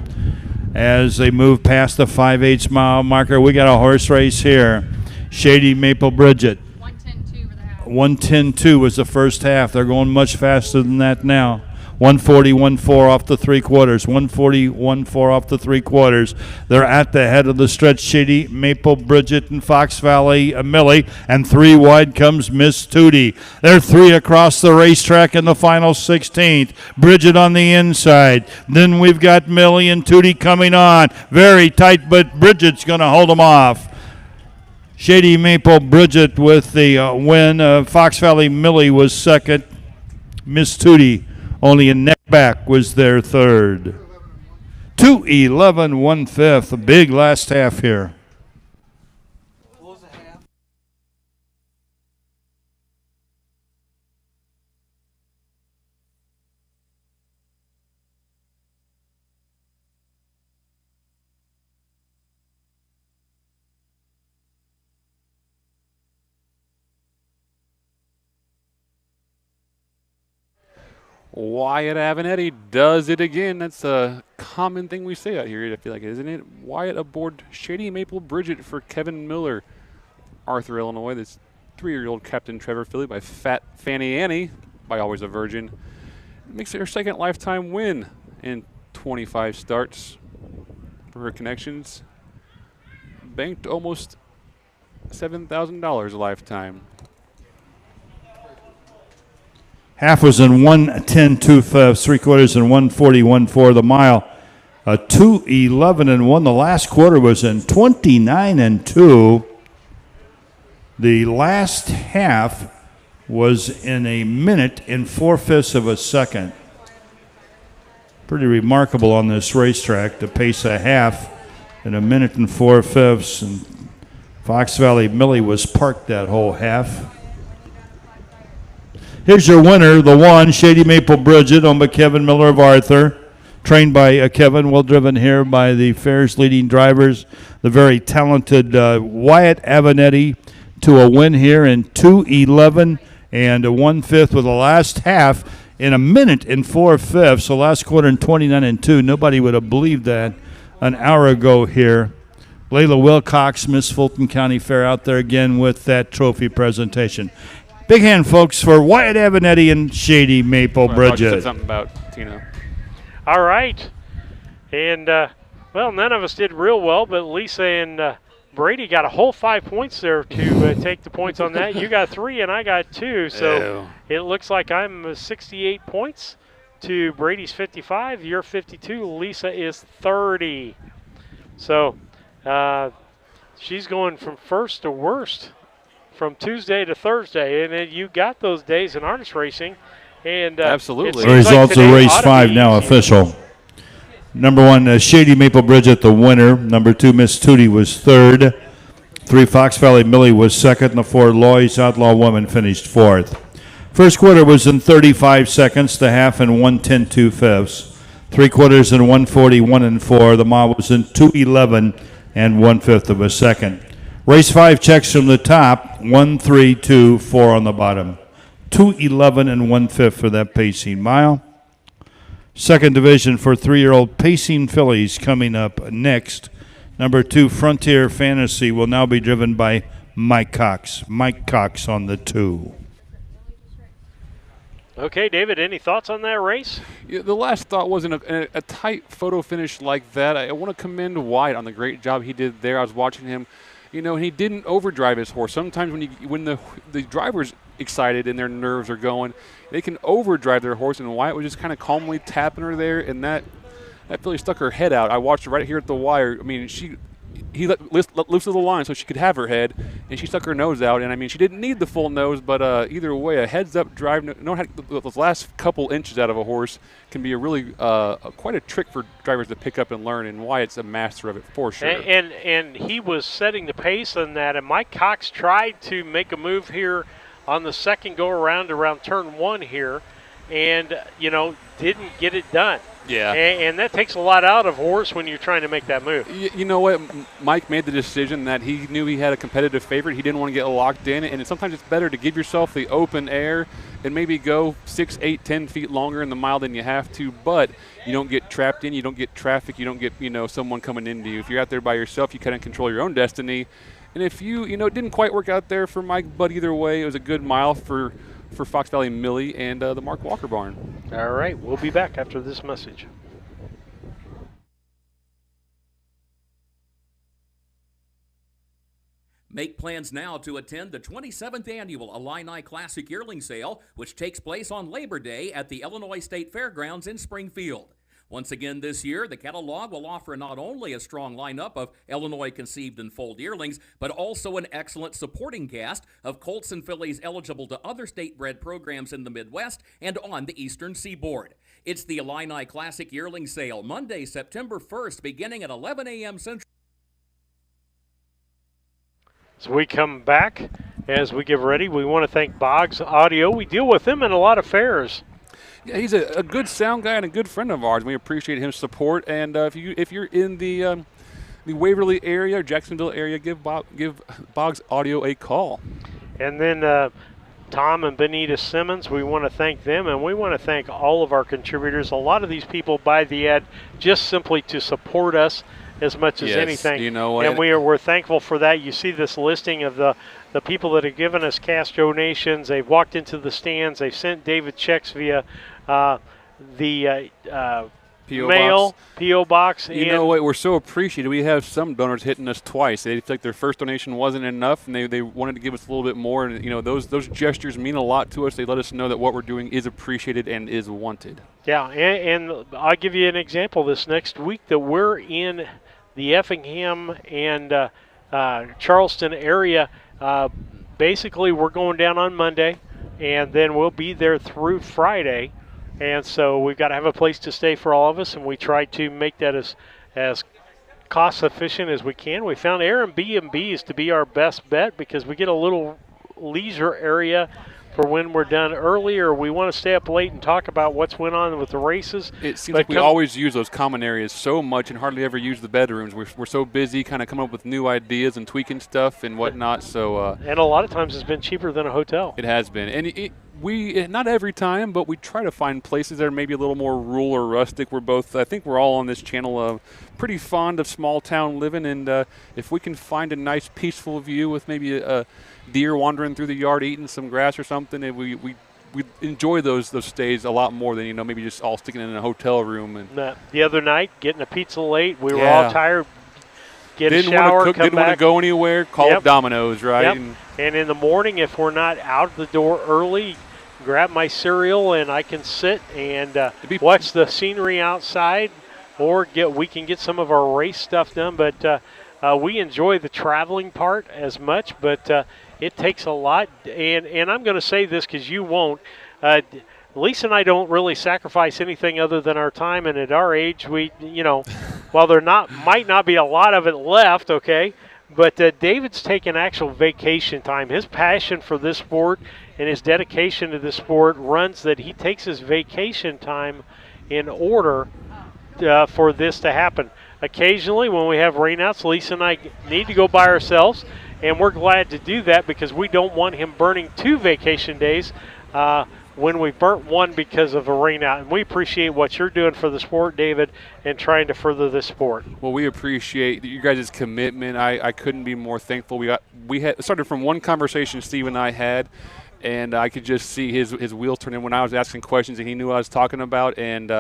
As they move past the 5/8 mile marker, we got a horse race here. Shady Maple Bridget. 1:10.2 for the half. 1:10.2 was the first half. They're going much faster than that now. 140.14 off the 3/4. 140.14 off the 3/4. They're at the head of the stretch. Shady Maple Bridget and Fox Valley Millie, and 3 wide comes Miss Tootie. They're 3 across the racetrack in the final 16th. Bridget on the inside. Then we've got Millie and Tootie coming on. Very tight, but Bridget's going to hold them off. Shady Maple Bridget with the win. Fox Valley Millie was second. Miss Tootie only a neck back was their third. 2:11 1/5. A big last half here. Wyatt Avenatti does it again. That's a common thing we say out here, I feel like, isn't it? Wyatt aboard Shady Maple Bridget for Kevin Miller, Arthur, Illinois. This 3-year-old Captain Trevor filly by Fat Fanny Annie, by Always a Virgin. It makes it her second lifetime win in 25 starts for her connections. banked almost $7,000 a lifetime. Half was in 1:10 2/5, 3/4 in 1:41 the mile. 2:11 1. The last quarter was in 29 2. The last half was in 1 4/5 of a second. Pretty remarkable on this racetrack to pace a half in 1 4/5. And Fox Valley Millie was parked that whole half. Here's your winner, the one, Shady Maple Bridget, owned by Kevin Miller of Arthur. Trained by Kevin, well driven here by the fair's leading drivers. The very talented Wyatt Avenatti to a win here in 2:11 1/5 with the last half in 1 4/5. So last quarter in 29 2. Nobody would have believed that an hour ago here. Layla Wilcox, Miss Fulton County Fair, out there again with that trophy presentation. Big hand, folks, for Wyatt Avenatti and Shady Maple Bridget. You said something about Tino. All right. And, well, none of us did real well, but Lisa and Brady got a whole 5 points there to take the points on that. You got 3 and I got 2. So it looks like I'm 68 points to Brady's 55. You're 52. Lisa is 30. So she's going from first to worst from Tuesday to Thursday. And then you got those days in harness racing. And absolutely. The results of race 5 now official. Number 1, Shady Maple Bridget, the winner. Number 2, Miss Tootie was third. 3, Fox Valley Millie was second. And the 4, Loy's Outlaw Woman finished fourth. First quarter was in 35 seconds. The half in 1:10 2/5. 3/4 in 1:41 4. The mile was in 2:11 1/5 of a second. Race 5 checks from the top. 1, 3, 2, 4 on the bottom. 2:11 1/5 for that pacing mile. Second division for 3-year-old pacing fillies coming up next. Number 2, Frontier Fantasy, will now be driven by Mike Cox. Mike Cox on the 2. Okay, David, any thoughts on that race? Yeah, the last thought wasn't a tight photo finish like that. I want to commend Wyatt on the great job he did there. I was watching him. You know, he didn't overdrive his horse. Sometimes when the driver's excited and their nerves are going, they can overdrive their horse, and Wyatt was just kind of calmly tapping her there, and that filly stuck her head out. I watched her right here at the wire. I mean, he let loose of the line so she could have her head, and she stuck her nose out. And I mean, she didn't need the full nose, but either way, a heads-up drive, those last couple inches out of a horse can be a really quite a trick for drivers to pick up and learn. And Wyatt's a master of it for sure. And he was setting the pace on that. And Mike Cox tried to make a move here on the second go around turn 1 here, and didn't get it done. Yeah. And that takes a lot out of a horse when you're trying to make that move. You know what? Mike made the decision that he knew he had a competitive favorite. He didn't want to get locked in, and sometimes it's better to give yourself the open air and maybe go 6, 8, 10 feet longer in the mile than you have to, but you don't get trapped in, you don't get traffic, you don't get someone coming into you. If you're out there by yourself, you kind of control your own destiny. And if it didn't quite work out there for Mike, but either way, it was a good mile for Fox Valley Millie and the Mark Walker barn. All right, we'll be back after this message. Make plans now to attend the 27th Annual Illini Classic Yearling Sale, which takes place on Labor Day at the Illinois State Fairgrounds in Springfield. Once again this year, the catalog will offer not only a strong lineup of Illinois-conceived and foaled yearlings, but also an excellent supporting cast of colts and fillies eligible to other state-bred programs in the Midwest and on the Eastern Seaboard. It's the Illini Classic Yearling Sale, Monday, September 1st, beginning at 11 a.m. Central. As we come back, as we get ready, we want to thank Boggs Audio. We deal with him in a lot of fairs. Yeah, he's a good sound guy and a good friend of ours. We appreciate his support. And if you're in the Waverly area or Jacksonville area, give Boggs Audio a call. And then Tom and Benita Simmons, we want to thank them, and we want to thank all of our contributors. A lot of these people buy the ad just simply to support us as much as anything. You know, and we're thankful for that. You see this listing of the people that have given us cash donations. They've walked into the stands. They've sent David checks via the P.O. mail, box. P.O. box. You know what? We're so appreciative. We have some donors hitting us twice. They feel like their first donation wasn't enough, and they wanted to give us a little bit more. And those gestures mean a lot to us. They let us know that what we're doing is appreciated and is wanted. Yeah, and I'll give you an example. This next week that we're in the Effingham and Charleston area, basically we're going down on Monday, and then we'll be there through Friday. And so we've got to have a place to stay for all of us, and we try to make that as cost efficient as we can. We found Airbnbs to be our best bet because we get a little leisure area for when we're done early, or we want to stay up late and talk about what's went on with the races. It seems like we always use those common areas so much and hardly ever use the bedrooms. We're so busy kind of coming up with new ideas and tweaking stuff and whatnot. So and a lot of times it's been cheaper than a hotel. It has been. And we, not every time, but we try to find places that are maybe a little more rural or rustic. I think we're all on this channel pretty fond of small town living, and if we can find a nice peaceful view with maybe a deer wandering through the yard eating some grass or something, and we enjoy those stays a lot more than maybe just all sticking in a hotel room. And the other night, getting a pizza late, we were all tired. Get a shower, didn't want to go anywhere. Call up Domino's, right? Yep. And in the morning, if we're not out the door early, grab my cereal and I can sit and watch the scenery outside, or we can get some of our race stuff done. But we enjoy the traveling part as much, but it takes a lot. And I'm going to say this because you won't. Lisa and I don't really sacrifice anything other than our time, and at our age, we, while there might not be a lot of it left, okay, but David's taken actual vacation time. His passion for this sport and his dedication to this sport runs that he takes his vacation time in order for this to happen. Occasionally, when we have rainouts, Lisa and I need to go by ourselves, and we're glad to do that because we don't want him burning 2 vacation days when we burnt one because of a rainout. And we appreciate what you're doing for the sport, David, and trying to further this sport. Well, we appreciate you guys' commitment. I couldn't be more thankful. We had started from one conversation Steve and I had, and I could just see his wheels turning when I was asking questions, and he knew what I was talking about. And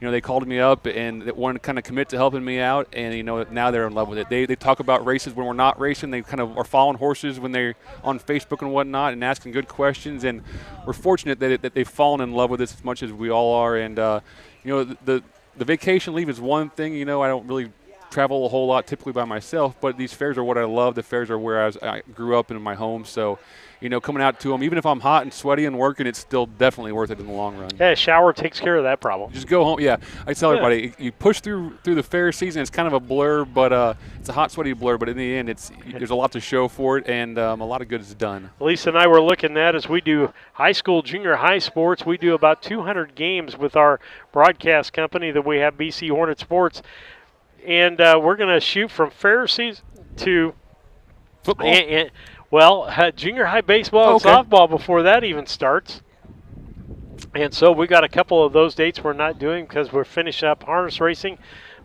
they called me up and they wanted to kind of commit to helping me out, and now they're in love with it. They talk about races when we're not racing. They kind of are following horses when they're on Facebook and whatnot and asking good questions, and we're fortunate that they've fallen in love with this as much as we all are. And the vacation leave is one thing. I don't really travel a whole lot typically by myself, but these fairs are what I love. The fairs are where I grew up in my home, so coming out to them, even if I'm hot and sweaty and working, it's still definitely worth it in the long run. Yeah, a shower takes care of that problem. Just go home. Yeah, I tell everybody, you push through the fair season. It's kind of a blur, but it's a hot, sweaty blur. But in the end, there's a lot to show for it, and a lot of good is done. Lisa and I were looking at, as we do high school, junior high sports, we do about 200 games with our broadcast company that we have, BC Hornet Sports, and we're going to shoot from fair season to football. Junior high baseball and softball before that even starts. And so we got a couple of those dates we're not doing because we're finishing up harness racing.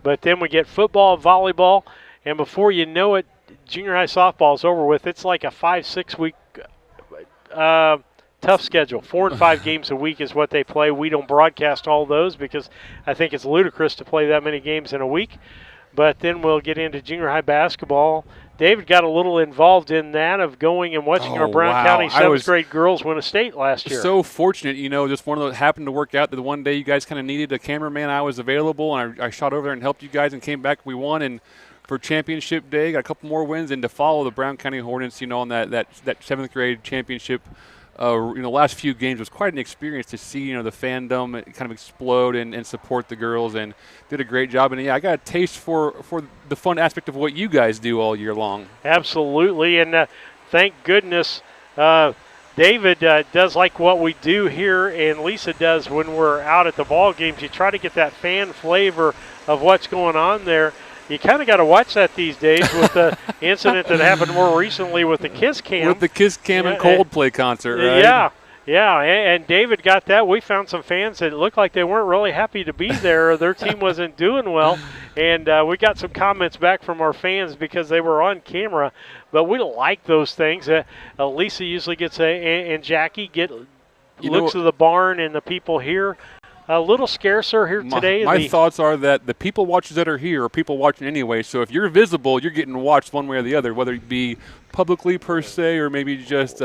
But then we get football, volleyball, and before you know it, junior high softball is over with. It's like a 5-6 week tough schedule. 4 and 5 games a week is what they play. We don't broadcast all those because I think it's ludicrous to play that many games in a week. But then we'll get into junior high basketball. David got a little involved in that of going and watching our Brown County 7th grade girls win a state last year. So fortunate, just one of those happened to work out that the one day you guys kind of needed a cameraman. I was available, and I shot over there and helped you guys and came back. We won, and for championship day, got a couple more wins, and to follow the Brown County Hornets, on that 7th grade championship. Last few games was quite an experience to see, the fandom kind of explode and support the girls, and did a great job. And, I got a taste for the fun aspect of what you guys do all year long. Absolutely, and thank goodness David does like what we do here, and Lisa does when we're out at the ball games. You try to get that fan flavor of what's going on there. You kind of got to watch that these days with the incident that happened more recently with the Kiss Cam. With the Kiss Cam and Coldplay concert, right? Yeah, and David got that. We found some fans that looked like they weren't really happy to be there. Their team wasn't doing well, and we got some comments back from our fans because they were on camera. But we like those things. Lisa usually gets and Jackie looks at the barn and the people here. a little scarcer here today. My thoughts are that the people watchers that are here are people watching anyway. So if you're visible, you're getting watched one way or the other, whether it be publicly per se or maybe just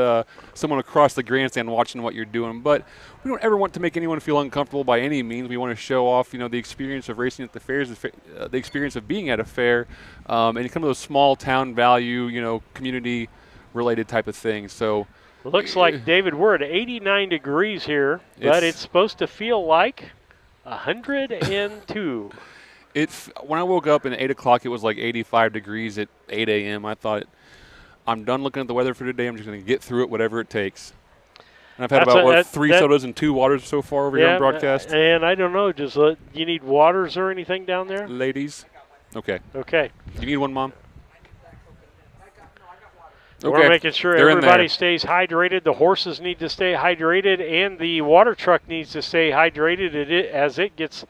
someone across the grandstand watching what you're doing. But we don't ever want to make anyone feel uncomfortable by any means. We want to show off, the experience of racing at the fairs, the experience of being at a fair, and kind of those small town value, community related type of things. So. Looks like, David, we're at 89 degrees here, but it's supposed to feel like 102. When I woke up at 8 o'clock, it was like 85 degrees at 8 a.m. I thought, I'm done looking at the weather for today. I'm just going to get through it, whatever it takes. And I've had three sodas and 2 waters so far over here on broadcast. And I don't know, you need waters or anything down there? Ladies? Okay. Okay. You need one, Mom? We're making sure everybody stays hydrated. The horses need to stay hydrated, and the water truck needs to stay hydrated as it gets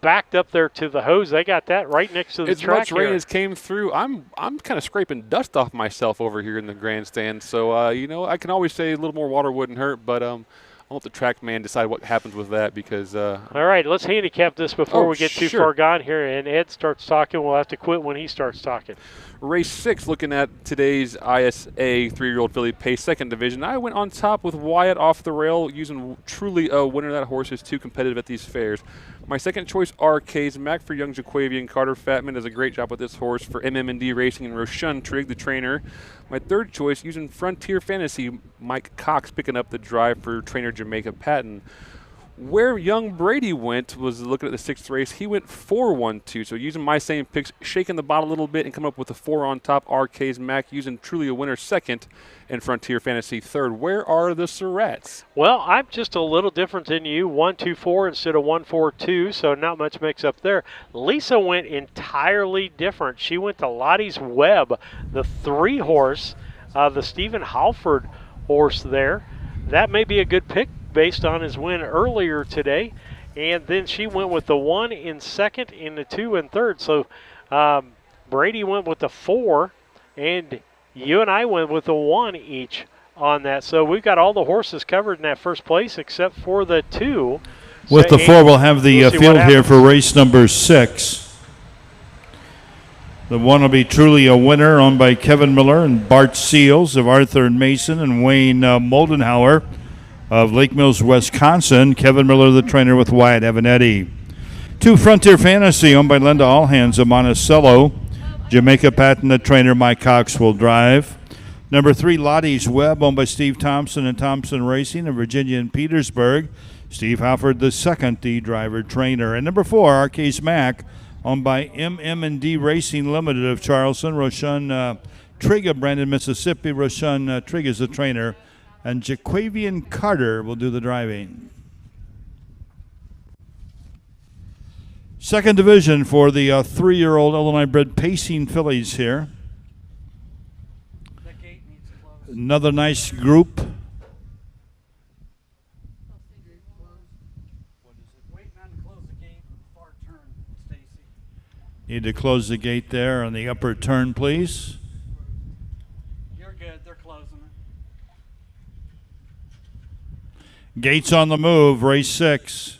backed up there to the hose. They got that right next to the track. As much rain as came through, I'm kind of scraping dust off myself over here in the grandstand. So, I can always say a little more water wouldn't hurt, but I'll let the track man decide what happens with that because all right, let's handicap this before we get too far gone here, and Ed starts talking. We'll have to quit when he starts talking. Race 6, looking at today's ISA 3-year-old filly pace, second division. I went on top with Wyatt off the rail, using Truly a Winner. That horse is too competitive at these fairs. My second choice, RK's Mac for young Jaquavian. Carter Fatman does a great job with this horse for MM&D Racing and Roshan Trigg, the trainer. My third choice, using Frontier Fantasy, Mike Cox picking up the drive for trainer Jamaica Patton. Where young Brady went was looking at the 6th race. He went 4-1-2, so using my same picks, shaking the bottle a little bit and coming up with a 4 on top. RK's Mac using Truly a Winner second and Frontier Fantasy third. Where are the Surratts? Well, I'm just a little different than you. 1-2-4 instead of 1-4-2, so not much mix up there. Lisa went entirely different. She went to Lottie's Web, the 3-horse, the Stephen Halford horse there. That may be a good pick based on his win earlier today. And then she went with the 1 in second and the 2 in third. So Brady went with the 4, and you and I went with the 1 each on that. So we've got all the horses covered in that first place except for the 2. With the 4, we'll have the field here for race number 6. The 1 will be Truly a Winner, owned by Kevin Miller and Bart Seals of Arthur and Mason and Wayne Moldenhauer of Lake Mills, Wisconsin. Kevin Miller, the trainer, with Wyatt Avanetti. 2, Frontier Fantasy, owned by Linda Allhands of Monticello. Jamaica Patton, the trainer. Mike Cox will drive. Number 3, Lottie's Web, owned by Steve Thompson and Thompson Racing of Virginia and Petersburg. Steve Halford, the second, the driver trainer. And number 4, RK's Mac, owned by MM&D Racing Limited of Charleston. Roshan Trigg of Brandon, Mississippi. Roshan Trigg is the trainer. And Jaquavian Carter will do the driving. Second division for the 3-year-old Illinois-bred pacing fillies here. Another nice group. Need to close the gate there on the upper turn, please. You're good. They're closing it. Gates on the move, race 6.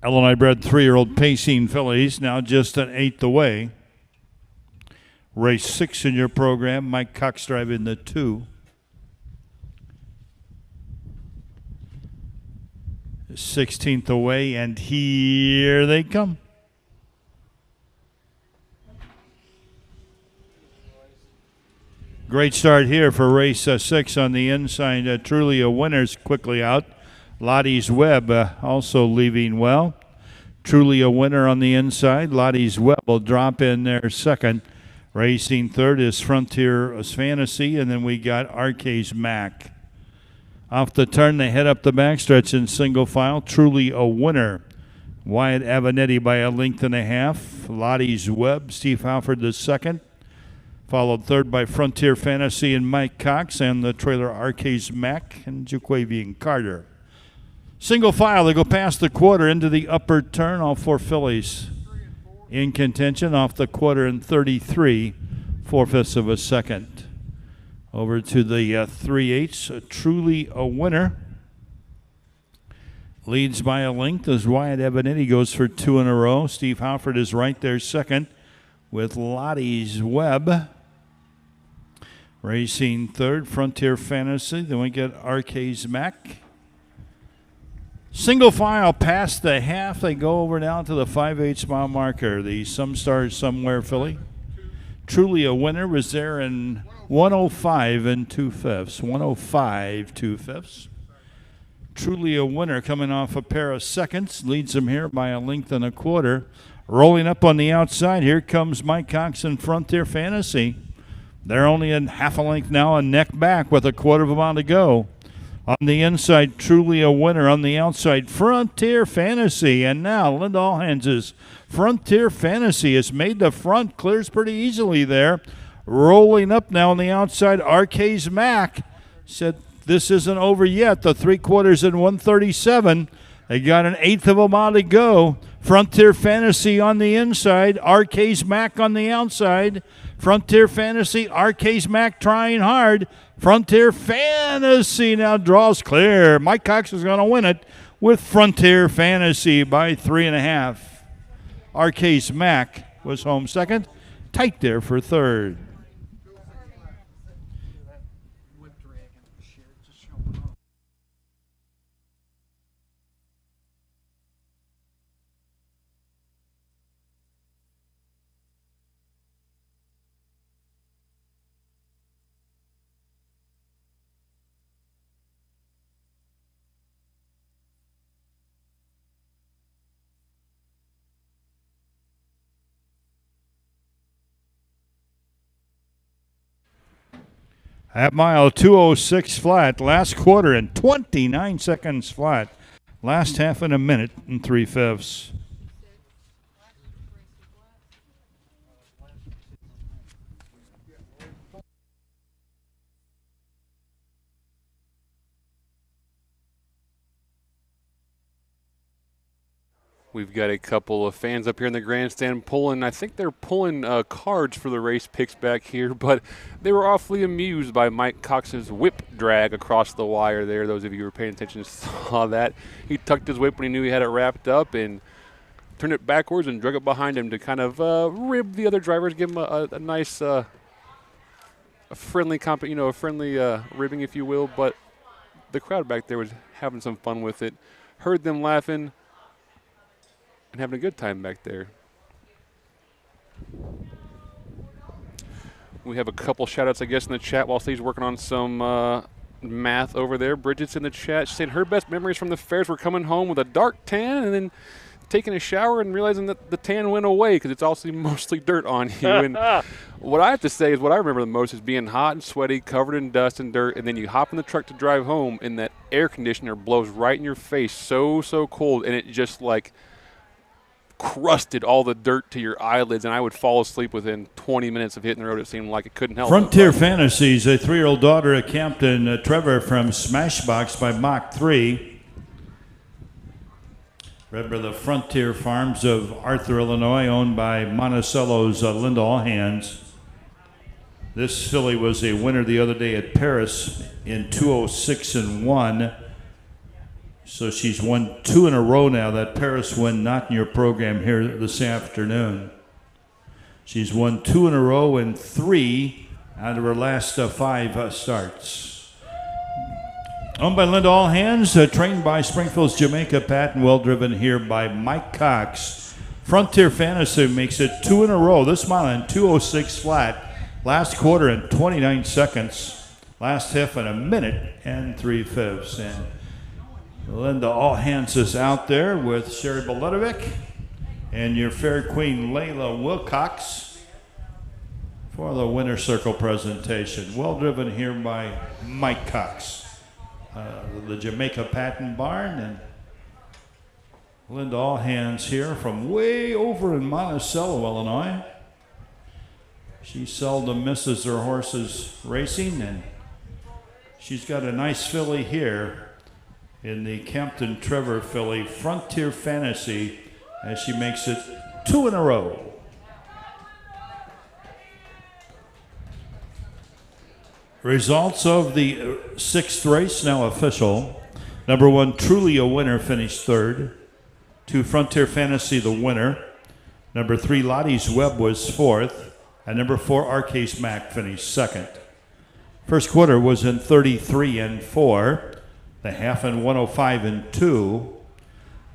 Illinois-bred 3-year-old pacing fillies, now just an 8th away. Race 6 in your program. Mike Cox driving the 2. 16th away, and here they come. Great start here for race 6 on the inside. Truly a Winner's quickly out. Lottie's Web also leaving well. Truly a Winner on the inside. Lottie's Web will drop in there second. Racing third is Frontier's Fantasy, and then we got RK's Mac. Off the turn, they head up the backstretch in single file. Truly a Winner Wyatt Avenatti by a length and a half. Lottie's Webb, Steve Halford the second. Followed third by Frontier Fantasy and Mike Cox, and the trailer Arcades Mac and Jaquavian Carter. Single file, they go past the quarter into the upper turn. All four fillies in contention off the quarter in 33, 4/5 of a second. Over to the 3/8, truly a winner. Leads by a length as Wyatt Avenatti goes for 2 in a row. Steve Halford is right there second with Lottie's Webb. Racing third, Frontier Fantasy. Then we get Arcades Mac. Single file past the half. They go over now to the 5/8 mile marker. The Some Stars Somewhere filly. Truly a winner was there in 105 and 2/5. 105 2/5. Truly a winner coming off a pair of seconds. Leads them here by a length and a quarter. Rolling up on the outside, here comes Mike Cox and Frontier Fantasy. They're only in half a length now and neck back with a quarter of a mile to go. On the inside, truly a winner. On the outside, Frontier Fantasy. And now Linda Allhands' Frontier Fantasy has made the front. Clears pretty easily there. Rolling up now on the outside, Arcades Mac said this isn't over yet. The 3/4 in 137. They got an eighth of a mile to go. Frontier Fantasy on the inside. Arcades Mac on the outside. Frontier Fantasy, Arcades Mac trying hard. Frontier Fantasy now draws clear. Mike Cox is going to win it with Frontier Fantasy by 3.5. Arcades Mac was home second. Tight there for third. At mile 2:06 flat, last quarter in 29 seconds flat. Last half in a minute and 3/5. We've got a couple of fans up here in the grandstand pulling. I think they're pulling cards for the race picks back here, but they were awfully amused by Mike Cox's whip drag across the wire there. Those of you who were paying attention saw that. He tucked his whip when he knew he had it wrapped up and turned it backwards and drug it behind him to kind of rib the other drivers, give him a nice, a friendly, ribbing, if you will. But the crowd back there was having some fun with it. Heard them laughing and having a good time back there. We have a couple shout-outs, I guess, in the chat while Steve's working on some math over there. Bridget's in the chat. She's saying her best memories from the fairs were coming home with a dark tan and then taking a shower and realizing that the tan went away because it's also mostly dirt on you. And what I have to say is what I remember the most is being hot and sweaty, covered in dust and dirt, and then you hop in the truck to drive home and that air conditioner blows right in your face, so cold, and it just like crusted all the dirt to your eyelids, and I would fall asleep within 20 minutes of hitting the road. It seemed like it couldn't help. Frontier Fantasies, a 3-year-old daughter of Captain Trevor from Smashbox by Mach 3. Bred by the Frontier Farms of Arthur, Illinois, owned by Monticello's Linda Allhands. This filly was a winner the other day at Paris in 2:06 and 1. So she's won 2 in a row now. That Paris win not in your program here this afternoon. She's won 2 in a row and 3 out of her last 5 starts. Owned by Linda Allhands, trained by Springfield's Jamaica Patton, well driven here by Mike Cox. Frontier Fantasy makes it 2 in a row. This mile in 2:06 flat. Last quarter in 29 seconds. Last half in a minute and 3/5. And Linda Allhands is out there with Sherry Boletovic and your fair queen Layla Wilcox for the winner circle presentation. Well driven here by Mike Cox. The Jamaica Patton barn, and Linda Allhands here from way over in Monticello, Illinois. She seldom misses her horses racing, and she's got a nice filly here in the Campton Trevor filly, Frontier Fantasy, as she makes it 2 in a row. Results of the 6th race now official. Number 1, Truly a Winner, finished 3rd. 2, Frontier Fantasy, the winner. Number 3, Lottie's Web was 4th. And number 4, Arcase Mac, finished 2nd. First quarter was in 33 and 4. The half in 105 and 2.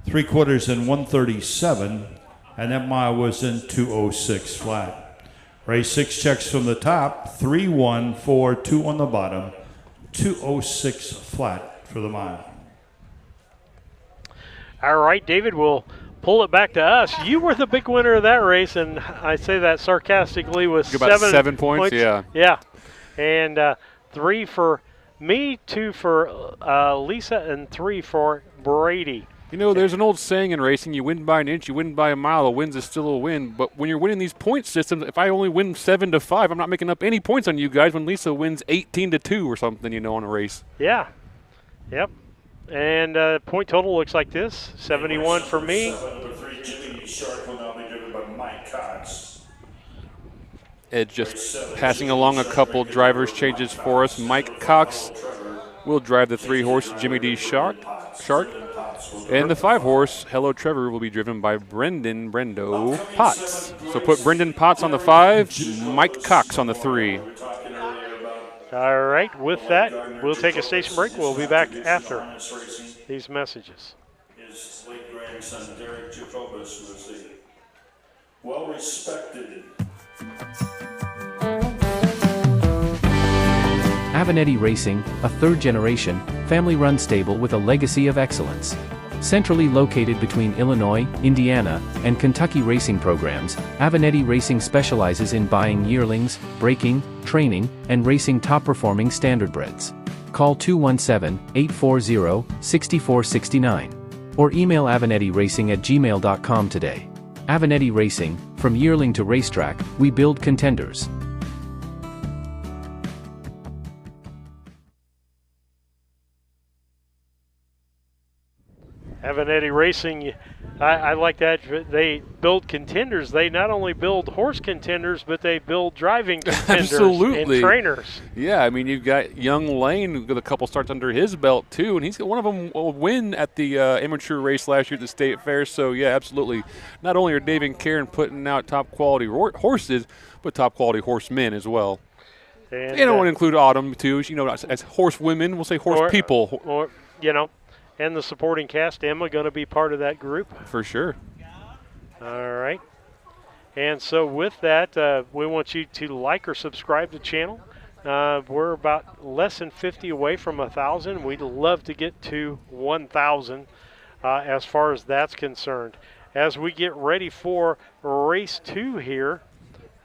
3 quarters in 137. And that mile was in 206 flat. Race 6 checks from the top, 3-1, 4-2 on the bottom, 206 flat for the mile. All right, David, we'll pull it back to us. You were the big winner of that race, and I say that sarcastically with about 7 points. Yeah. Yeah. And 3 for me, 2 for Lisa, and 3 for Brady. You know, there's an old saying in racing, you win by an inch, you win by a mile, a win's is still a win. But when you're winning these point systems, if I only win 7-5, I'm not making up any points on you guys when Lisa wins 18-2 or something, you know, in a race. Yeah. Yep. And point total looks like this, 71 for me. Number 3, Jimmy Shark, will now be driven by Mike Cox. Ed just passing along a couple drivers changes for us. Mike Cox will drive the 3-horse Jimmy D. Shark. And the 5-horse, Hello Trevor, will be driven by Brendan Brendo Potts. So put Brendan Potts on the 5, Mike Cox on the 3. All right, with that, we'll take a station break. We'll be back after these messages. His late grandson, Derek Jacobus, was a well-respected. Avenatti Racing, a third-generation, family-run stable with a legacy of excellence. Centrally located between Illinois, Indiana, and Kentucky racing programs, Avenatti Racing specializes in buying yearlings, breaking, training, and racing top-performing standardbreds. Call 217-840-6469 or email avenattiracing@gmail.com today. Avenatti Racing, from yearling to racetrack, we build contenders. Avenatti Racing, I like that. They build contenders. They not only build horse contenders, but they build driving contenders Absolutely. and trainers. Yeah, I mean, you've got young Lane with a couple starts under his belt, too, and one of them will win at the amateur race last year at the State Fair. So, yeah, absolutely. Not only are Dave and Karen putting out top-quality horses, but top-quality horsemen as well. And I want to include Autumn, too. You know, as horse women, we'll say horse people. Or, you know. And the supporting cast, Emma, going to be part of that group. For sure. All right. And so with that, we want you to like or subscribe to the channel. We're about less than 50 away from 1,000. We'd love to get to 1,000 as far as that's concerned. As we get ready for race 2 here,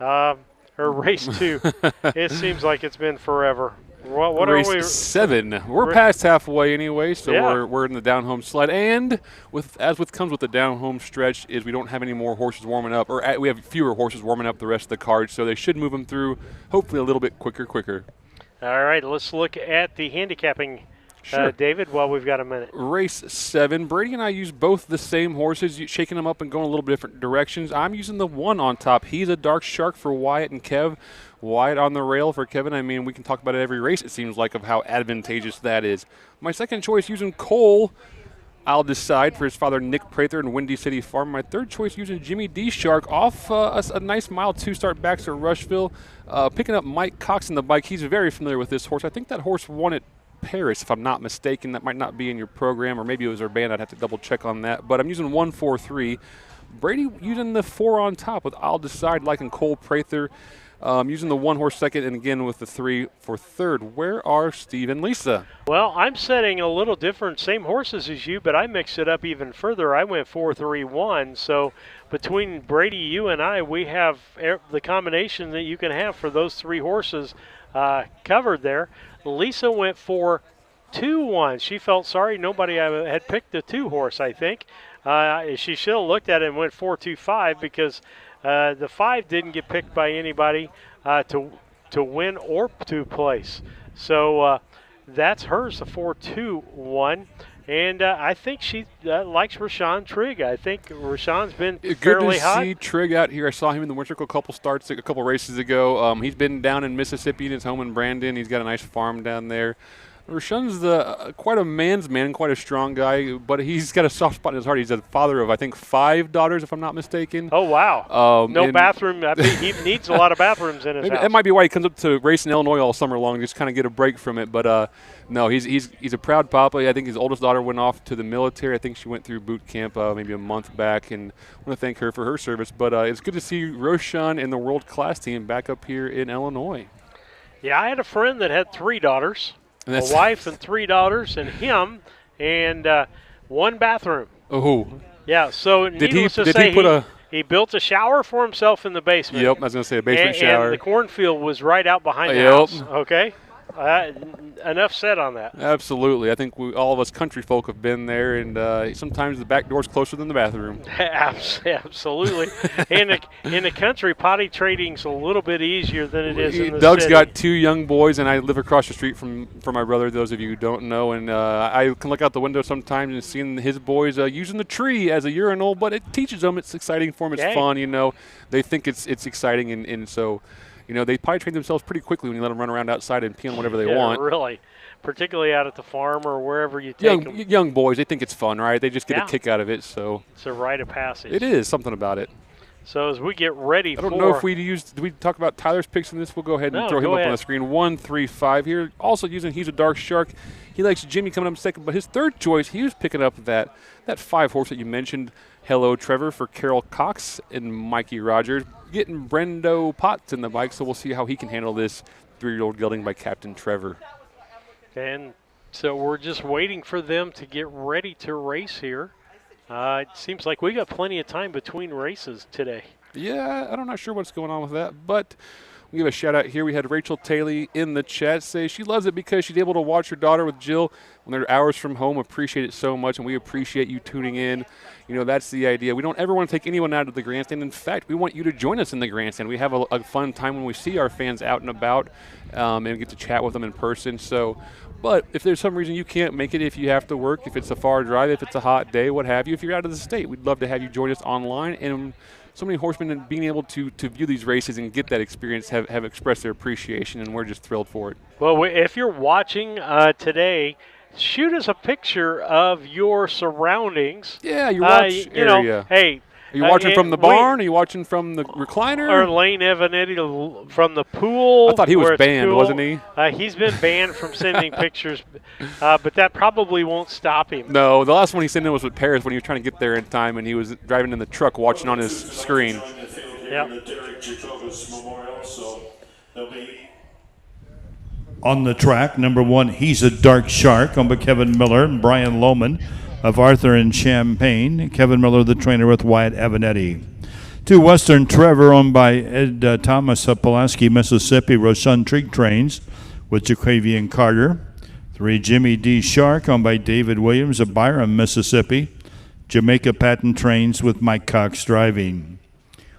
or race 2, it seems like it's been forever. What race are we? 7. We're past halfway anyway, so yeah. we're in the down home slide. And comes with the down home stretch is we don't have any more horses warming up, or we have fewer horses warming up the rest of the card, so they should move them through hopefully a little bit quicker. All right, let's look at the handicapping. Sure. David, while we've got a minute. Race 7. Brady and I use both the same horses, shaking them up and going a little bit different directions. I'm using the 1 on top. He's a dark shark for Wyatt and Kev. Wyatt on the rail for Kevin. I mean, we can talk about it every race, it seems like, of how advantageous that is. My second choice, using Cole, I'll decide, for his father, Nick Prather in Windy City Farm. My third choice, using Jimmy D. Shark off a nice mile 2-start back to Rushville. Picking up Mike Cox in the bike. He's very familiar with this horse. I think that horse won at Paris, if I'm not mistaken. That might not be in your program, or maybe it was Urbana. I'd have to double check on that. But I'm using 1-4-3. Brady using the 4 on top with I'll Decide, liking Cole Prather. Using the 1-horse second, and again with the 3 for third. Where are Steve and Lisa? Well, I'm setting a little different, same horses as you, but I mixed it up even further. I went 4-3-1. So between Brady, you, and I, we have the combination that you can have for those 3 horses covered there. Lisa went 4-2-1. She felt sorry nobody had picked the 2-horse, I think. She should have looked at it and went 4.25 because the 5 didn't get picked by anybody to win or to place. So that's hers, the 4.21. And I think she likes Rashawn Trigg. I think Rashawn's been fairly hot. Good to see Trigg out here. I saw him in the winter a couple races ago. He's been down in Mississippi in his home in Brandon. He's got a nice farm down there. Rashawn's quite a man's man, quite a strong guy, but he's got a soft spot in his heart. He's a father of, I think, 5 daughters, if I'm not mistaken. Oh, wow. No bathroom. I think he needs a lot of bathrooms in his house. That might be why he comes up to race in Illinois all summer long, just kind of get a break from it. But, no, he's a proud papa. I think his oldest daughter went off to the military. I think she went through boot camp maybe a month back, and I want to thank her for her service. But it's good to see Roshan and the world-class team back up here in Illinois. Yeah, I had a friend that had 3 daughters. A wife and 3 daughters, and him, and 1 bathroom. Oh. Yeah, so needless to say, he built a shower for himself in the basement. Yep, I was going to say a basement shower. And the cornfield was right out behind the house. Okay? Enough said on that. Absolutely. I think all of us country folk have been there, and sometimes the back door's closer than the bathroom. Absolutely. in the country, potty trading's a little bit easier than it is in the Doug's city. got 2 young boys, and I live across the street from my brother, those of you who don't know. And I can look out the window sometimes and see his boys using the tree as a urinal, but it teaches them. It's exciting for them. It's fun, you know. They think it's exciting, and so – you know, they potty train themselves pretty quickly when you let them run around outside and pee on whatever they want. Really. Particularly out at the farm or wherever you take them. Young boys, they think it's fun, right? They just get a kick out of it. So it's a rite of passage. It is, something about it. So as we get ready I don't know if did we talk about Tyler's picks in this? We'll go ahead and throw him up on the screen. 1-3-5 here. Also using He's a Dark Shark. He likes Jimmy coming up second, but his third choice, he was picking up that 5 horse that you mentioned, Hello Trevor, for Carol Cox and Mikey Rogers. Getting Brendo Potts in the bike, so we'll see how he can handle this 3-year-old gelding by Captain Trevor. And so we're just waiting for them to get ready to race here. It seems like we got plenty of time between races today. Yeah, I'm not sure what's going on with that, but we'll give a shout out here. We had Rachel Taylor in the chat say she loves it because she's able to watch her daughter with Jill when they're hours from home. Appreciate it so much, and we appreciate you tuning in. You know, that's the idea. We don't ever want to take anyone out of the grandstand. In fact, we want you to join us in the grandstand. We have a fun time when we see our fans out and about and get to chat with them in person. So, but if there's some reason you can't make it, if you have to work, if it's a far drive, if it's a hot day, what have you, if you're out of the state, we'd love to have you join us online. And so many horsemen, and being able to view these races and get that experience have expressed their appreciation, and we're just thrilled for it. Well, if you're watching today, shoot us a picture of your surroundings. Yeah, your watch area. Know, hey. Are you watching from the barn? Are you watching from the recliner? Or Lane Evanetti from the pool? I thought he was banned, wasn't he? He's been banned from sending pictures, but that probably won't stop him. No, the last one he sent in was with Paris when he was trying to get there in time, and he was driving in the truck watching on his screen. Yep. On the track, number 1, He's a Dark Shark, owned by Kevin Miller and Brian Lohman of Arthur and Champaign. Kevin Miller, the trainer with Wyatt Avanetti. 2, Western Trevor, owned by Ed Thomas of Pulaski, Mississippi. Roshan Trigg trains with Jaquavian Carter. 3, Jimmy D. Shark, owned by David Williams of Byram, Mississippi. Jamaica Patton trains with Mike Cox driving.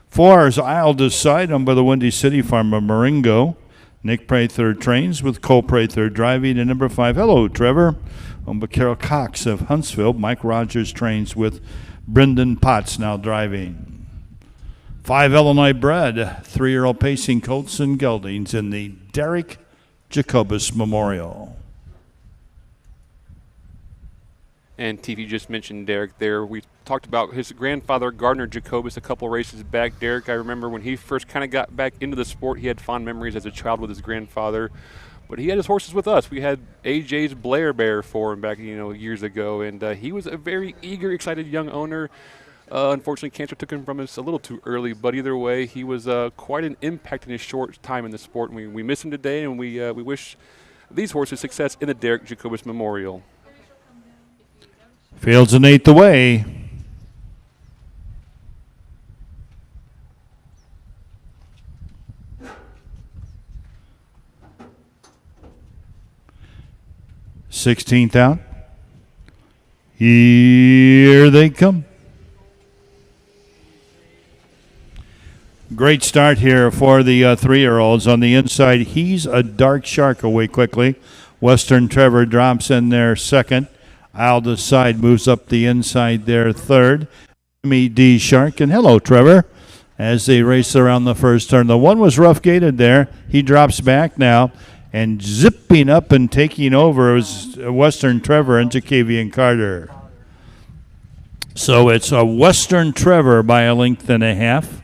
4 is I'll Decide, owned by the Windy City Farm of Marengo. Nick Prather trains with Cole Prather driving. And number 5, Hello Trevor, owned by Carol Cox of Huntsville. Mike Rogers trains with Brendan Potts now driving. 5 Illinois bred, 3-year-old pacing colts and geldings in the Derek Jacobus Memorial. And TV just mentioned Derek there. We talked about his grandfather, Gardner Jacobus, a couple races back. Derek, I remember when he first kind of got back into the sport, he had fond memories as a child with his grandfather. But he had his horses with us. We had AJ's Blair Bear for him back, years ago. And he was a very eager, excited young owner. Unfortunately, cancer took him from us a little too early. But either way, he was quite an impact in his short time in the sport. And we miss him today, and we wish these horses success in the Derek Jacobus Memorial. Fields an 8th away. Sixteenth out. Here they come. Great start here for the 3-year-olds. On the inside, He's a Dark Shark away quickly. Western Trevor drops in there second. Aldous Side moves up the inside there third. Jimmy D. Shark and Hello Trevor as they race around the first turn. The one was rough gated there. He drops back now. And zipping up and taking over is Western Trevor and Jacavian Carter. So it's a Western Trevor by a length and a half.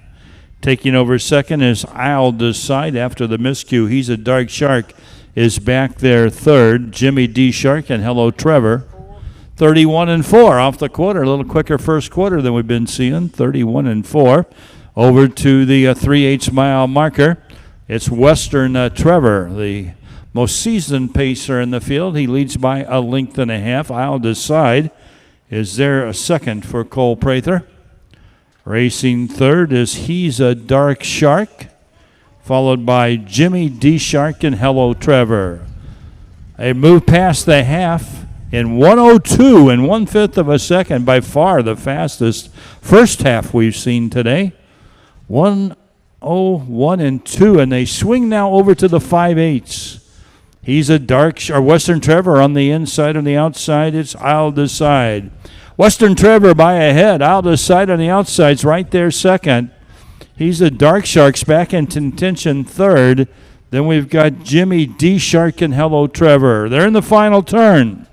Taking over second is Aldous Side after the miscue. He's a Dark Shark is back there third. Jimmy D. Shark and Hello Trevor. 31-4 off the quarter. A little quicker first quarter than we've been seeing. 31-4. Over to the 3/8 mile marker. It's Western Trevor, the most seasoned pacer in the field. He leads by a length and a half. Aldous Side is there a second for Cole Prather. Racing third is He's a Dark Shark, followed by Jimmy D. Shark and Hello Trevor. They move past the half in 1:02 and 1/5 of a second, by far the fastest first half we've seen today. 1:01 and 2, and they swing now over to the 5/8. He's a Western Trevor on the inside. On the outside, it's Aldous Side. Western Trevor by a head. Aldous Side on the outside's right there second. He's a Dark Sharks back in contention third. Then we've got Jimmy D. Shark and Hello Trevor. They're in the final turn.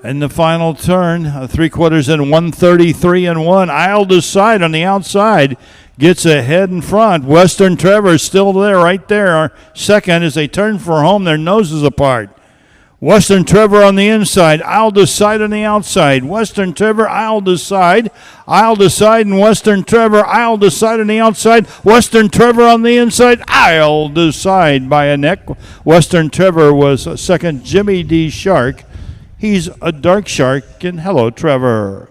In the final turn, 3/4 in 1:33-1. Aldous Side on the outside gets ahead in front. Western Trevor still there, right there. Second as they turn for home, their noses apart. Western Trevor on the inside. Aldous Side on the outside. Western Trevor, Aldous Side. Aldous Side and Western Trevor. Aldous Side on the outside. Western Trevor on the inside. Aldous Side by a neck. Western Trevor was second. Jimmy D. Shark. He's a Dark Shark and Hello Trevor.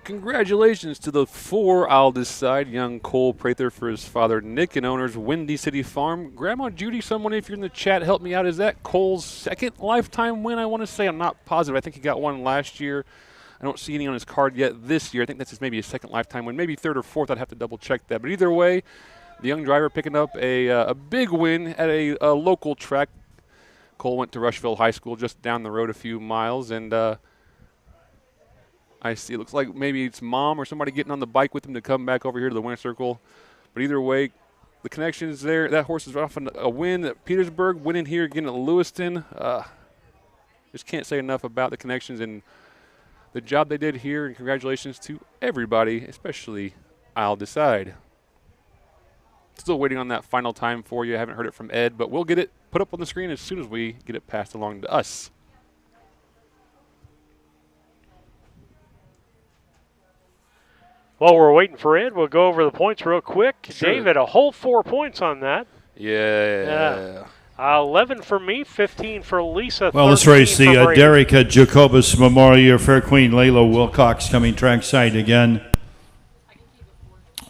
Congratulations to the 4 Aldous Side, young Cole Prather for his father Nick, and owners Windy City Farm. Grandma Judy, someone if you're in the chat, help me out. Is that Cole's second lifetime win, I want to say? I'm not positive. I think he got one last year. I don't see any on his card yet this year. I think that's maybe his second lifetime win, maybe third or fourth. I'd have to double check that. But either way, the young driver picking up a big win at a local track. Cole went to Rushville High School just down the road a few miles, and I see it looks like maybe it's mom or somebody getting on the bike with him to come back over here to the winner circle. But either way, the connection is there. That horse is off a win at Petersburg, winning here again at Lewiston. Just can't say enough about the connections and the job they did here, and congratulations to everybody, especially Aldous Side. Still waiting on that final time for you. I haven't heard it from Ed, but we'll get it put up on the screen as soon as we get it passed along to us. While we're waiting for Ed, we'll go over the points real quick. Sure. David, a whole 4 points on that. Yeah. 11 for me, 15 for Lisa. Well, let's race the Derek Jacobus Memorial Year Fair Queen Layla Wilcox coming trackside again.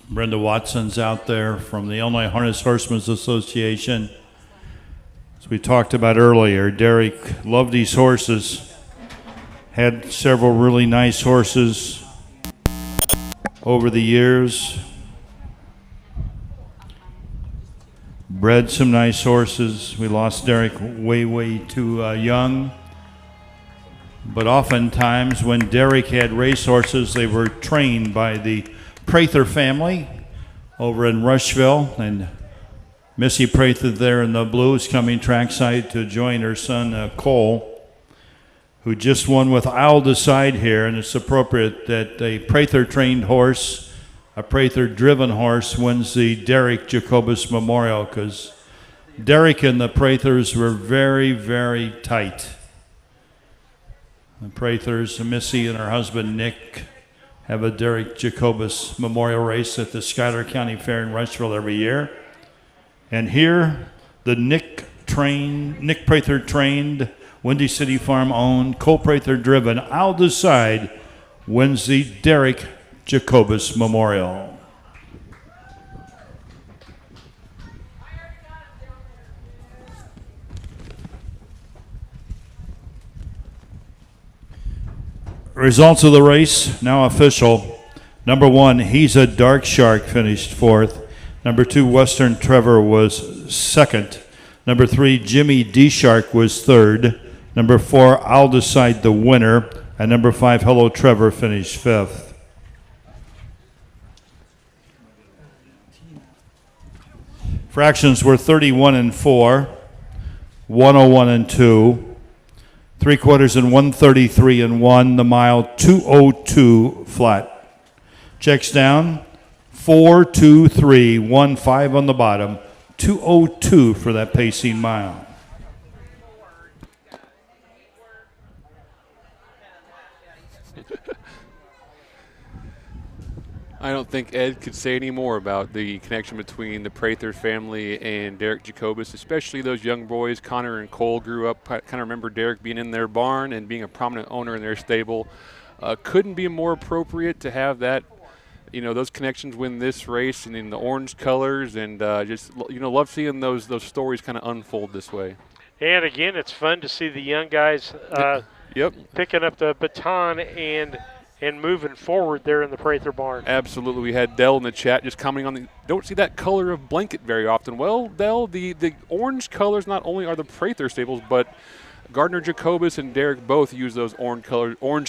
Brenda Watson's out there from the Illinois Harness Horsemen's Association. As we talked about earlier, Derek loved these horses. Had several really nice horses over the years. Bred some nice horses. We lost Derek way too young. But oftentimes when Derek had race horses, they were trained by the Prather family over in Rushville. And Missy Prather there in the blue is coming trackside to join her son Cole, who just won with Aldous Side here, and it's appropriate that a Prather-trained horse, a Prather-driven horse, wins the Derek Jacobus Memorial, because Derek and the Prathers were very, very tight. The Prathers, Missy and her husband Nick, have a Derek Jacobus Memorial Race at the Schuyler County Fair in Rushville every year. And here, the Nick Prather trained, Windy City Farm owned, Cole Prather driven, I'll Decide, wins the Derek Jacobus Memorial. Results of the race now official. Number 1, He's a Dark Shark, finished 4th. Number 2, Western Trevor was 2nd. Number 3, Jimmy D Shark was 3rd. Number 4, I'll Decide, the winner. And number 5, Hello Trevor, finished 5th. Fractions were 31 and 4, 101 and 2. 3/4 and 133 and 1. The mile 202 flat. Checks down 423, 1-5 on the bottom. 202 for that pacing mile. I don't think Ed could say any more about the connection between the Prather family and Derek Jacobus, especially those young boys. Connor and Cole grew up, kind of remember Derek being in their barn and being a prominent owner in their stable. Couldn't be more appropriate to have that, those connections win this race and in the orange colors, and just, love seeing those stories kind of unfold this way. And again, it's fun to see the young guys picking up the baton and moving forward there in the Prather barn. Absolutely. We had Dell in the chat just commenting on don't see that color of blanket very often. Well, Dell, the orange colors not only are the Prather stables, but Gardner Jacobus and Derek both use those orange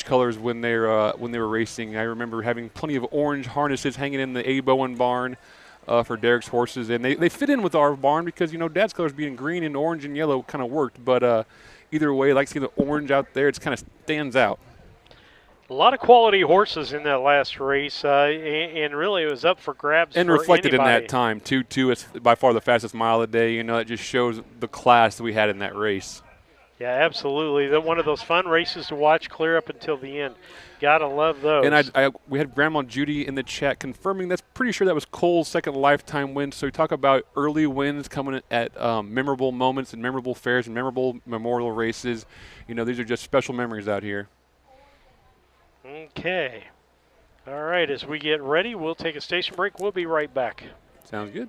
colors when they were racing. I remember having plenty of orange harnesses hanging in the A. Bowen barn for Derek's horses, and they fit in with our barn because, Dad's colors being green and orange and yellow kind of worked. But either way, I like seeing the orange out there. It kind of stands out. A lot of quality horses in that last race, and really it was up for grabs. And for reflected anybody. in that time, too. It's by far the fastest mile of the day. It just shows the class that we had in that race. Yeah, absolutely. One of those fun races to watch clear up until the end. Gotta love those. And we had Grandma Judy in the chat confirming that's pretty sure that was Cole's second lifetime win. So we talk about early wins coming at memorable moments and memorable fairs and memorable memorial races. These are just special memories out here. Okay. All right, as we get ready, we'll take a station break. We'll be right back. Sounds good.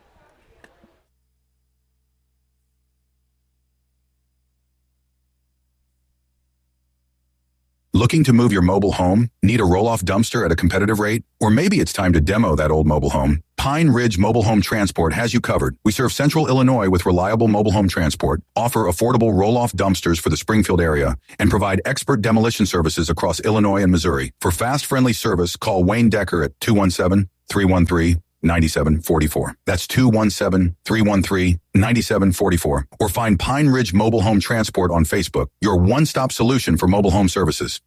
Looking to move your mobile home? Need a roll-off dumpster at a competitive rate? Or maybe it's time to demo that old mobile home? Pine Ridge Mobile Home Transport has you covered. We serve Central Illinois with reliable mobile home transport, offer affordable roll-off dumpsters for the Springfield area, and provide expert demolition services across Illinois and Missouri. For fast, friendly service, call Wayne Decker at 217-313-9744. That's 217-313-9744. Or find Pine Ridge Mobile Home Transport on Facebook, your one-stop solution for mobile home services.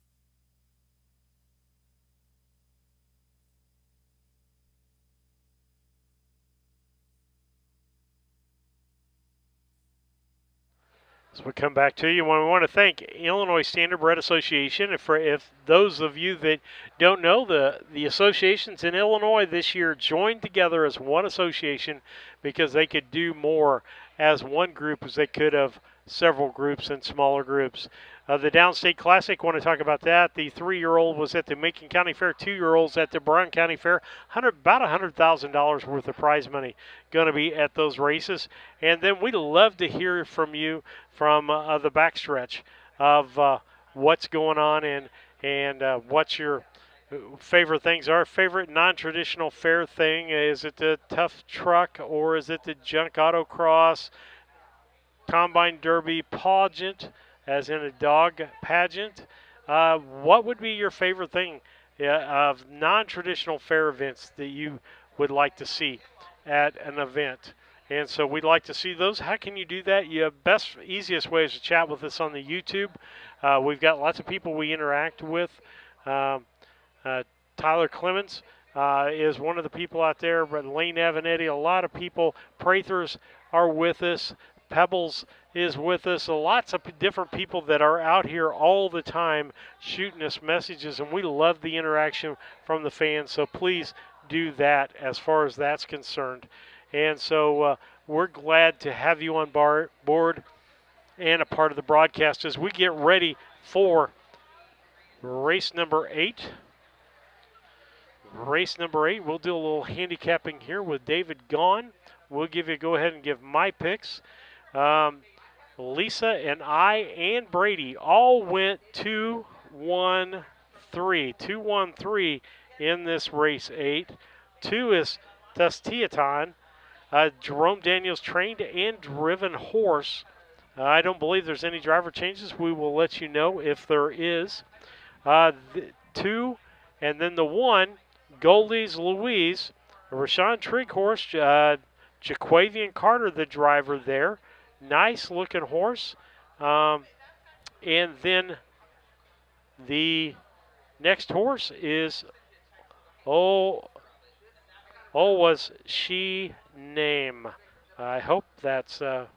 As we come back to you, we want to thank Illinois Standardbred Association. If those of you that don't know, the associations in Illinois this year joined together as one association because they could do more as one group as they could have several groups and smaller groups. The Downstate Classic, want to talk about that. The 3-year-old was at the Macon County Fair, 2-year-olds at the Brown County Fair. About $100,000 worth of prize money going to be at those races. And then we'd love to hear from you from the backstretch of what's going on and what your favorite things are. Favorite non-traditional fair thing? Is it the tough truck or is it the junk autocross, combine derby pageant, as in a dog pageant? What would be your favorite thing of non-traditional fair events that you would like to see at an event? And so we'd like to see those. How can you do that? Easiest way is to chat with us on the YouTube. We've got lots of people we interact with. Tyler Clemens is one of the people out there, but Lane Avanetti, a lot of people. Prathers are with us. Pebbles is with us. Lots of different people that are out here all the time shooting us messages, and we love the interaction from the fans. So please do that as far as that's concerned. And so we're glad to have you on board and a part of the broadcast as we get ready for race number 8. Race number 8, we'll do a little handicapping here with David gone. We'll go ahead and give my picks. Lisa and I and Brady all went 2-1-3. 2-1-3 in this race 8. 2 is Tustiaton. Jerome Daniels trained and driven horse. I don't believe there's any driver changes. We will let you know if there is. 2, and then the 1, Goldie's Louise, Rashawn Trigg horse, Jaquavian Carter, the driver there. Nice looking horse. And then the next horse is, was she name? I hope that's the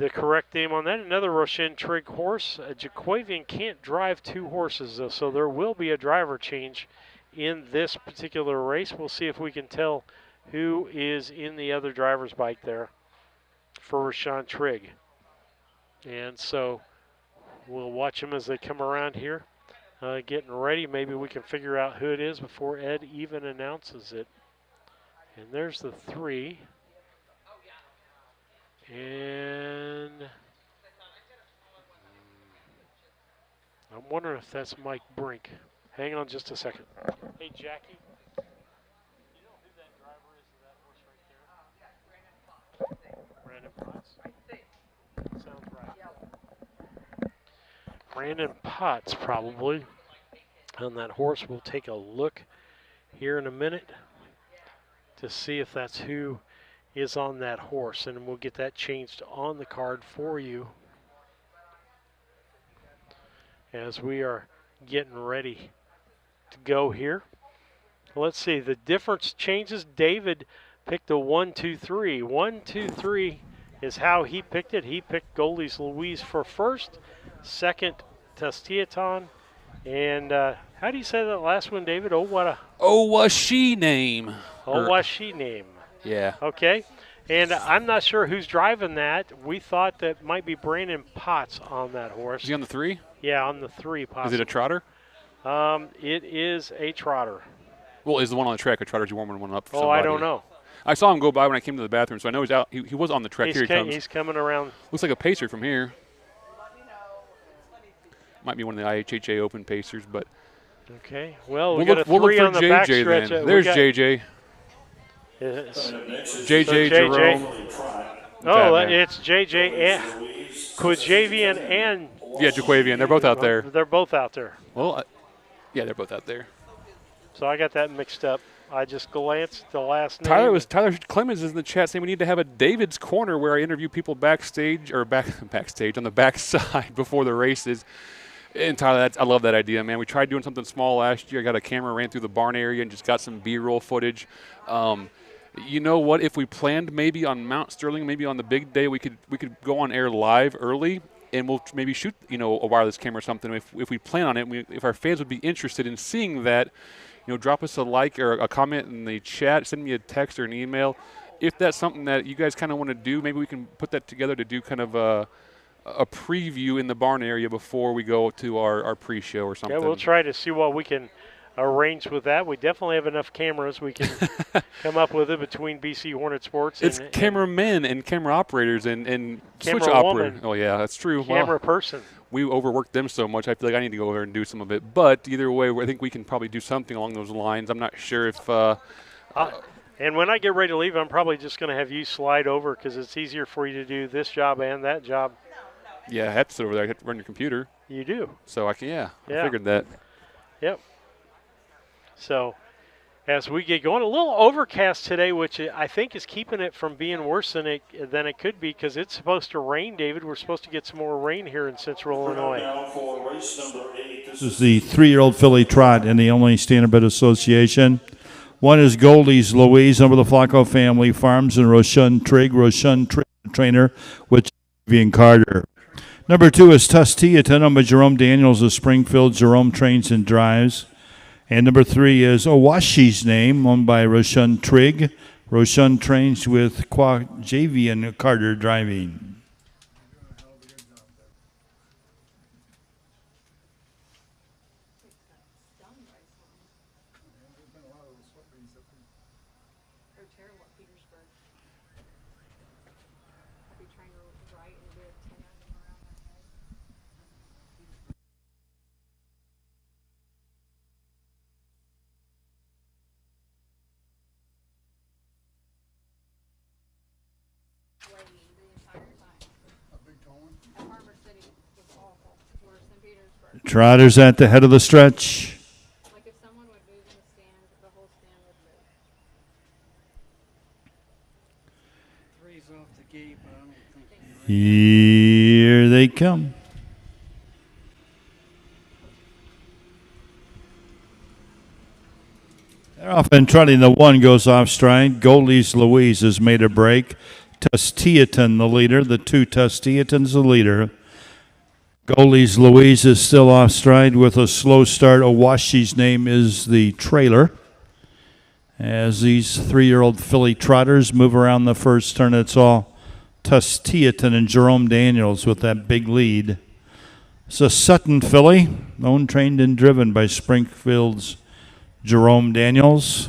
correct name on that. Another Roshan Trigg horse. Jaquavian can't drive 2 horses, though, so there will be a driver change in this particular race. We'll see if we can tell who is in the other driver's bike there for Roshan Trigg. And so we'll watch them as they come around here, getting ready. Maybe we can figure out who it is before Ed even announces it. And there's the 3. And I'm wondering if that's Mike Brink. Hang on just a second. Hey, Jackie. You know who that driver is of that horse right there? Brandon Potts. Sounds right. Brandon Potts, probably, on that horse. We'll take a look here in a minute to see if that's who is on that horse, and we'll get that changed on the card for you as we are getting ready to go here. Let's see, the difference changes. David picked a 1-2-3. 1-2-3 is how he picked it. He picked Goldie's Louise for first, second Tustiaton, and how do you say that last one, David? Was she name? Was she name? Yeah. Okay. And I'm not sure who's driving that. We thought that might be Brandon Potts on that horse. Is he on the 3? Yeah, on the 3, possibly. Is it a trotter? It is a trotter. Well, is the one on the track a trotter? Is you warming one up for somebody? I don't know. I saw him go by when I came to the bathroom, so I know he's out. He was on the track. Here he comes. He's coming around. Looks like a pacer from here. Might be one of the IHHA Open pacers, but. Okay. Well, we'll got a 3 on the backstretch. There's JJ. JJ Jerome. It's JJ and Quajavian and Jaquavian. They're both out there. They're both out there. Well, yeah, they're both out there. So I got that mixed up. I just glanced at the last name. Tyler Clemens is in the chat saying we need to have a David's Corner where I interview people backstage on the backside before the races. And Tyler, I love that idea, man. We tried doing something small last year. I got a camera, ran through the barn area, and just got some B-roll footage. You know what? If we planned maybe on Mount Sterling, maybe on the big day, we could go on air live early, and we'll maybe shoot a wireless camera or something. If we plan on it, if our fans would be interested in seeing that, drop us a like or a comment in the chat, send me a text or an email. If that's something that you guys kind of want to do, maybe we can put that together to do kind of a preview in the barn area before we go to our pre-show or something. Yeah, we'll try to see what we can arrange with that. We definitely have enough cameras we can come up with it between BC Hornet Sports. It's cameramen and camera operators and switch operators. Oh, yeah, that's true. Camera person. We overworked them so much, I feel like I need to go over and do some of it. But either way, I think we can probably do something along those lines. I'm not sure if and when I get ready to leave, I'm probably just going to have you slide over because it's easier for you to do this job and that job. Yeah, I have to sit over there. I have to run your computer. You do. So I figured that. Yep. So as we get going, a little overcast today, which I think is keeping it from being worse than it could be because it's supposed to rain, David. We're supposed to get some more rain here in Central Illinois. This is the 3-year-old filly trot in the Illinois Standardbred Association. One is Goldie's Louise, number the Flacco family farms, and Roshun Trigg, trainer with Vivian Carter. Number 2 is Tustiata, number Jerome Daniels of Springfield. Jerome trains and drives. And number 3 is Owashi's Name, owned by Roshun Trigg. Roshun trains with Javian Carter driving. Trotters at the head of the stretch. Like if someone would move in the stand, the whole stand would move. 3's off the gate, but I don't think. Here they come. They're off and trotting. The 1 goes off stride. Goldie's Louise has made a break. Tustiatan the leader. The 2 Tustiatan's the leader. Goldie's Louise is still off stride with a slow start. Owashi's Name is the trailer. As these 3-year-old filly trotters move around the first turn, it's all Tustiatan and Jerome Daniels with that big lead. It's a Sutton filly, owned, trained, and driven by Springfield's Jerome Daniels.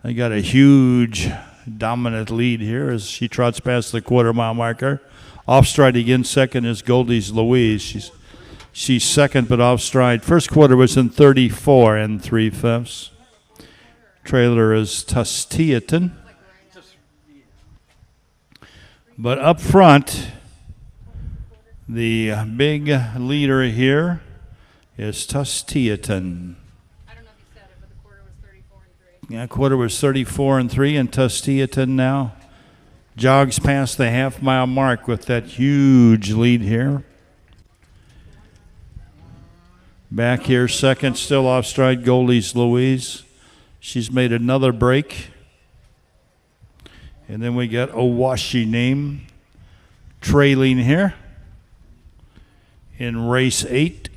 They got a huge, dominant lead here as she trots past the quarter-mile marker. Off stride again, second is Goldie's Louise. She's second, but off stride. First quarter was in 34 3/5. Trailer is Tustiatan. But up front, the big leader here is Tustiatan. I don't know if you said it, but the quarter was 34-3. Yeah, quarter was 34-3, and Tustiatan now jogs past the half-mile mark with that huge lead here. Back here, second, still off stride, Goldie's Louise. She's made another break. And then we got Owashi Name trailing here in race 8.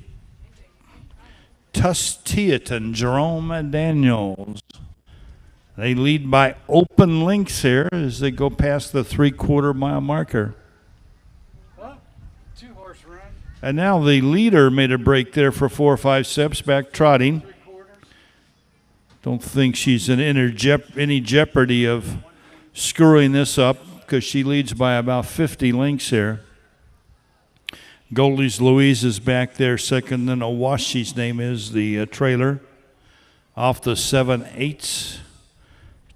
Tustiatan, Jerome Daniels. They lead by open links here as they go past the 3/4 mile marker. Oh, 2-horse run. And now the leader made a break there for 4 or 5 steps back trotting. 3/4. Don't think she's in any jeopardy of screwing this up because she leads by about 50 lengths here. Goldie's Louise is back there second, then Owashi's Name is the trailer. Off the 7/8.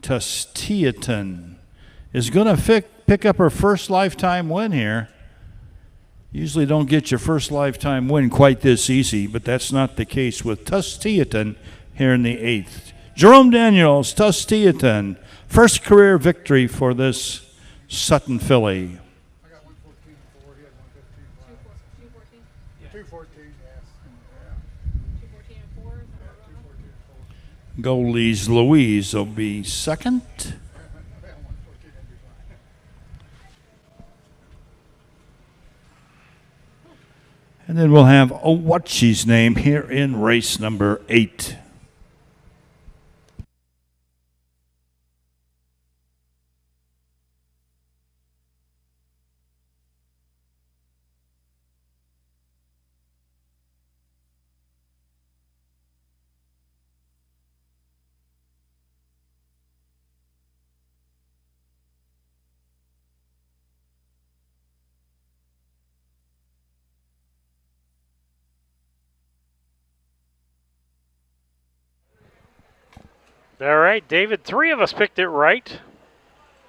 Tustiatan is going to pick up her first lifetime win here. Usually don't get your first lifetime win quite this easy, but that's not the case with Tustiatan here in the 8th. Jerome Daniels, Tustiatan, first career victory for this Sutton filly. I got 114-4. He had 115-5. 214, yes. 214-4. Goldie's Louise will be second. And then we'll have Owashi's Name here in race number 8. All right, David, 3 of us picked it right.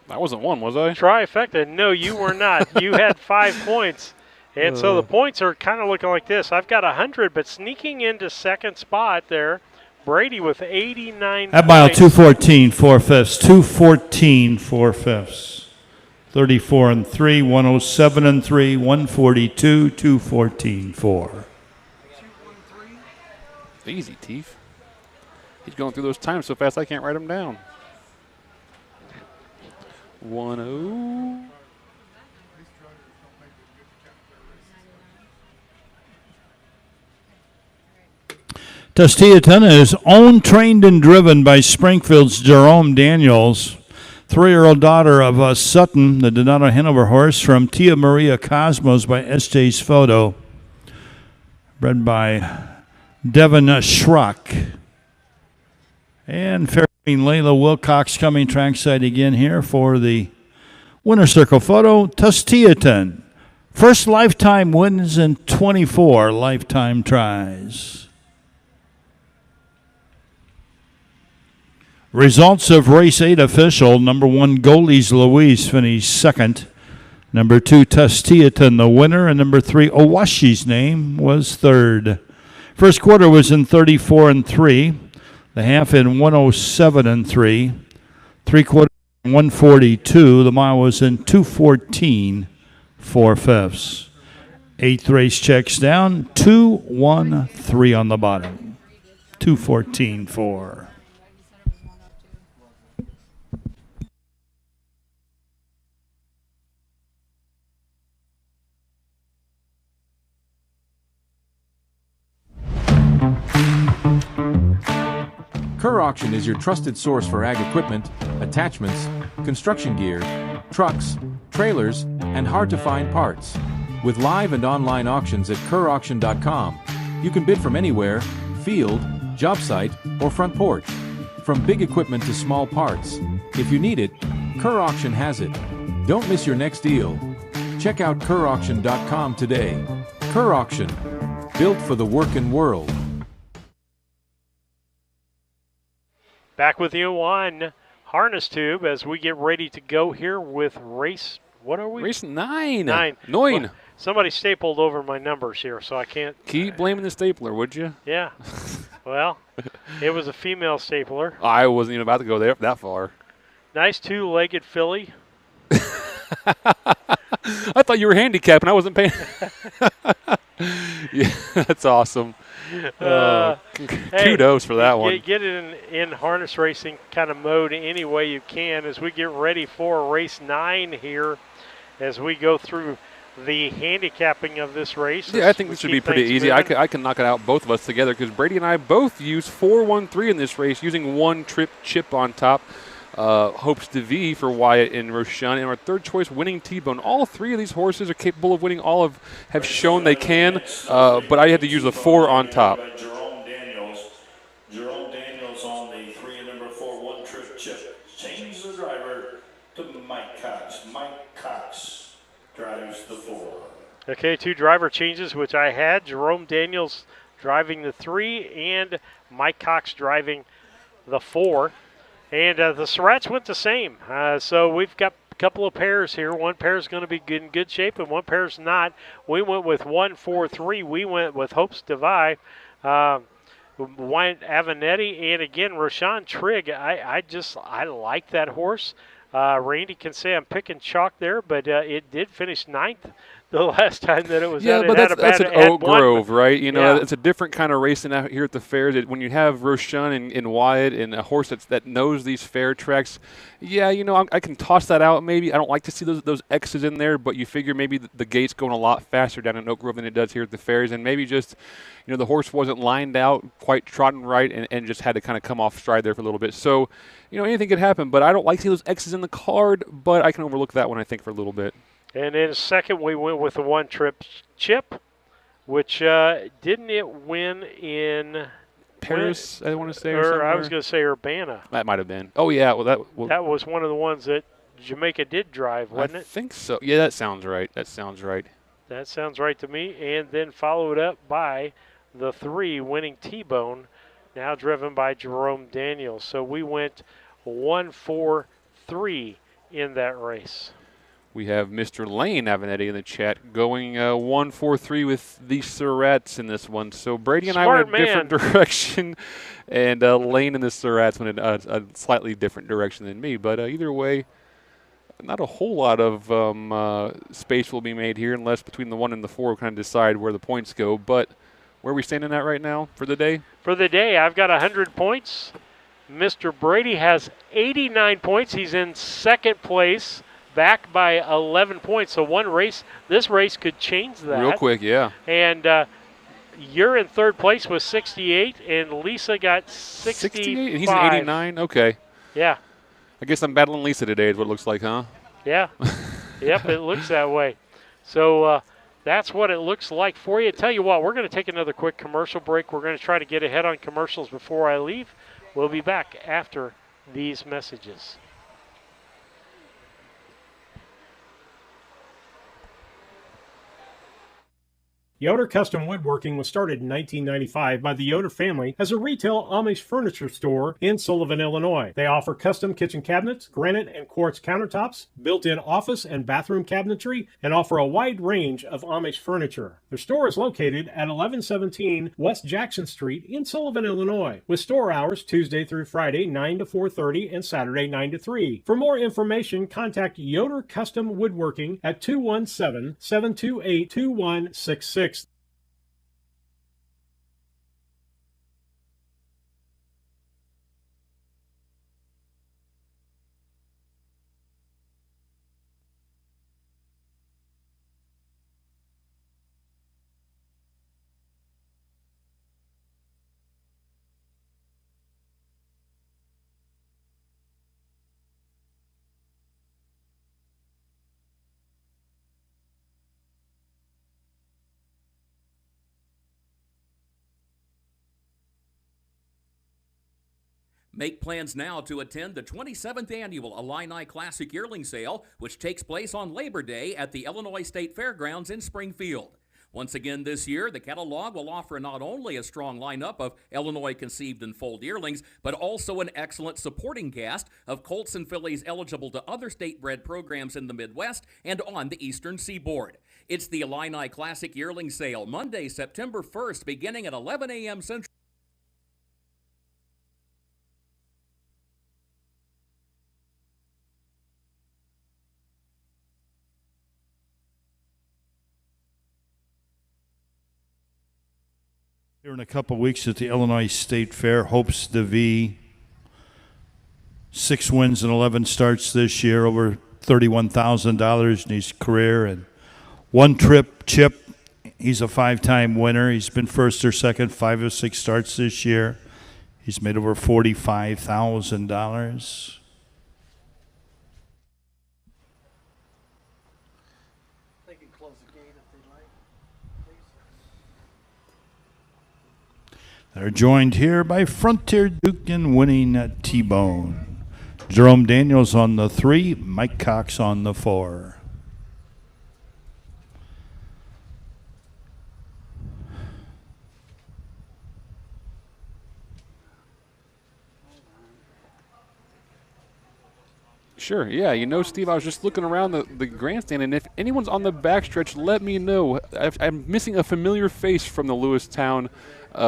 I wasn't one, was I? Trifecta. No, you were not. You had 5 points. And so the points are kind of looking like this. I've got 100, but sneaking into second spot there, Brady with 89 At mile points. 214, 4/5. 214, 4/5. 34-3, 107-3, 142, 214, 4. Easy, Teef. He's going through those times so fast I can't write them down. 1-0. Tusteaton is owned, trained, and driven by Springfield's Jerome Daniels, 3-year-old daughter of Sutton, the Donato Hanover horse from Tia Maria Cosmos by SJ's Photo, bred by Devin Schrock. And Fair Queen Layla Wilcox coming trackside again here for the winner circle photo. Tusteaton, first lifetime wins in 24 lifetime tries. Results of race 8 official. Number 1, Goalies Louise finished second. Number 2, Tusteaton, the winner. And number 3, Owashi's name was third. First quarter was in 34-3. The half in 107-3. 3/4 in 142. The mile was in 2:14 4/5. Eighth race checks down. 2-1-3 on the bottom. 2:14-4. Kerr Auction is your trusted source for ag equipment, attachments, construction gear, trucks, trailers, and hard-to-find parts. With live and online auctions at kerrauction.com, you can bid from anywhere, field, job site, or front porch. From big equipment to small parts. If you need it, Kerr Auction has it. Don't miss your next deal. Check out kerrauction.com today. Kerr Auction, built for the working world. Back with you on Harness Tube as we get ready to go here with race. What are we? Race 9. 9. 9. Well, somebody stapled over my numbers here, so I can't. Keep blaming the stapler, would you? Yeah. Well, it was a female stapler. I wasn't even about to go there that far. Nice two-legged filly. I thought you were handicapping. I wasn't paying. Yeah, that's awesome. Kudos for that one. Get it in harness racing kind of mode any way you can as we get ready for race 9 here as we go through the handicapping of this race. Yeah, I think this should be pretty easy. I can knock it out, both of us together, because Brady and I both use 4-1-3 in this race, using one trip chip on top. Hopes de V for Wyatt and Roshan, and our third choice, Winning T-Bone. All three of these horses are capable of winning. All have shown they can, but I had to use the 4 on top. Jerome Daniels on the 3 and number 4 one trip chip. Change the driver to Mike Cox. Mike Cox drives the 4. Okay, 2 driver changes, which I had. Jerome Daniels driving the 3 and Mike Cox driving the 4. And the Surratts went the same. So we've got a couple of pairs here. One pair is going to be in good shape, and one pair is not. We went with 1-4-3. We went with Hopes Divide, Wyatt Avenetti, and again, Roshan Trigg. I like that horse. Randy can say I'm picking chalk there, but it did finish 9th the last time that it was yeah, out. But that's an Oak Grove, right? You know, yeah. It's a different kind of racing out here at the fairs. When you have Roshan and Wyatt and a horse that knows these fair tracks, yeah, you know, I can toss that out maybe. I don't like to see those X's in there, but you figure maybe the gate's going a lot faster down in Oak Grove than it does here at the fairs, and maybe just, you know, the horse wasn't lined out quite trotting right and just had to kind of come off stride there for a little bit. So, you know, anything could happen, but I don't like to see those X's in the card, but I can overlook that one, I think, for a little bit. And in second, we went with the one trip chip, which didn't it win in Paris, I want to say, or I was going to say Urbana. That might have been. Oh, yeah. Well, that was one of the ones that Jamaica did drive, wasn't it? I think so. Yeah, that sounds right. That sounds right. That sounds right to me. And then followed up by the 3 Winning T-Bone, now driven by Jerome Daniels. So we went 1-4-3 in that race. We have Mr. Lane Avenetti in the chat going 1-4-3 with the Surratts in this one. So Brady and I went a different direction, and Lane and the Surratts went a slightly different direction than me. But either way, not a whole lot of space will be made here unless between the 1 and the 4 kind of decide where the points go. But where are we standing at right now for the day? For the day, I've got 100 points. Mr. Brady has 89 points. He's in second place, back by 11 points. So this race could change that. Real quick, yeah. And you're in third place with 68, and Lisa got 65. 68, and he's at 89? Okay. Yeah. I guess I'm battling Lisa today is what it looks like, huh? Yeah. Yep, it looks that way. So that's what it looks like for you. Tell you what, we're going to take another quick commercial break. We're going to try to get ahead on commercials before I leave. We'll be back after these messages. Yoder Custom Woodworking was started in 1995 by the Yoder family as a retail Amish furniture store in Sullivan, Illinois. They offer custom kitchen cabinets, granite and quartz countertops, built-in office and bathroom cabinetry, and offer a wide range of Amish furniture. Their store is located at 1117 West Jackson Street in Sullivan, Illinois, with store hours Tuesday through Friday 9 to 4:30 and Saturday 9 to 3. For more information, contact Yoder Custom Woodworking at 217-728-2166. Make plans now to attend the 27th Annual Illini Classic Yearling Sale, which takes place on Labor Day at the Illinois State Fairgrounds in Springfield. Once again this year, the catalog will offer not only a strong lineup of Illinois conceived and foaled yearlings, but also an excellent supporting cast of colts and fillies eligible to other state-bred programs in the Midwest and on the Eastern Seaboard. It's the Illini Classic Yearling Sale, Monday, September 1st, beginning at 11 a.m. Central. Here in a couple of weeks at the Illinois State Fair, hopes to be 6 wins and 11 starts this year, over $31,000 in his career, and one trip chip. He's a 5-time winner. He's been first or second 5 or 6 starts this year. He's made over $45,000. They're joined here by Frontier Duke and winning T-Bone. Jerome Daniels on the 3, Mike Cox on the 4. Sure, yeah. You know, Steve, I was just looking around the grandstand, and if anyone's on the backstretch, let me know. I'm missing a familiar face from the Lewistown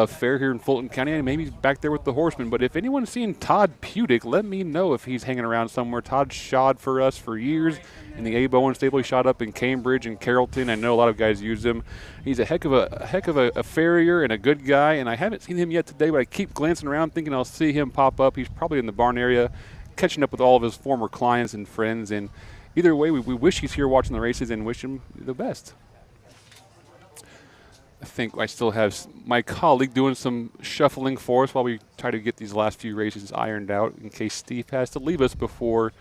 fair here in Fulton County. Maybe he's back there with the horsemen. But if anyone's seen Todd Pudick, let me know if he's hanging around somewhere. Todd shod for us for years in the Abe Owen stable. He shot up in Cambridge and Carrollton. I know a lot of guys use him. He's a heck of a farrier and a good guy, and I haven't seen him yet today, but I keep glancing around thinking I'll see him pop up. He's probably in the barn area, catching up with all of his former clients and friends. And either way, we wish he's here watching the races and wish him the best. I think I still have my colleague doing some shuffling for us while we try to get these last few races ironed out in case Steve has to leave us before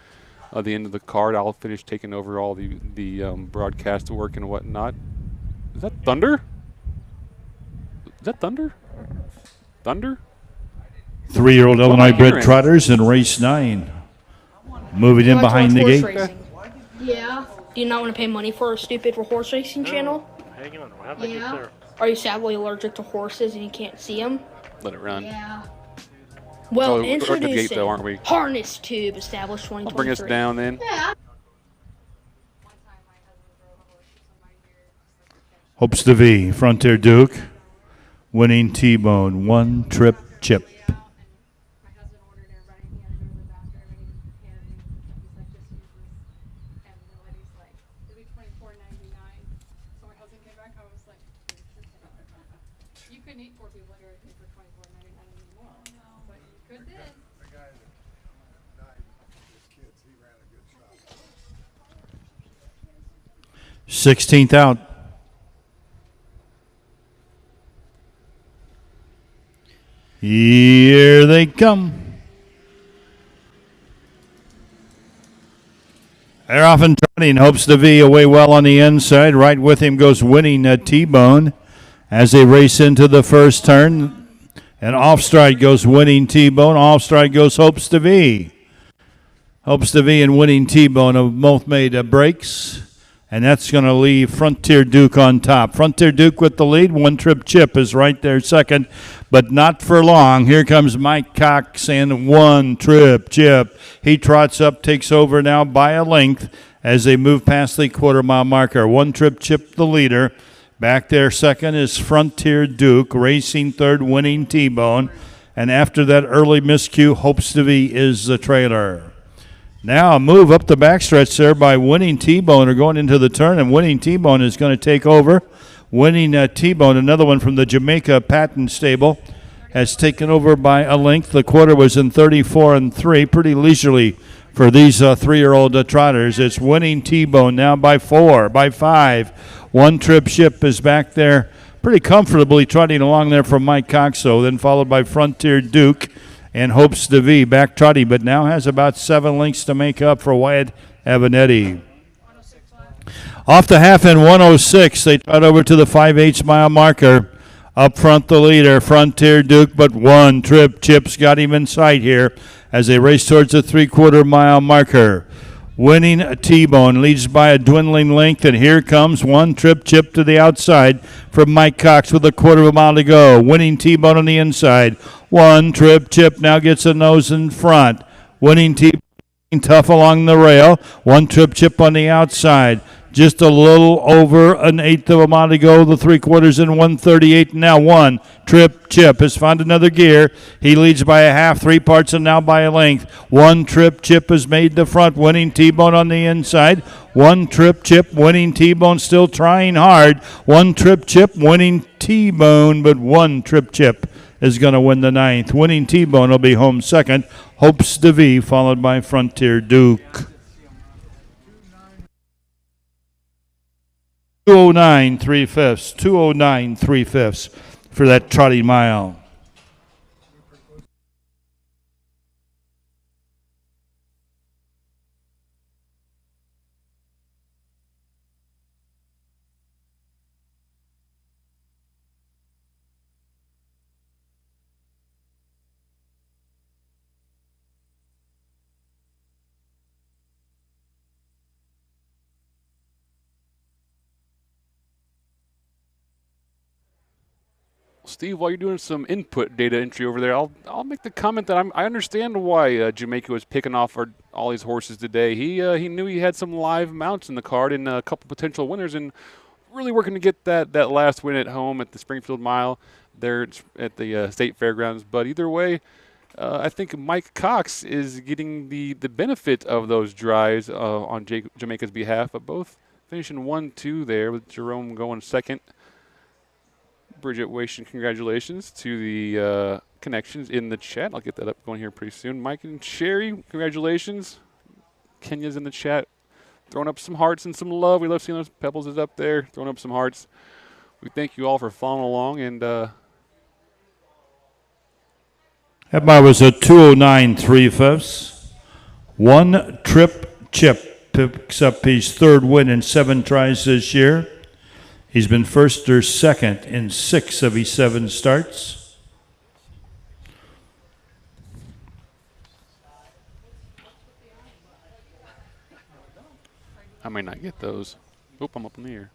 the end of the card. I'll finish taking over all the broadcast work and whatnot. Is that Thunder? Is that Thunder? Thunder? 3-year-old Illinois bred trotters in race 9. Moving in behind the gate. Yeah. Do you not want to pay money for a stupid horse racing channel? Hang on. How did I get there? Are you sadly allergic to horses and you can't see them? Let it run. Yeah. Well, we're at the introducing gate, though, aren't we? Harness Tube, established 2023. I'll bring us down then. Yeah. Hopes to V, Frontier Duke, winning T-Bone, 1 trip chip. You couldn't eat 4 people here for $24.99 anymore. But you could then. The guy that died with his kids, he ran a good shop. 16th out. Here they come. They're off and trotting. Hopes to be away well on the inside. Right with him goes Winning T-Bone as they race into the first turn. And off stride goes Winning T-Bone. Off stride goes Hopes to Be. Hopes to Be and Winning T-Bone have both made breaks. And that's going to leave Frontier Duke on top. Frontier Duke with the lead. One Trip Chip is right there second, but not for long. Here comes Mike Cox and One Trip Chip. He trots up, takes over now by a length as they move past the quarter-mile marker. One Trip Chip the leader. Back there second is Frontier Duke. Racing third, Winning T-Bone. And after that early miscue, Hopes to Be is the trailer. Now a move up the backstretch there by Winning T-Bone are going into the turn, and Winning T-Bone is going to take over. Winning T-Bone, another one from the Jamaica Patent Stable, has taken over by a length. The quarter was in 34-3, pretty leisurely for these 3-year-old trotters. It's Winning T-Bone now by 4, by 5. One Trip Chip is back there pretty comfortably trotting along there from Mike Coxo, then followed by Frontier Duke and Hopes to Be back trotting, but now has about 7 lengths to make up for Wyatt Avanetti. Off the half in 106, they trot over to the 5/8 mile marker. Up front, the leader, Frontier Duke, but One Trip Chip's got him in sight here as they race towards the 3/4 mile marker. Winning T-Bone leads by a dwindling length, and here comes One Trip Chip to the outside from Mike Cox with a 1/4 mile to go. Winning T-Bone on the inside. One Trip Chip now gets a nose in front. Winning T-Bone tough along the rail. One Trip Chip on the outside. Just a little over an 1/8 of a mile to go. The 3/4 in 1:38. Now One Trip Chip has found another gear. He leads by a half, 3 parts, and now by a length. One Trip Chip has made the front. Winning T-Bone on the inside. One Trip Chip, Winning T-Bone still trying hard. One Trip Chip, Winning T-Bone, but One Trip Chip is going to win the 9th. Winning T-Bone will be home second. Hopes to Be followed by Frontier Duke. 209 3/5, 209 3/5 for that trotting mile. Steve, while you're doing some input data entry over there, I'll make the comment that I understand why Jamaica was picking off all these horses today. He knew he had some live mounts in the card and a couple potential winners, and really working to get that last win at home at the Springfield Mile there at the State Fairgrounds. But either way, I think Mike Cox is getting the benefit of those drives on Jamaica's behalf, but both finishing 1-2 there with Jerome going second. Bridget Wation, congratulations to the connections in the chat. I'll get that up going here pretty soon. Mike and Sherry, congratulations. Kenya's in the chat, throwing up some hearts and some love. We love seeing those. Pebbles is up there, throwing up some hearts. We thank you all for following along. And that mile was a 209 3/5. One Trip Chip picks up his 3rd win in 7 tries this year. He's been first or second in 6 of his 7 starts. I may not get those. Oop, I'm up in the air.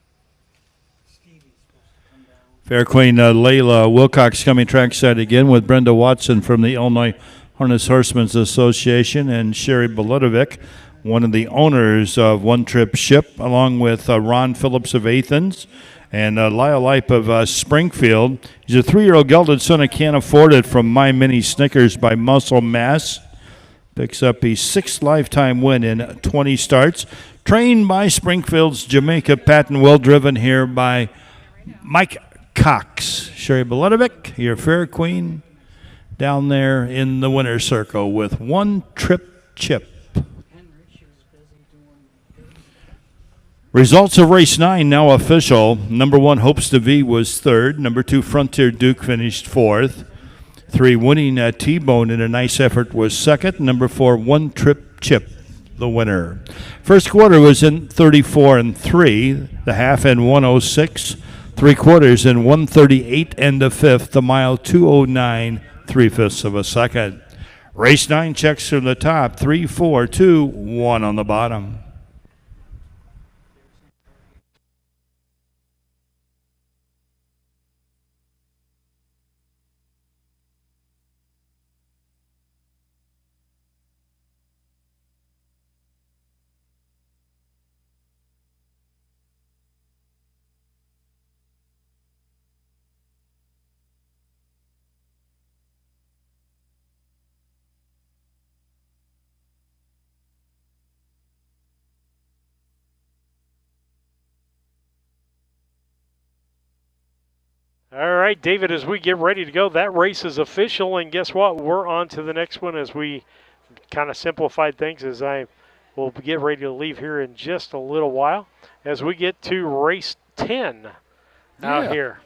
Fair Queen Layla Wilcox coming trackside again with Brenda Watson from the Illinois Harness Horsemen's Association and Sherry Belotovic, one of the owners of One Trip Chip, along with Ron Phillips of Athens and Lyle Lipe of Springfield. He's a 3-year-old gelded son of Can't Afford It from My Mini Snickers by Muscle Mass. Picks up his 6th lifetime win in 20 starts. Trained by Springfield's Jamaica Patent, well driven here by Mike Cox. Sherry Beledovic, your fair queen, down there in the winner's circle with one trip chip. Results of race 9 now official. Number 1, Hopes to V was third. Number 2, Frontier Duke finished fourth. 3, Winning T-Bone in a nice effort was second. Number 4, One Trip Chip, the winner. First quarter was in 34 and 3. The half in 106. 3 quarters in 138 and a fifth. The mile 209 3/5 of a second. Race 9 checks from the top. 3, 4, 2, 1 on the bottom. All right, David, as we get ready to go, that race is official, and guess what? We're on to the next one as we kind of simplified things as I will get ready to leave here in just a little while as we get to race 10 out here.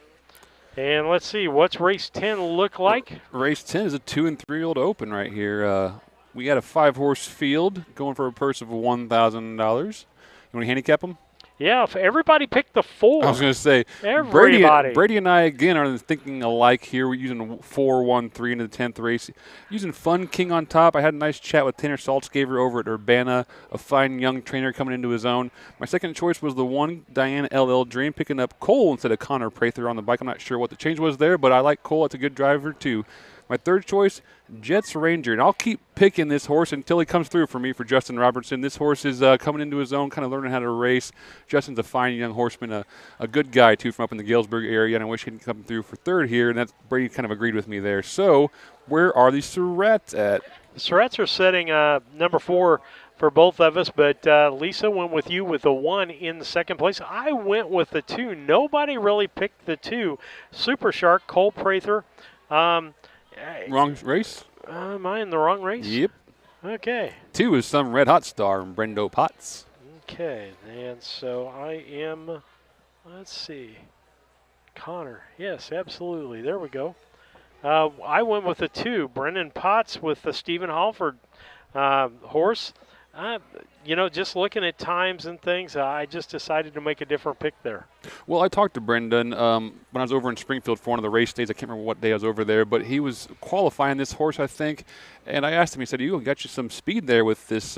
And let's see, what's race 10 look like? Race 10 is a 2- and 3-year-old open right here. We got a 5-horse field going for a purse of $1,000. You want to handicap them? Yeah, if everybody picked the 4. I was going to say, everybody. Brady and I, again, are thinking alike here. We're using 4, 1, 3 into the 10th race. Using Fun King on top. I had a nice chat with Tanner Saltzgaver over at Urbana, a fine young trainer coming into his own. My second choice was the 1, Diana LL Dream, picking up Cole instead of Connor Prather on the bike. I'm not sure what the change was there, but I like Cole. It's a good driver, too. My third choice, Jets Ranger, and I'll keep picking this horse until he comes through for me for Justin Robertson. This horse is coming into his own, kind of learning how to race. Justin's a fine young horseman, a good guy, too, from up in the Galesburg area, and I wish he'd come through for third here, and that's Brady kind of agreed with me there. So where are these Surratt's at? The Surratt's are setting number 4 for both of us, but Lisa went with you with the 1 in the second place. I went with the 2. Nobody really picked the 2. Super Shark, Cole Prather. Wrong race? Am I in the wrong race? Yep. Okay. 2 is some red hot star, Brendo Potts. Okay, and so I am, let's see, Connor. Yes, absolutely. There we go. I went with the 2, Brendan Potts with the Stephen Halford horse. You know, just looking at times and things, I just decided to make a different pick there. Well, I talked to Brendan when I was over in Springfield for one of the race days. I can't remember what day I was over there, but he was qualifying this horse, I think. And I asked him, he said, you got you some speed there with this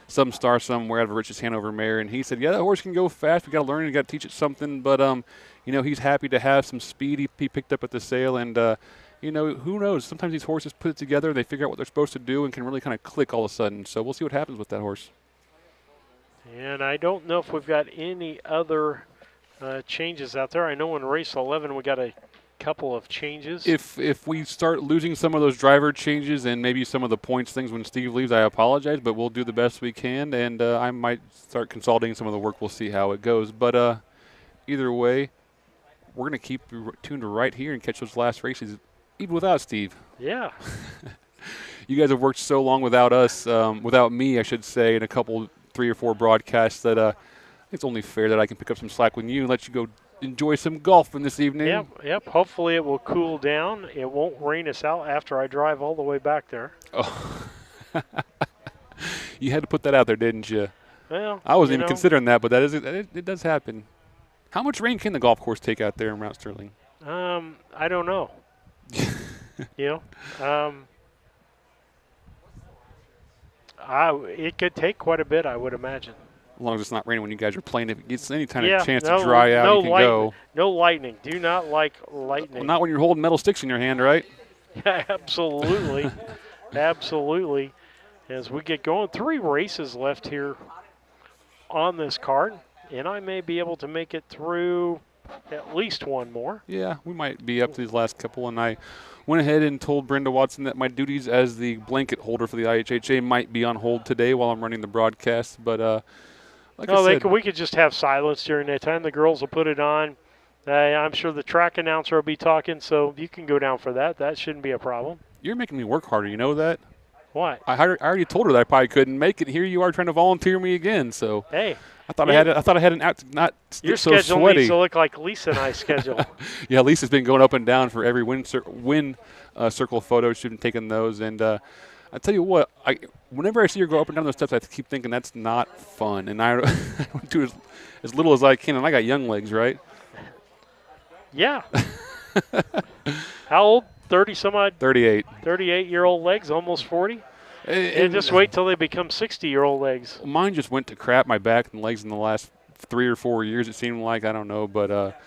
Some Star Somewhere out of Rich's Hanover mare. And he said, yeah, that horse can go fast. We got to learn it. We got to teach it something. But, you know, he's happy to have some speed he picked up at the sale. And, you know, who knows? Sometimes these horses put it together, they figure out what they're supposed to do and can really kind of click all of a sudden. So we'll see what happens with that horse. And I don't know if we've got any other changes out there. I know in race 11 we got a couple of changes. If we start losing some of those driver changes and maybe some of the points things when Steve leaves, I apologize, but we'll do the best we can. And I might start consolidating some of the work. We'll see how it goes. But either way, we're going to keep tuned right here and catch those last races, even without Steve. Yeah. You guys have worked so long without us, without me, I should say, in a couple 3 or 4 broadcasts that it's only fair that I can pick up some slack with you and let you go enjoy some golfing this evening. Yep. Hopefully it will cool down. It won't rain us out after I drive all the way back there. Oh. You had to put that out there, didn't you? Well, I wasn't even considering that, but it does happen. How much rain can the golf course take out there in Mount Sterling? I don't know. You know, it could take quite a bit, I would imagine. As long as it's not raining when you guys are playing. If it gets any kind of chance to dry out, you can go. No lightning. Do not like lightning. Well, not when you're holding metal sticks in your hand, right? Yeah, absolutely. Absolutely. As we get going, 3 races left here on this card, and I may be able to make it through at least one more. Yeah, we might be up to these last couple, and I went ahead and told Brenda Watson that my duties as the blanket holder for the IHHA might be on hold today while I'm running the broadcast. But like I said, we could just have silence during that time. The girls will put it on. I'm sure the track announcer will be talking, so you can go down for that. That shouldn't be a problem. You're making me work harder. You know that? What? I already told her that I probably couldn't make it. Here you are trying to volunteer me again. So hey, I thought I had an out not your so schedule sweaty. needs to look like Lisa and I's schedule. Yeah, Lisa's been going up and down for every win circle photo. She's been taking those, and I tell you what, whenever I see her go up and down those steps, I keep thinking that's not fun, and I do as little as I can. And I got young legs, right? Yeah. How old? 30 some odd? 38. 38-year-old legs, almost 40? And just wait till they become 60-year-old legs. Mine just went to crap, my back and legs, in the last 3 or 4 years, it seemed like. I don't know, but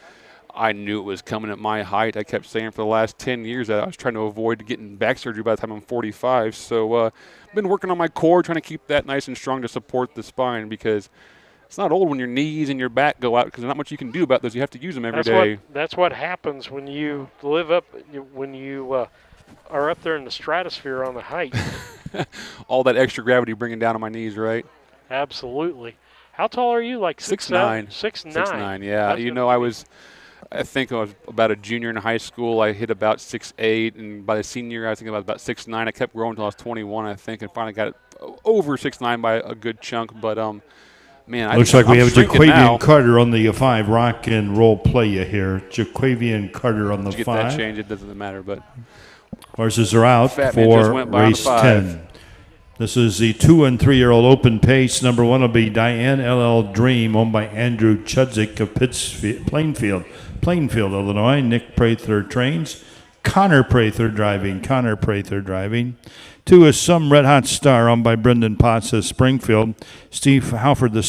I knew it was coming at my height. I kept saying for the last 10 years that I was trying to avoid getting back surgery by the time I'm 45. So I've been working on my core, trying to keep that nice and strong to support the spine, because it's not old when your knees and your back go out, because there's not much you can do about those. You have to use them every day. That's what happens when you live up, when you are up there in the stratosphere on the height. All that extra gravity bringing down on my knees, right? Absolutely. How tall are you? Like 6'9". 6'9". 6'9", yeah. I think I was about a junior in high school. I hit about 6'8", and by the senior year, I think I was about 6'9". I kept growing until I was 21, I think, and finally got it over 6'9" by a good chunk. But man, looks like we have Jaquavian Carter on the 5. Rock and roll playa here. Jaquavian Carter on the 5. Get that change, it doesn't matter. But horses are out Fat for race 10. This is the 2- and 3-year-old open pace. Number 1 will be Diane LL Dream, owned by Andrew Chudzik of Plainfield, Illinois. Nick Prather trains. Connor Prather driving. 2 is Some Red Hot Star, owned by Brendan Potts of Springfield. Steve Halford II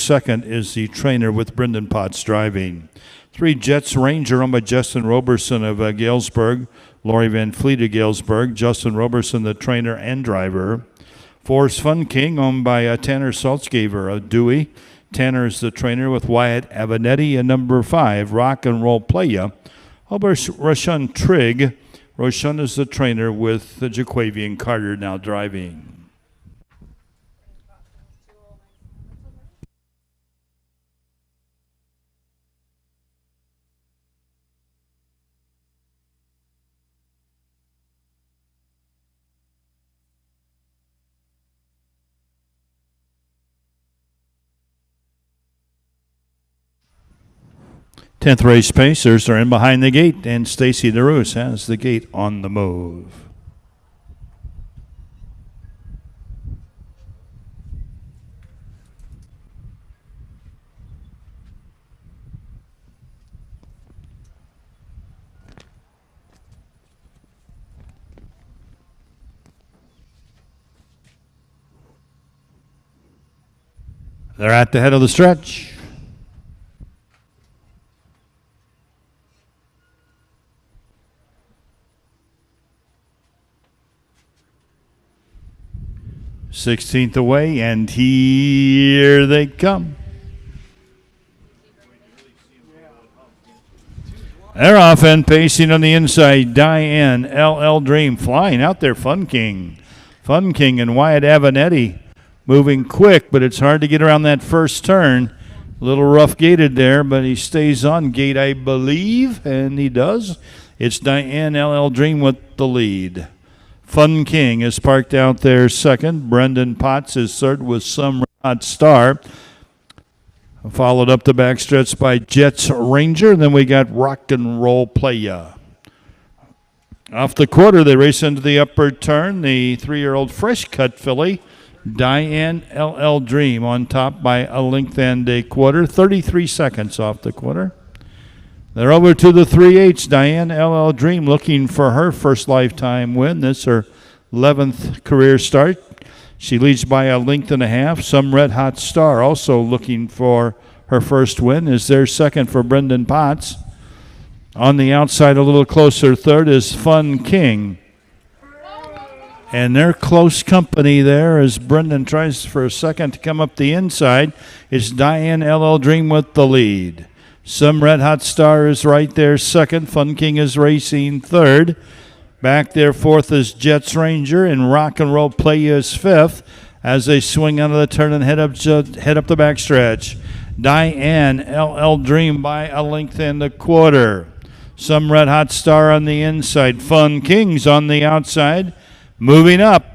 is the trainer with Brendan Potts driving. 3, Jets Ranger, owned by Justin Roberson of Galesburg. Lori Van Fleet of Galesburg. Justin Roberson, the trainer and driver. 4 is Fun King, owned by Tanner Saltzgaver of Dewey. Tanner is the trainer with Wyatt Avanetti. And number 5, Rock and Roll Playa, owned by Roshan Trigg. Roshan is the trainer with the Jaquavian Carter now driving. Tenth race pacers are in behind the gate, and Stacy DeRoos has the gate on the move. They're at the head of the stretch. Sixteenth away, and here they come. They're off and pacing on the inside. Diane LL Dream flying out there. Fun King and Wyatt Avanetti moving quick, but it's hard to get around that first turn. A little rough gated there, but he stays on gate, I believe, and he does. It's Diane LL Dream with the lead. Fun King is parked out there second. Brendan Potts is third with Some Hot Star. Followed up the backstretch by Jets Ranger. Then we got Rock and Roll Playa. Off the quarter, they race into the upper turn. The 3-year-old fresh cut filly, Diane LL Dream, on top by a length and a quarter. 33 seconds off the quarter. They're over to the 3/8. Diane LL Dream looking for her first lifetime win. This is her 11th career start. She leads by a length and a half. Some Red Hot Star also looking for her first win is their second for Brendan Potts. On the outside, a little closer, third is Fun King. And they're close company there as Brendan tries for a second to come up the inside. It's Diane LL Dream with the lead. Some Red Hot Star is right there second. Fun King is racing third. Back there fourth is Jets Ranger, and Rock and Roll Playa is fifth as they swing out of the turn and head up the backstretch. Diane LL Dream by a length and a quarter. Some Red Hot Star on the inside. Fun Kings on the outside. Moving up.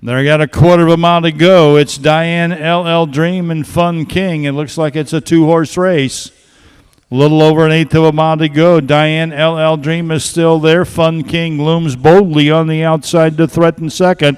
They got a quarter of a mile to go. It's Diane LL Dream and Fun King. It looks like it's a 2-horse race. A little over an eighth of a mile to go. Diane LL Dream is still there. Fun King looms boldly on the outside to threaten second.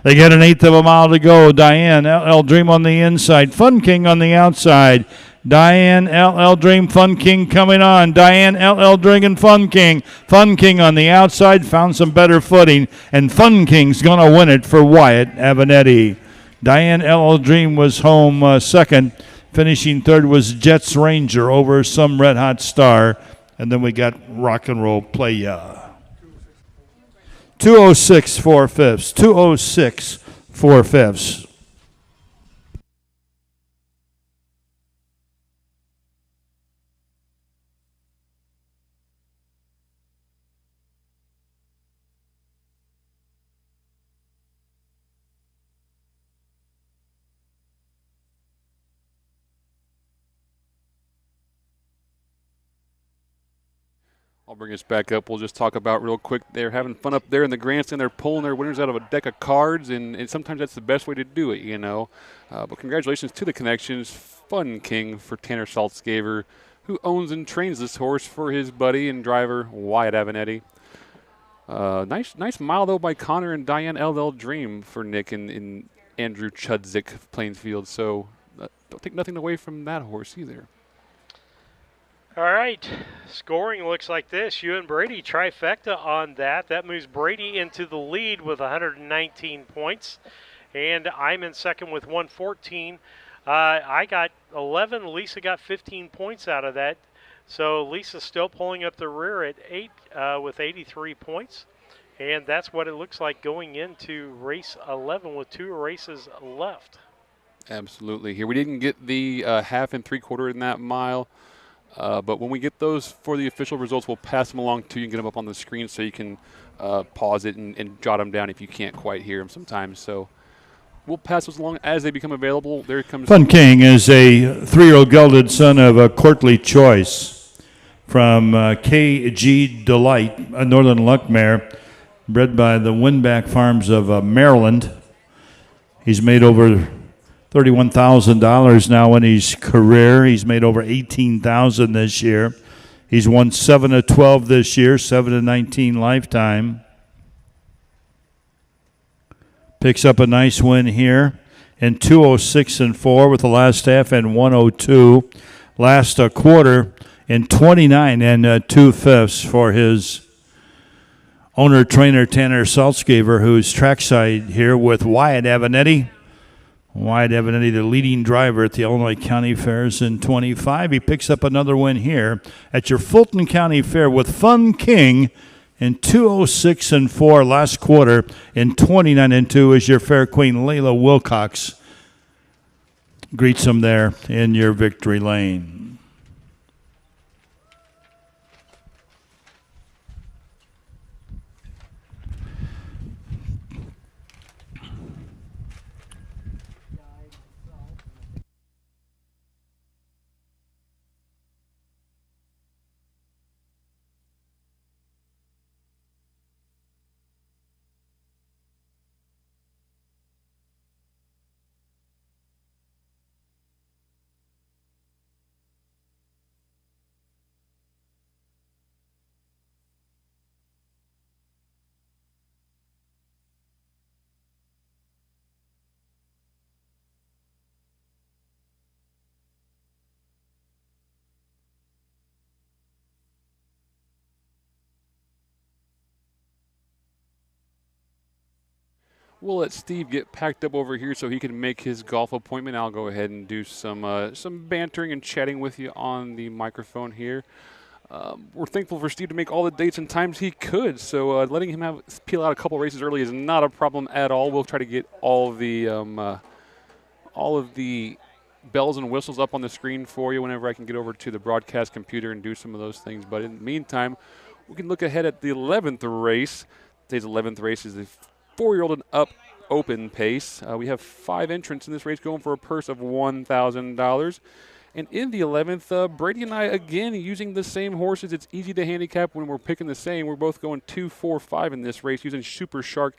They get an eighth of a mile to go. Diane LL Dream on the inside. Fun King on the outside. Diane LL Dream, Fun King coming on. Diane LL Dream and Fun King. Fun King on the outside found some better footing, and Fun King's going to win it for Wyatt Avenatti. Diane LL Dream was home second. Finishing third was Jets Ranger over Some Red Hot Star. And then we got Rock and Roll Playa. 206 4/5. 206 4/5. I'll bring us back up. We'll just talk about real quick. They're having fun up there in the grandstand. They're pulling their winners out of a deck of cards, and sometimes that's the best way to do it, you know. But congratulations to the Connections. Fun King for Tanner Saltzgaver, who owns and trains this horse for his buddy and driver, Wyatt Avenatti. Nice mile, though, by Connor and Diane LL Dream for Nick and Andrew Chudzik of Plainfield. So don't take nothing away from that horse either. All right, scoring looks like this. You and Brady trifecta on that. That moves Brady into the lead with 119 points, and I'm in second with 114. I got 11. Lisa got 15 points out of that. So Lisa's still pulling up the rear at 8 with 83 points, and that's what it looks like going into race 11 with 2 races left. Absolutely. Here we didn't get the half and 3/4 in that mile. But when we get those for the official results, we'll pass them along to you and get them up on the screen so you can pause it and jot them down if you can't quite hear them sometimes. So we'll pass those along as they become available. There comes Fun King is a 3-year-old gelded son of a courtly choice from KG Delight, a Northern Luck mare, bred by the Winback Farms of Maryland. He's made over $31,000 now in his career. He's made over $18,000 this year. He's won 7 of 12 this year, 7 of 19 lifetime. Picks up a nice win here in 206 and 4 with the last half and 102. Last quarter in 29 and 2/5 for his owner trainer Tanner Saltzgaver, who's trackside here with Wyatt Avenatti. Wyatt Avenatti, the leading driver at the Illinois County Fairs in 25. He picks up another win here at your Fulton County Fair with Fun King in 206 and 4 last quarter. In 29 and 2 is your fair queen Layla Wilcox. Greets him there in your victory lane. We'll let Steve get packed up over here so he can make his golf appointment. I'll go ahead and do some bantering and chatting with you on the microphone here. We're thankful for Steve to make all the dates and times he could, so letting him peel out a couple races early is not a problem at all. We'll try to get all of the bells and whistles up on the screen for you whenever I can get over to the broadcast computer and do some of those things. But in the meantime, we can look ahead at the 11th race. Today's 11th race is the 4-year-old and up open pace. We have 5 entrants in this race going for a purse of $1,000. And in the 11th, Brady and I, again, using the same horses. It's easy to handicap when we're picking the same. We're both going 2, 4, 5 in this race using Super Shark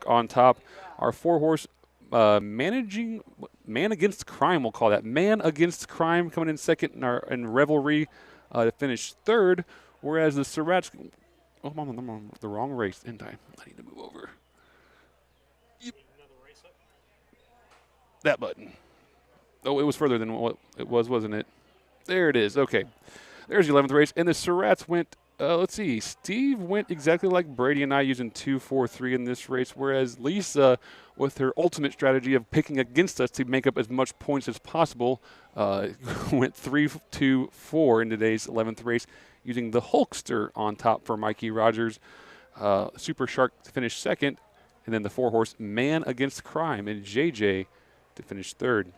on top. Our 4-horse Man Against Crime, we'll call that. Man Against Crime coming in second in Revelry to finish third, whereas the Surratt's – oh, I'm on the wrong race, didn't I? I need to move over. Yep. That button. Oh, it was further than what it was, wasn't it? There it is. Okay. There's the 11th race. And the Surratt's went, let's see, Steve went exactly like Brady and I using 2, 4, 3 in this race, whereas Lisa, with her ultimate strategy of picking against us to make up as much points as possible, went 3, 2, 4 in today's 11th race, using the Hulkster on top for Mikey Rogers. Super Shark to finish second, and then the 4-horse Man Against Crime and JJ to finish third.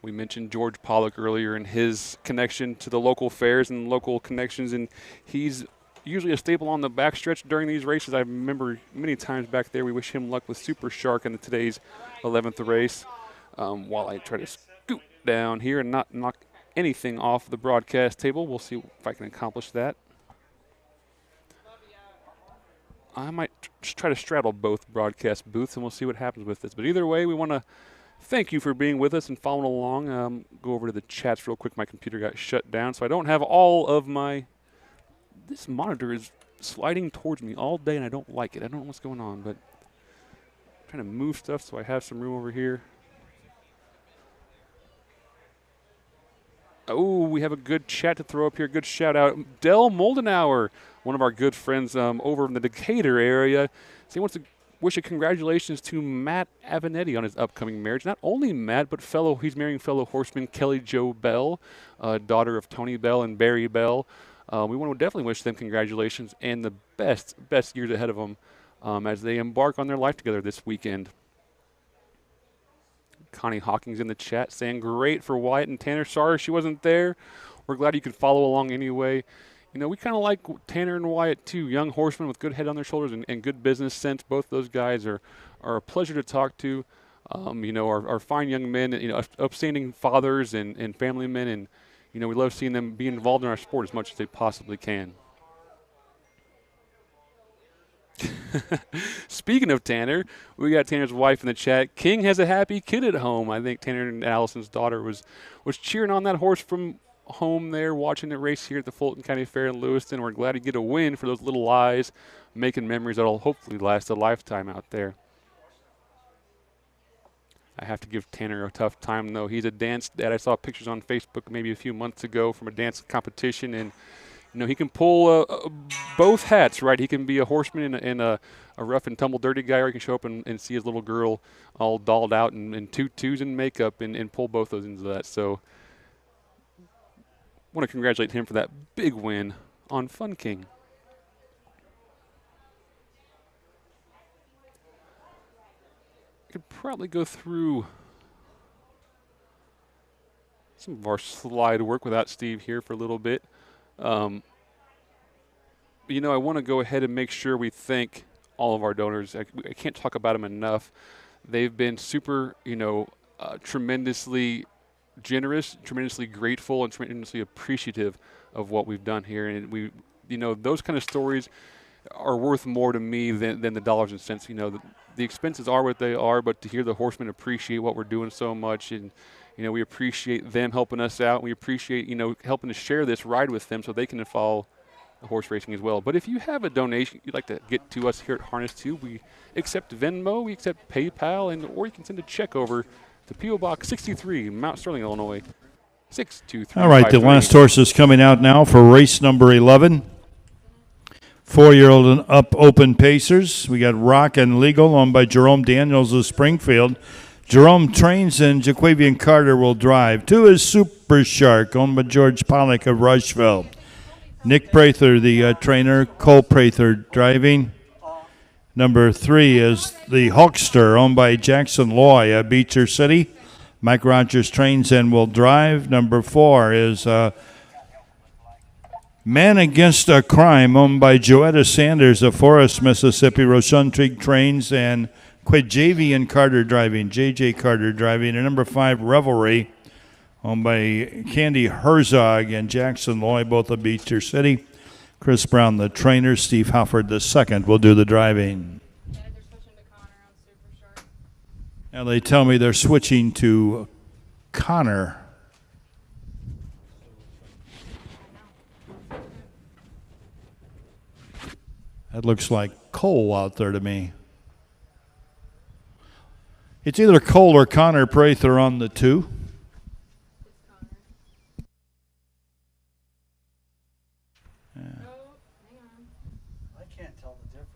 We mentioned George Pollock earlier and his connection to the local fairs and local connections, and he's usually a staple on the backstretch during these races. I remember many times back there. We wish him luck with Super Shark in today's 11th race. While I try to scoot down here and not knock anything off the broadcast table, we'll see if I can accomplish that. I might just try to straddle both broadcast booths, and we'll see what happens with this. But either way, we want to thank you for being with us and following along. Go over to the chats real quick. My computer got shut down, so I don't have all of my... This monitor is sliding towards me all day, and I don't like it. I don't know what's going on, but I'm trying to move stuff so I have some room over here. Oh, we have a good chat to throw up here. Good shout out. Del Moldenauer, one of our good friends over in the Decatur area. So he wants to wish a congratulations to Matt Avenetti on his upcoming marriage. Not only Matt, but he's marrying fellow horseman Kelly Jo Bell, daughter of Tony Bell and Barry Bell. We want to definitely wish them congratulations and the best years ahead of them as they embark on their life together this weekend. Connie Hawkins in the chat saying great for Wyatt and Tanner. Sorry she wasn't there. We're glad you could follow along anyway. You know, we kind of like Tanner and Wyatt too, young horsemen with good head on their shoulders and good business sense. Both those guys are a pleasure to talk to. You know, are fine young men, you know, upstanding fathers and family men, and you know, we love seeing them be involved in our sport as much as they possibly can. Speaking of Tanner, we got Tanner's wife in the chat. King has a happy kid at home. I think Tanner and Allison's daughter was cheering on that horse from home there, watching the race here at the Fulton County Fair in Lewiston. We're glad to get a win for those little eyes, making memories that'll hopefully last a lifetime out there. I have to give Tanner a tough time, though. He's a dance dad. I saw pictures on Facebook maybe a few months ago from a dance competition, and you know, he can pull both hats, right? He can be a horseman and a rough and tumble dirty guy, or he can show up and see his little girl all dolled out in tutus and makeup and pull both those into that. So want to congratulate him for that big win on Fun King. I could probably go through some of our slide work without Steve here for a little bit. You know, I want to go ahead and make sure we thank all of our donors. I can't talk about them enough. They've been super, you know, tremendously generous, tremendously grateful, and tremendously appreciative of what we've done here. And we, you know, those kind of stories are worth more to me than the dollars and cents. You know, the expenses are what they are, but to hear the horsemen appreciate what we're doing so much, and you know, we appreciate them helping us out. We appreciate, you know, helping to share this ride with them so they can follow the horse racing as well. But if you have a donation you'd like to get to us here at Harness Tube, we accept Venmo, we accept PayPal, or you can send a check over to P.O. Box 63, Mount Sterling, Illinois, 62353. All right, the last horse is coming out now for race number 11. 4-year-old and up open pacers. We got Rock and Legal owned by Jerome Daniels of Springfield. Jerome trains and Jaquavian Carter will drive. 2 is Super Shark owned by George Pollock of Rushville. Nick Prather, the trainer. Cole Prather driving. Number 3 is the Hulkster owned by Jackson Loy of Beecher City. Mike Rogers trains and will drive. Number 4 is Man Against a Crime owned by Joetta Sanders of Forest, Mississippi. Roshan Trigg trains and Quidjavian Carter driving, J.J. Carter driving, and number 5, Revelry, owned by Candy Herzog and Jackson Loy, both of Beecher City. Chris Brown, the trainer. Steve Halford, the second, will do the driving. Now they tell me they're switching to Connor. That looks like Cole out there to me. It's either Cole or Connor Prather on the 2. I can't tell the difference.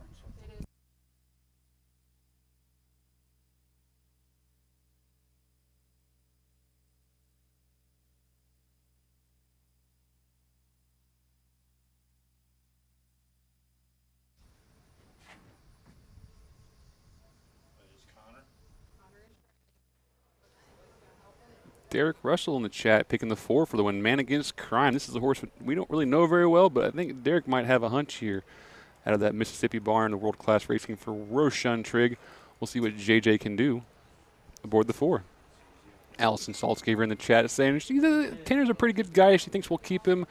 Derek Russell in the chat picking the 4 for the win. Man Against Crime. This is a horse we don't really know very well, but I think Derek might have a hunch here out of that Mississippi barn, the world-class racing for Roshan Trigg. We'll see what JJ can do aboard the 4. Allison Saltzgaver in the chat saying Tanner's a pretty good guy. She thinks we'll keep him.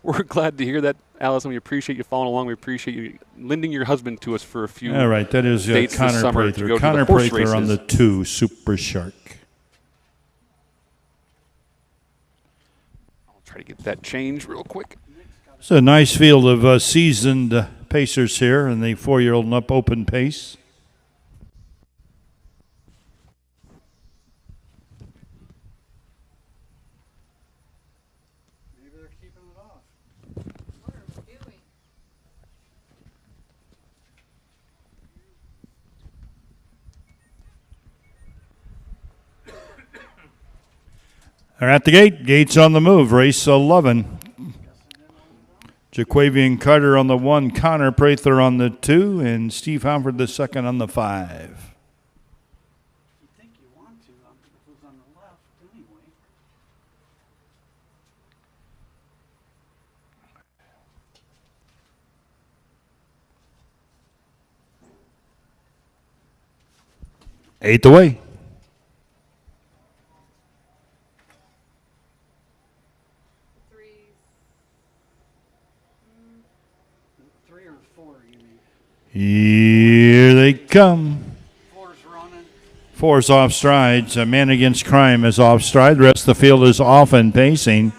We're glad to hear that, Allison. We appreciate you following along. We appreciate you lending your husband to us for a few All right, that is Connor Prather. Connor Prather on the 2, Super Shark. Try to get that change real quick. It's a nice field of seasoned pacers here in the 4-year-old and up open pace. Maybe they're keeping it off. What are we doing? They're at the gate. Gates on the move. Race 11. Jaquavian Carter on the 1, Connor Prather on the 2, and Steve Halford the second on the 5. You think you want to, if it was on the left anyway. Eighth away. Here they come. Four's off strides. A Man Against Crime is off stride. The rest of the field is off and pacing.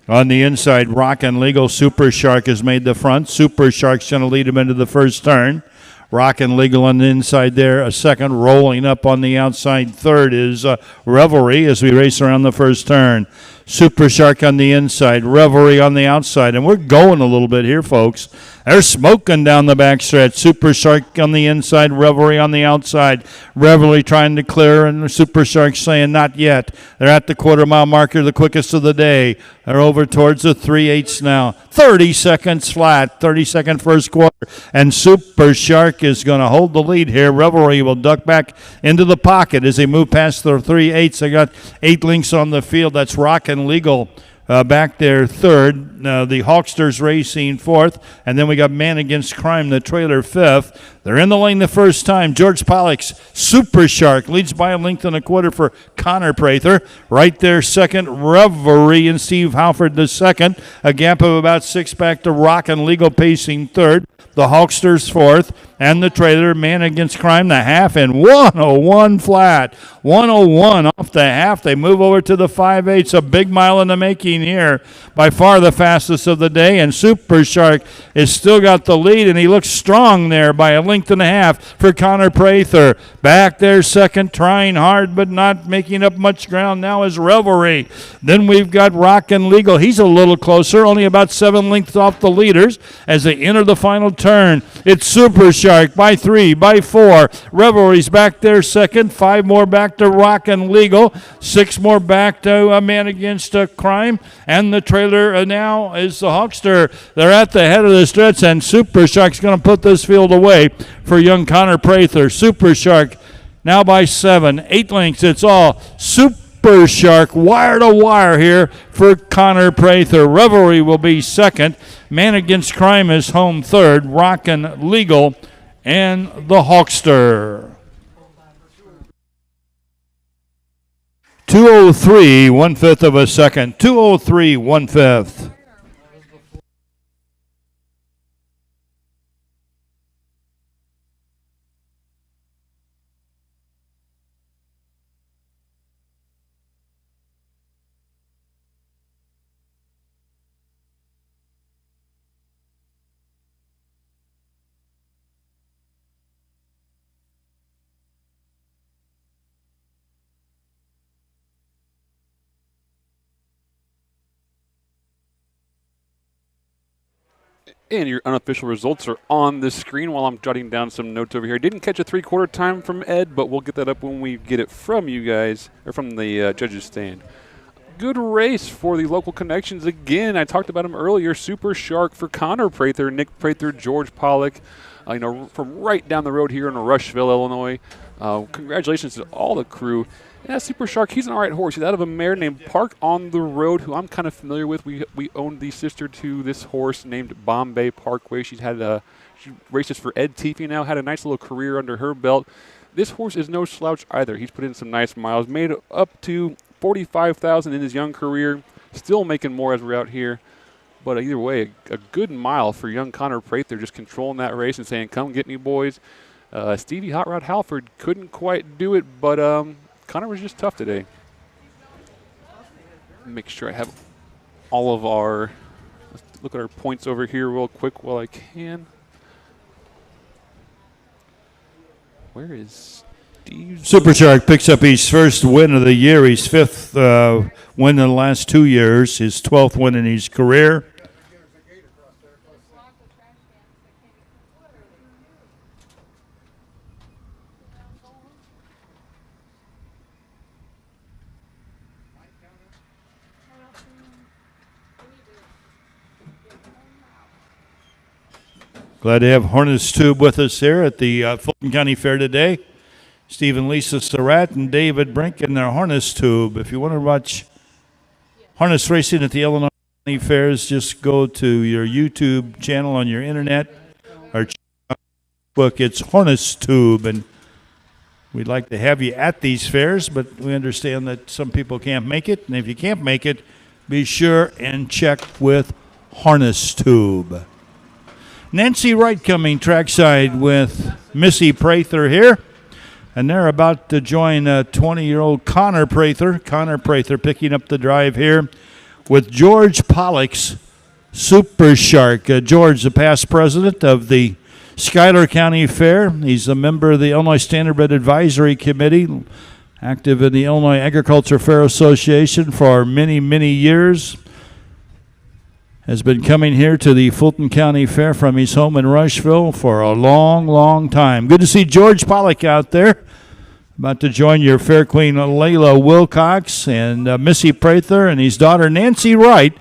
On the inside, Rockin' Legal. Super Shark has made the front. Super Shark's going to lead him into the first turn. Rockin' Legal on the inside there. A second. Rolling up on the outside third is Revelry as we race around the first turn. Super Shark on the inside. Revelry on the outside. And we're going a little bit here, folks. They're smoking down the backstretch. Super Shark on the inside, Revelry on the outside. Revelry trying to clear, and Super Shark saying not yet. They're at the quarter-mile marker, the quickest of the day. They're over towards the 3/8 now. 30 seconds flat, 30-second first quarter. And Super Shark is going to hold the lead here. Revelry will duck back into the pocket as they move past the 3/8. They got 8 links on the field. That's Rockin' Legal. Back there third, the Hawksters racing fourth, and then we got Man Against Crime, the trailer fifth. They're in the lane the first time. George Pollock's Super Shark leads by a length and a quarter for Connor Prather. Right there second, Revelry and Steve Halford the second. A gap of about 6 back to Rockin' Legal pacing third. The Hawksters fourth, and the trailer Man Against Crime the half, and 101 flat. 101 off the half. They move over to the 5/8. A big mile in the making here. By far the fastest of the day, and Super Shark has still got the lead, and he looks strong there by a length and a half for Connor Prather. Back there second, trying hard but not making up much ground now is Revelry. Then we've got Rockin' Legal. He's a little closer, only about 7 lengths off the leaders as they enter the final turn. It's Super Shark by 3, by 4. Revelry's back there second. 5 more back to Rockin' Legal. 6 more back to a Man Against Crime. And the trailer now is the Hawkster. They're at the head of the stretch, and Super Shark's going to put this field away for young Connor Prather. Super Shark now by 7. 8 lengths. It's all Super Shark wire to wire here for Connor Prather. Revelry will be second. Man Against Crime is home third. Rockin' Legal and the Hawkster. 2:03 1/5 of a second. 2:03 1/5. And your unofficial results are on the screen while I'm jotting down some notes over here. Didn't catch a 3/4 time from Ed, but we'll get that up when we get it from you guys, or from the judges' stand. Good race for the local connections again. I talked about him earlier. Super Shark for Connor Prather, Nick Prather, George Pollock, from right down the road here in Rushville, Illinois. Congratulations to all the crew. Yeah, Super Shark, he's an all right horse. He's out of a mare named Park on the Road, who I'm kind of familiar with. We owned the sister to this horse named Bombay Parkway. She races for Ed Teefy now, had a nice little career under her belt. This horse is no slouch either. He's put in some nice miles, made up to 45,000 in his young career, still making more as we're out here. But either way, a good mile for young Connor Prather, just controlling that race and saying, come get me, boys. Stevie Hot Rod Halford couldn't quite do it, but Connor was just tough today. Make sure I have all of our, let's look at our points over here real quick while I can. Where is Steve? Super Shark picks up his first win of the year, his fifth win in the last 2 years, his 12th win in his career. Glad to have Harness Tube with us here at the Fulton County Fair today. Steve and Lisa Surratt and David Brink in their Harness Tube. If you want to watch harness racing at the Illinois County Fairs, just go to your YouTube channel on your internet or book. It's Harness Tube, and we'd like to have you at these fairs, but we understand that some people can't make it. And if you can't make it, be sure and check with Harness Tube. Nancy Wright coming trackside with Missy Prather here. And they're about to join 20-year-old Connor Prather. Connor Prather picking up the drive here with George Pollock's Super Shark. George, the past president of the Schuyler County Fair. He's a member of the Illinois Standardbred Advisory Committee, active in the Illinois Agriculture Fair Association for many, many years. Has been coming here to the Fulton County Fair from his home in Rushville for a long, long time. Good to see George Pollock out there. About to join your Fair Queen Layla Wilcox and Missy Prather and his daughter Nancy Wright,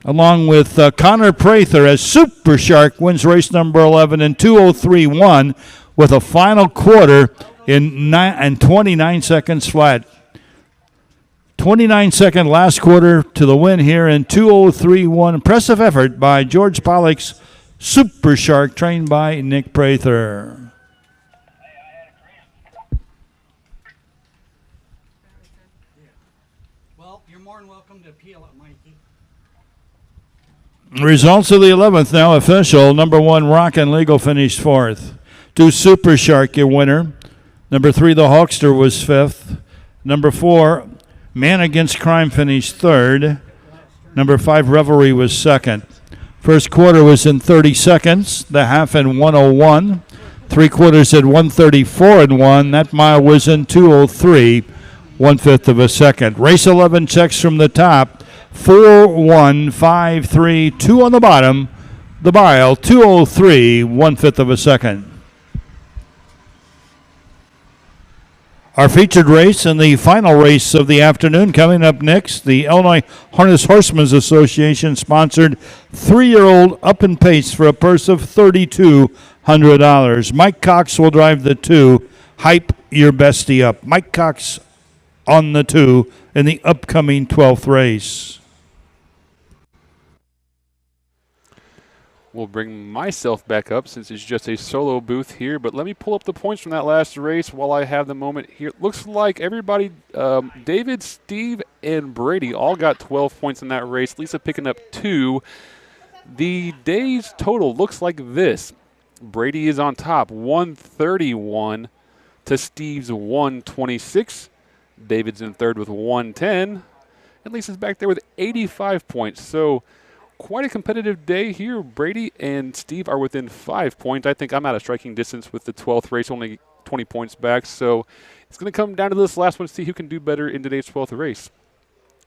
along with Connor Prather, as Super Shark wins race number 11 in 2:03.1 with a final quarter in 29 seconds flat. 29-second last quarter to the win here in 2:03.1. Impressive effort by George Pollock's Super Shark, trained by Nick Prather. Well, you're more than welcome to appeal it, Mikey. Results of the 11th now official. Number 1, Rockin' Legal finished 4th. 2, Super Shark, your winner. Number 3, the Hawkster was 5th. Number 4, Man Against Crime finished 3rd. Number 5, Revelry was 2nd. First quarter was in 30 seconds. The half in 1:01. 3 quarters at 1:34.1. That mile was in 2:03, 1/5 of a second. Race 11 checks from the top. 4-1, 5-3, 2 on the bottom. The mile 2:03, 1/5 of a second. Our featured race and the final race of the afternoon coming up next. The Illinois Harness Horsemen's Association sponsored 3-year-old Up and Pace for a purse of $3,200. Mike Cox will drive the 2. Hype your bestie up. Mike Cox on the 2 in the upcoming 12th race. We'll bring myself back up since it's just a solo booth here, but let me pull up the points from that last race while I have the moment here. It looks like everybody, David, Steve, and Brady all got 12 points in that race. Lisa picking up 2. The day's total looks like this. Brady is on top, 131 to Steve's 126. David's in third with 110. And Lisa's back there with 85 points. So quite a competitive day here. Brady and Steve are within 5 points. I think I'm out of striking distance with the 12th race, only 20 points back. So it's going to come down to this last one to see who can do better in today's 12th race.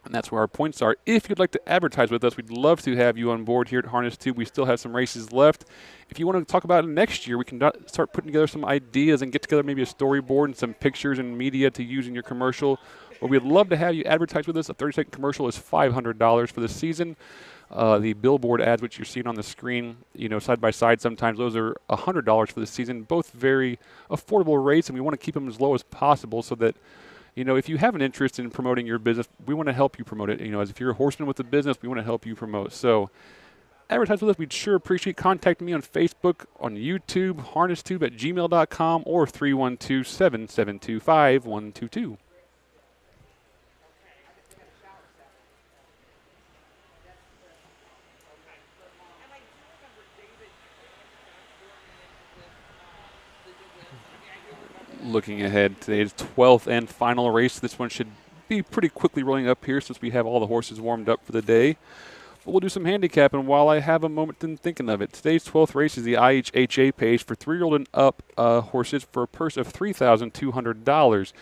And that's where our points are. If you'd like to advertise with us, we'd love to have you on board here at Harness Tube. We still have some races left. If you want to talk about it next year, we can start putting together some ideas and get together maybe a storyboard and some pictures and media to use in your commercial. But we'd love to have you advertise with us. A 30-second commercial is $500 for the season. The billboard ads, which you're seeing on the screen, side by side sometimes, those are $100 for the season. Both very affordable rates, and we want to keep them as low as possible so that if you have an interest in promoting your business, we want to help you promote it. As if you're a horseman with a business, we want to help you promote. So advertise with us. We'd sure appreciate contacting me on Facebook, on YouTube, harnesstube@gmail.com, or 312-772-5122. Looking ahead, today's 12th and final race. This one should be pretty quickly rolling up here since we have all the horses warmed up for the day. But we'll do some handicapping while I have a moment in thinking of it. Today's 12th race is the IHHA page for 3-year-old and up horses for a purse of $3,200.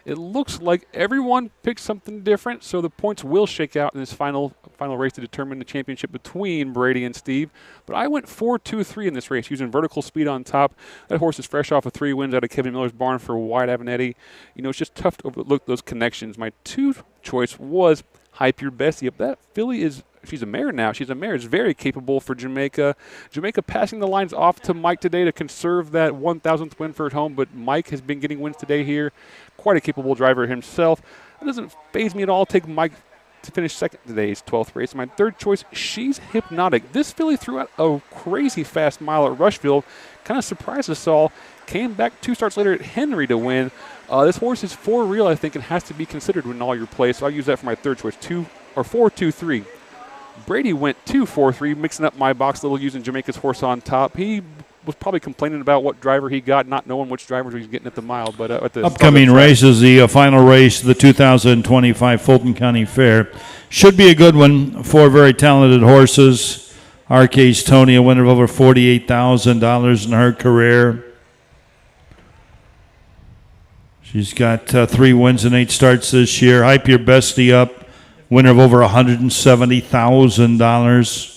It looks like everyone picked something different, so the points will shake out in this final race to determine the championship between Brady and Steve. But I went 4-2-3 in this race, using vertical speed on top. That horse is fresh off of 3 wins out of Kevin Miller's barn for Wide Avenetti. It's just tough to overlook those connections. My 2 choice was Hype Your Bessie. That filly she's a mare now. She's a mare. Is very capable for Jamaica. Jamaica passing the lines off to Mike today to conserve that 1,000th win for at home, but Mike has been getting wins today here. Quite a capable driver himself. It doesn't faze me at all. Take Mike to finish second today's 12th race. My 3rd choice, She's Hypnotic. This filly threw out a crazy fast mile at Rushfield. Kind of surprised us all. Came back 2 starts later at Henry to win. This horse is 4 real, I think, and has to be considered in all your plays. So I'll use that for my 3rd choice, 4-2-3. Brady went 2-4-3, mixing up my box a little, using Jamaica's horse on top. He was probably complaining about what driver he got, not knowing which drivers he was getting at the mile. But at the upcoming race is the final race of the 2025 Fulton County Fair. Should be a good one. 4 very talented horses. RK's Tony, a winner of over $48,000 in her career. She's got 3 wins and 8 starts this year. Hype Your Bestie Up, winner of over $170,000.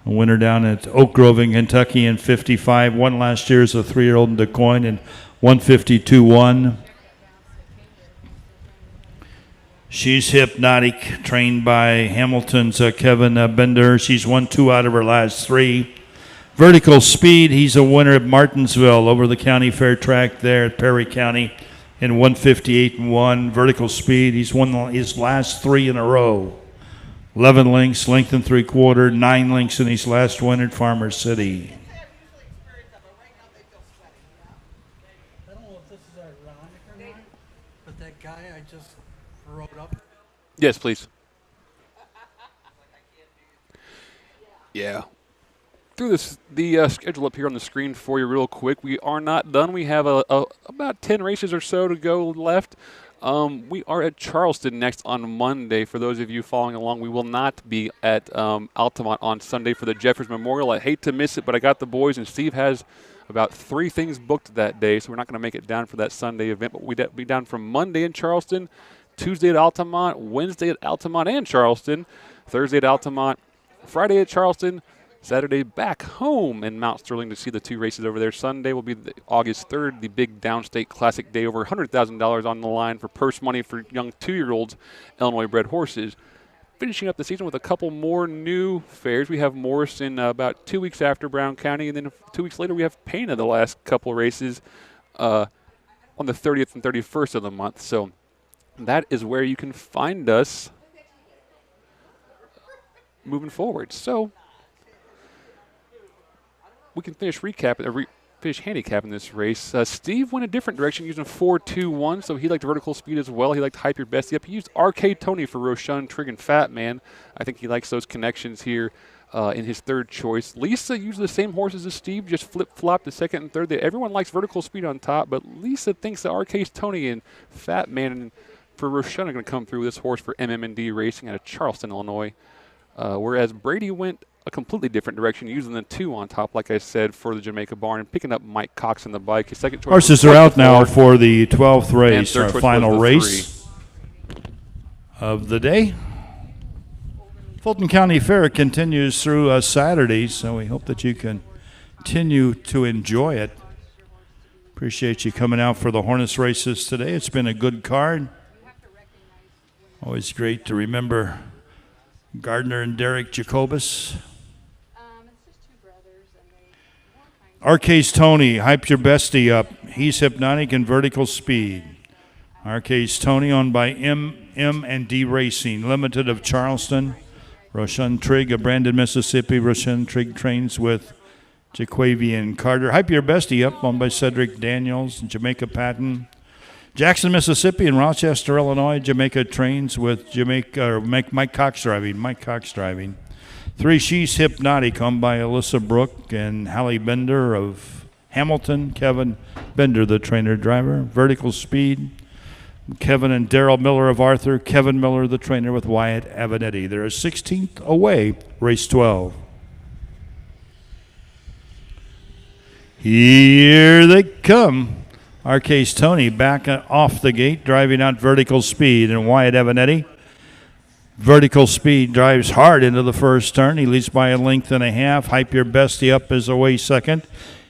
A winner down at Oak Grove in Kentucky in 55. Won last year as a 3-year-old in DuQuoin in 152-1. She's Hypnotic, trained by Hamilton's Kevin Bender. She's won 2 out of her last 3. Vertical Speed, he's a winner at Martinsville over the county fair track there at Perry County in 158-1. Vertical Speed, he's won his last 3 in a row. 11 lengths, length and 3/4, 9 lengths in his last win at Farmer City. I don't know if this is ironic or not, but that guy I just wrote up. Yes, please. Yeah. Through the schedule up here on the screen for you real quick. We are not done. We have about 10 races or so to go left. We are at Charleston next on Monday. For those of you following along, we will not be at Altamont on Sunday for the Jeffers Memorial. I hate to miss it, but I got the boys, and Steve has about 3 things booked that day, so we're not going to make it down for that Sunday event. But we'll be down from Monday in Charleston, Tuesday at Altamont, Wednesday at Altamont and Charleston, Thursday at Altamont, Friday at Charleston, Saturday back home in Mount Sterling to see the 2 races over there. Sunday will be August 3rd, the big Downstate Classic Day, over $100,000 on the line for purse money for young 2-year-olds, Illinois-bred horses. Finishing up the season with a couple more new fairs. We have Morrison about 2 weeks after Brown County, and then 2 weeks later we have Pana the last couple races on the 30th and 31st of the month. So that is where you can find us moving forward. So we can finish finish handicapping this race. Steve went a different direction using 4-2-1, so he liked vertical speed as well. He liked Hype Your Bestie Up. He used Arcade Tony for Roshan, Trig, and Fat Man. I think he likes those connections here in his third choice. Lisa used the same horses as Steve, just flip-flopped the second and third. Everyone likes vertical speed on top, but Lisa thinks that Arcade Tony and Fat Man for Roshan are going to come through this horse for MM&D Racing out of Charleston, Illinois. Whereas Brady went a completely different direction, using the 2 on top, like I said, for the Jamaica Barn, and picking up Mike Cox on the bike. His second choice. Horses are out now for the 12th race, our final race 3 of the day. Fulton County Fair continues through Saturday, so we hope that you can continue to enjoy it. Appreciate you coming out for the harness races today. It's been a good card. Always great to remember Gardner and Derek Jacobus. Arcade Tony, Hype Your Bestie Up. He's hypnotic and vertical speed. Arcade Tony, owned by MM&D Racing, Limited of Charleston. Roshan Trigg of Brandon, Mississippi. Roshan Trigg trains with Jaquavian Carter. Hype Your Bestie Up, owned by Cedric Daniels and Jamaica Patton. Jackson, Mississippi, and Rochester, Illinois. Jamaica trains with Mike Cox driving. Mike Cox driving. 3 She's Hypnotic, owned by Alyssa Brook and Hallie Bender of Hamilton. Kevin Bender, the trainer driver. Vertical Speed, Kevin and Daryl Miller of Arthur. Kevin Miller, the trainer, with Wyatt Avenatti. They're a 16th away, race 12. Here they come. Arcade Tony back off the gate, driving out Vertical Speed, and Wyatt Avenatti. Vertical Speed drives hard into the first turn. He leads by a length and a half. Hype Your Bestie Up is away second.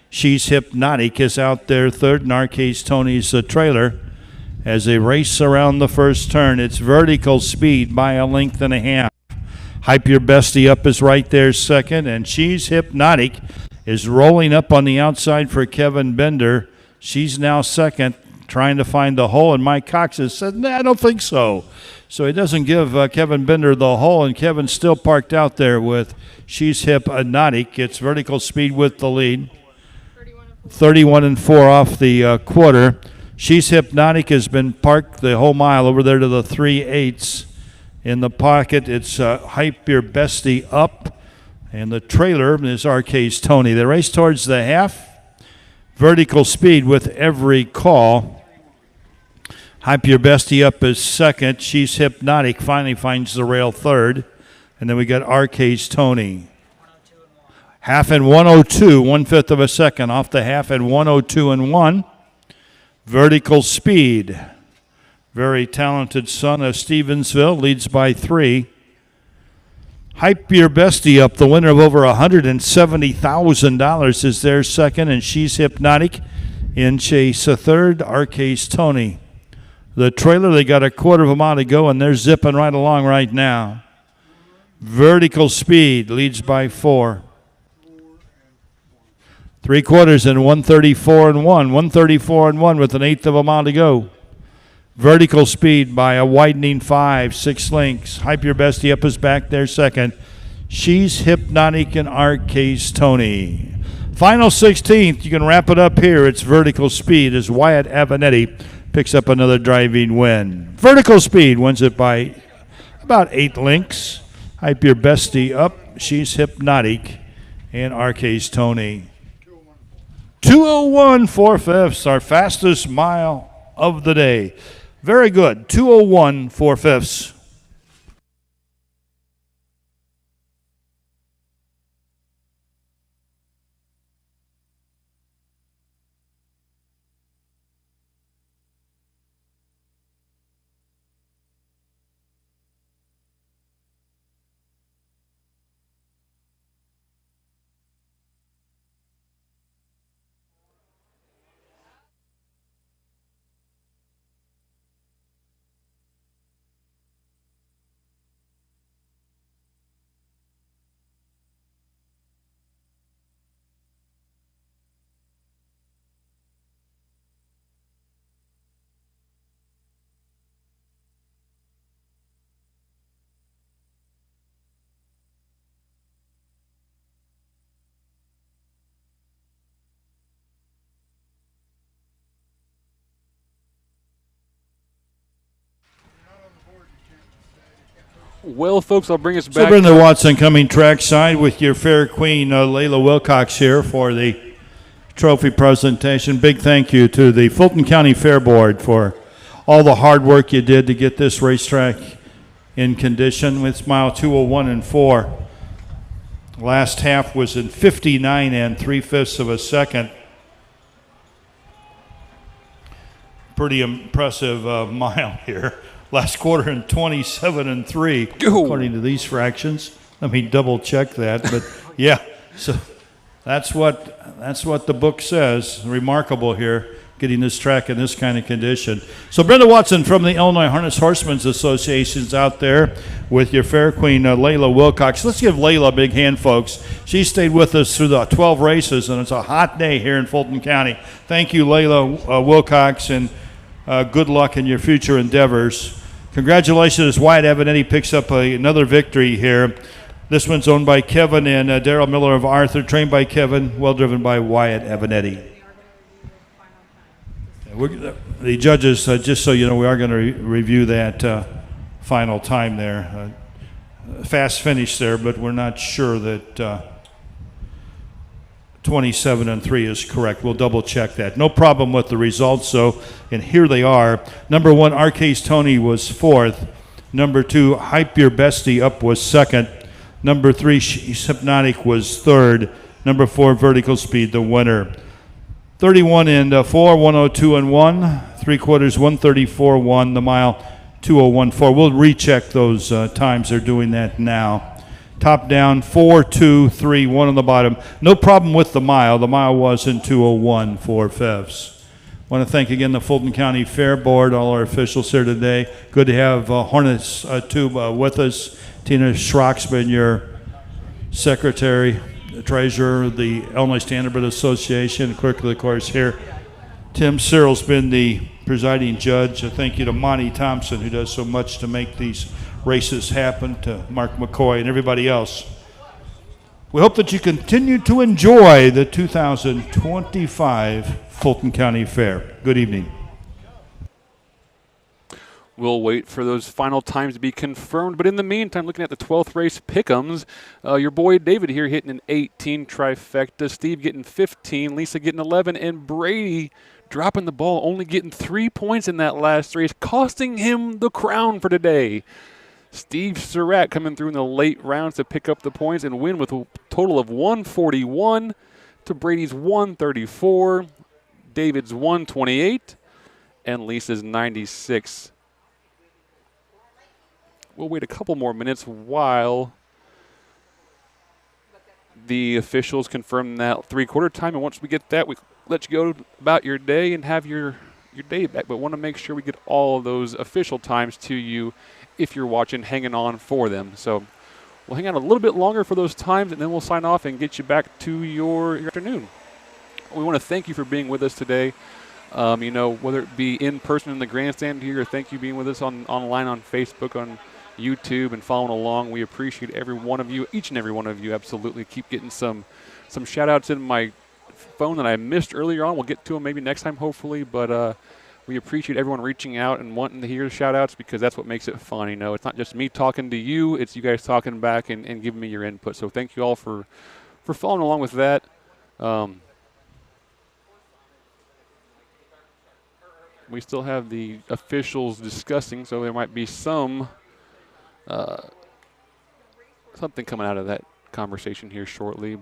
She's Hypnotic is out there third, and Arcade Tony's the trailer. As they race around the first turn, it's Vertical Speed by a length and a half. Hype Your Bestie Up is right there second, and She's Hypnotic is rolling up on the outside for Kevin Bender. She's now second, trying to find the hole, and Mike Cox has said, nah, I don't think so. So he doesn't give Kevin Bender the hole, and Kevin's still parked out there with She's Hypnotic. It's Vertical Speed with the lead. 31-4 off the quarter. She's Hypnotic has been parked the whole mile over there to the 3/8 in the pocket. It's Hype Your Bestie Up, and the trailer is Arcade Tony. They race towards the half. Vertical Speed with every call. Hype Your Bestie Up is second. She's Hypnotic finally finds the rail third. And then we got Arcade Tony. Half and 102, 1/5 of a second off the half and 102 and 1. Vertical Speed. Very talented son of Stevensville, leads by 3. Hype Your Bestie Up, the winner of over $170,000, is there second, and She's Hypnotic in chase a third. Arcade Tony. The trailer, they got a quarter of a mile to go, and they're zipping right along right now. Vertical Speed leads by 4. 3/4 and 134 and 1. 134 and 1 with an eighth of a mile to go. Vertical Speed by a widening 5, 6 lengths. Hype Your Bestie Up is back there second. She's Hypnotic and Arcade Tony. Final 16th, you can wrap it up here. It's Vertical Speed as Wyatt Avenatti picks up another driving win. Vertical Speed wins it by about 8 lengths. Hype Your Bestie Up, She's Hypnotic, and Arcade Tony. 2:01 4/5, our fastest mile of the day. Very good. 2:01 4/5. Well, folks, I'll bring us So back. Brenda Watson coming trackside with your fair queen, Layla Wilcox, here for the trophy presentation. Big thank you to the Fulton County Fair Board for all the hard work you did to get this racetrack in condition. With mile 201 and 4. Last half was in 59 and 3/5 of a second. Pretty impressive mile here. Last quarter in 27 and 3, according to these fractions. Let me double check that, but yeah. So that's what the book says. Remarkable here, getting this track in this kind of condition. So Brenda Watson from the Illinois Harness Horsemen's Association's out there with your fair queen, Layla Wilcox. Let's give Layla a big hand, folks. She stayed with us through the 12 races, and it's a hot day here in Fulton County. Thank you, Layla Wilcox, and good luck in your future endeavors. Congratulations as Wyatt Avanetti picks up another victory here. This one's owned by Kevin and Daryl Miller of Arthur, trained by Kevin, well driven by Wyatt Avanetti. The judges, just so you know, we are going to review that final time there. Fast finish there, but we're not sure that 27 and 3 is correct. We'll double check that. No problem with the results, though, and here they are. Number 1, Arcase Tony was 4th. Number 2, Hype Your Bestie Up was 2nd. Number 3, She's Hypnotic was 3rd. Number 4, Vertical Speed, the winner. 31 and 4, 102 and 1, 3/4, 134, 1, the mile 201.4. We'll recheck those times. They're doing that now. Top down, 4, 2, 3, 1 on the bottom. No problem with the mile. The mile was in 201 4/5. I want to thank again the Fulton County Fair Board, all our officials here today. Good to have Harness Tube with us. Tina Schrock's been your secretary, treasurer of the Illinois Standardbred Association, clerk of the course here. Tim Cyril's been the presiding judge. A thank you to Monty Thompson, who does so much to make these races happen, to Mark McCoy and everybody else. We hope that you continue to enjoy the 2025 Fulton County Fair. Good evening. We'll wait for those final times to be confirmed. But in the meantime, looking at the 12th race pick'ems, your boy David here hitting an 18 trifecta, Steve getting 15, Lisa getting 11, and Brady dropping the ball, only getting 3 points in that last race, costing him the crown for today. Steve Surratt coming through in the late rounds to pick up the points and win with a total of 141 to Brady's 134, David's 128, and Lisa's 96. We'll wait a couple more minutes while the officials confirm that 3/4 time, and once we get that, we let you go about your day and have your day back. But want to make sure we get all of those official times to you if you're watching, hanging on for them. So we'll hang out a little bit longer for those times, and then we'll sign off and get you back to your afternoon. We want to thank you for being with us today. Whether it be in person in the grandstand here, or thank you being with us online on Facebook, on YouTube, and following along. We appreciate every one of you, each and every one of you. Absolutely. Keep getting some shout outs in my phone that I missed earlier on. We'll get to them maybe next time, hopefully, but we appreciate everyone reaching out and wanting to hear the shout outs, because that's what makes it fun. It's not just me talking to you, it's you guys talking back and giving me your input. So thank you all for following along with that. We still have the officials discussing, so there might be something coming out of that conversation here shortly.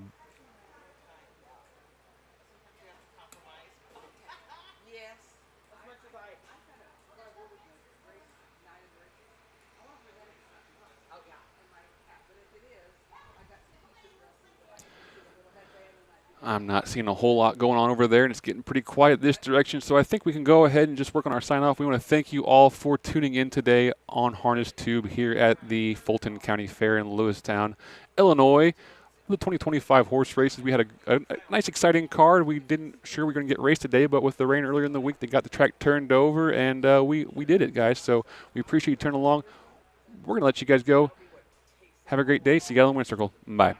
I'm not seeing a whole lot going on over there, and it's getting pretty quiet this direction, so I think we can go ahead and just work on our sign-off. We want to thank you all for tuning in today on Harness Tube here at the Fulton County Fair in Lewistown, Illinois. The 2025 horse races, we had a nice, exciting card. We didn't sure we were going to get raced today, but with the rain earlier in the week, they got the track turned over, and we did it, guys. So we appreciate you turning along. We're going to let you guys go. Have a great day. See you guys on the winner circle. Bye.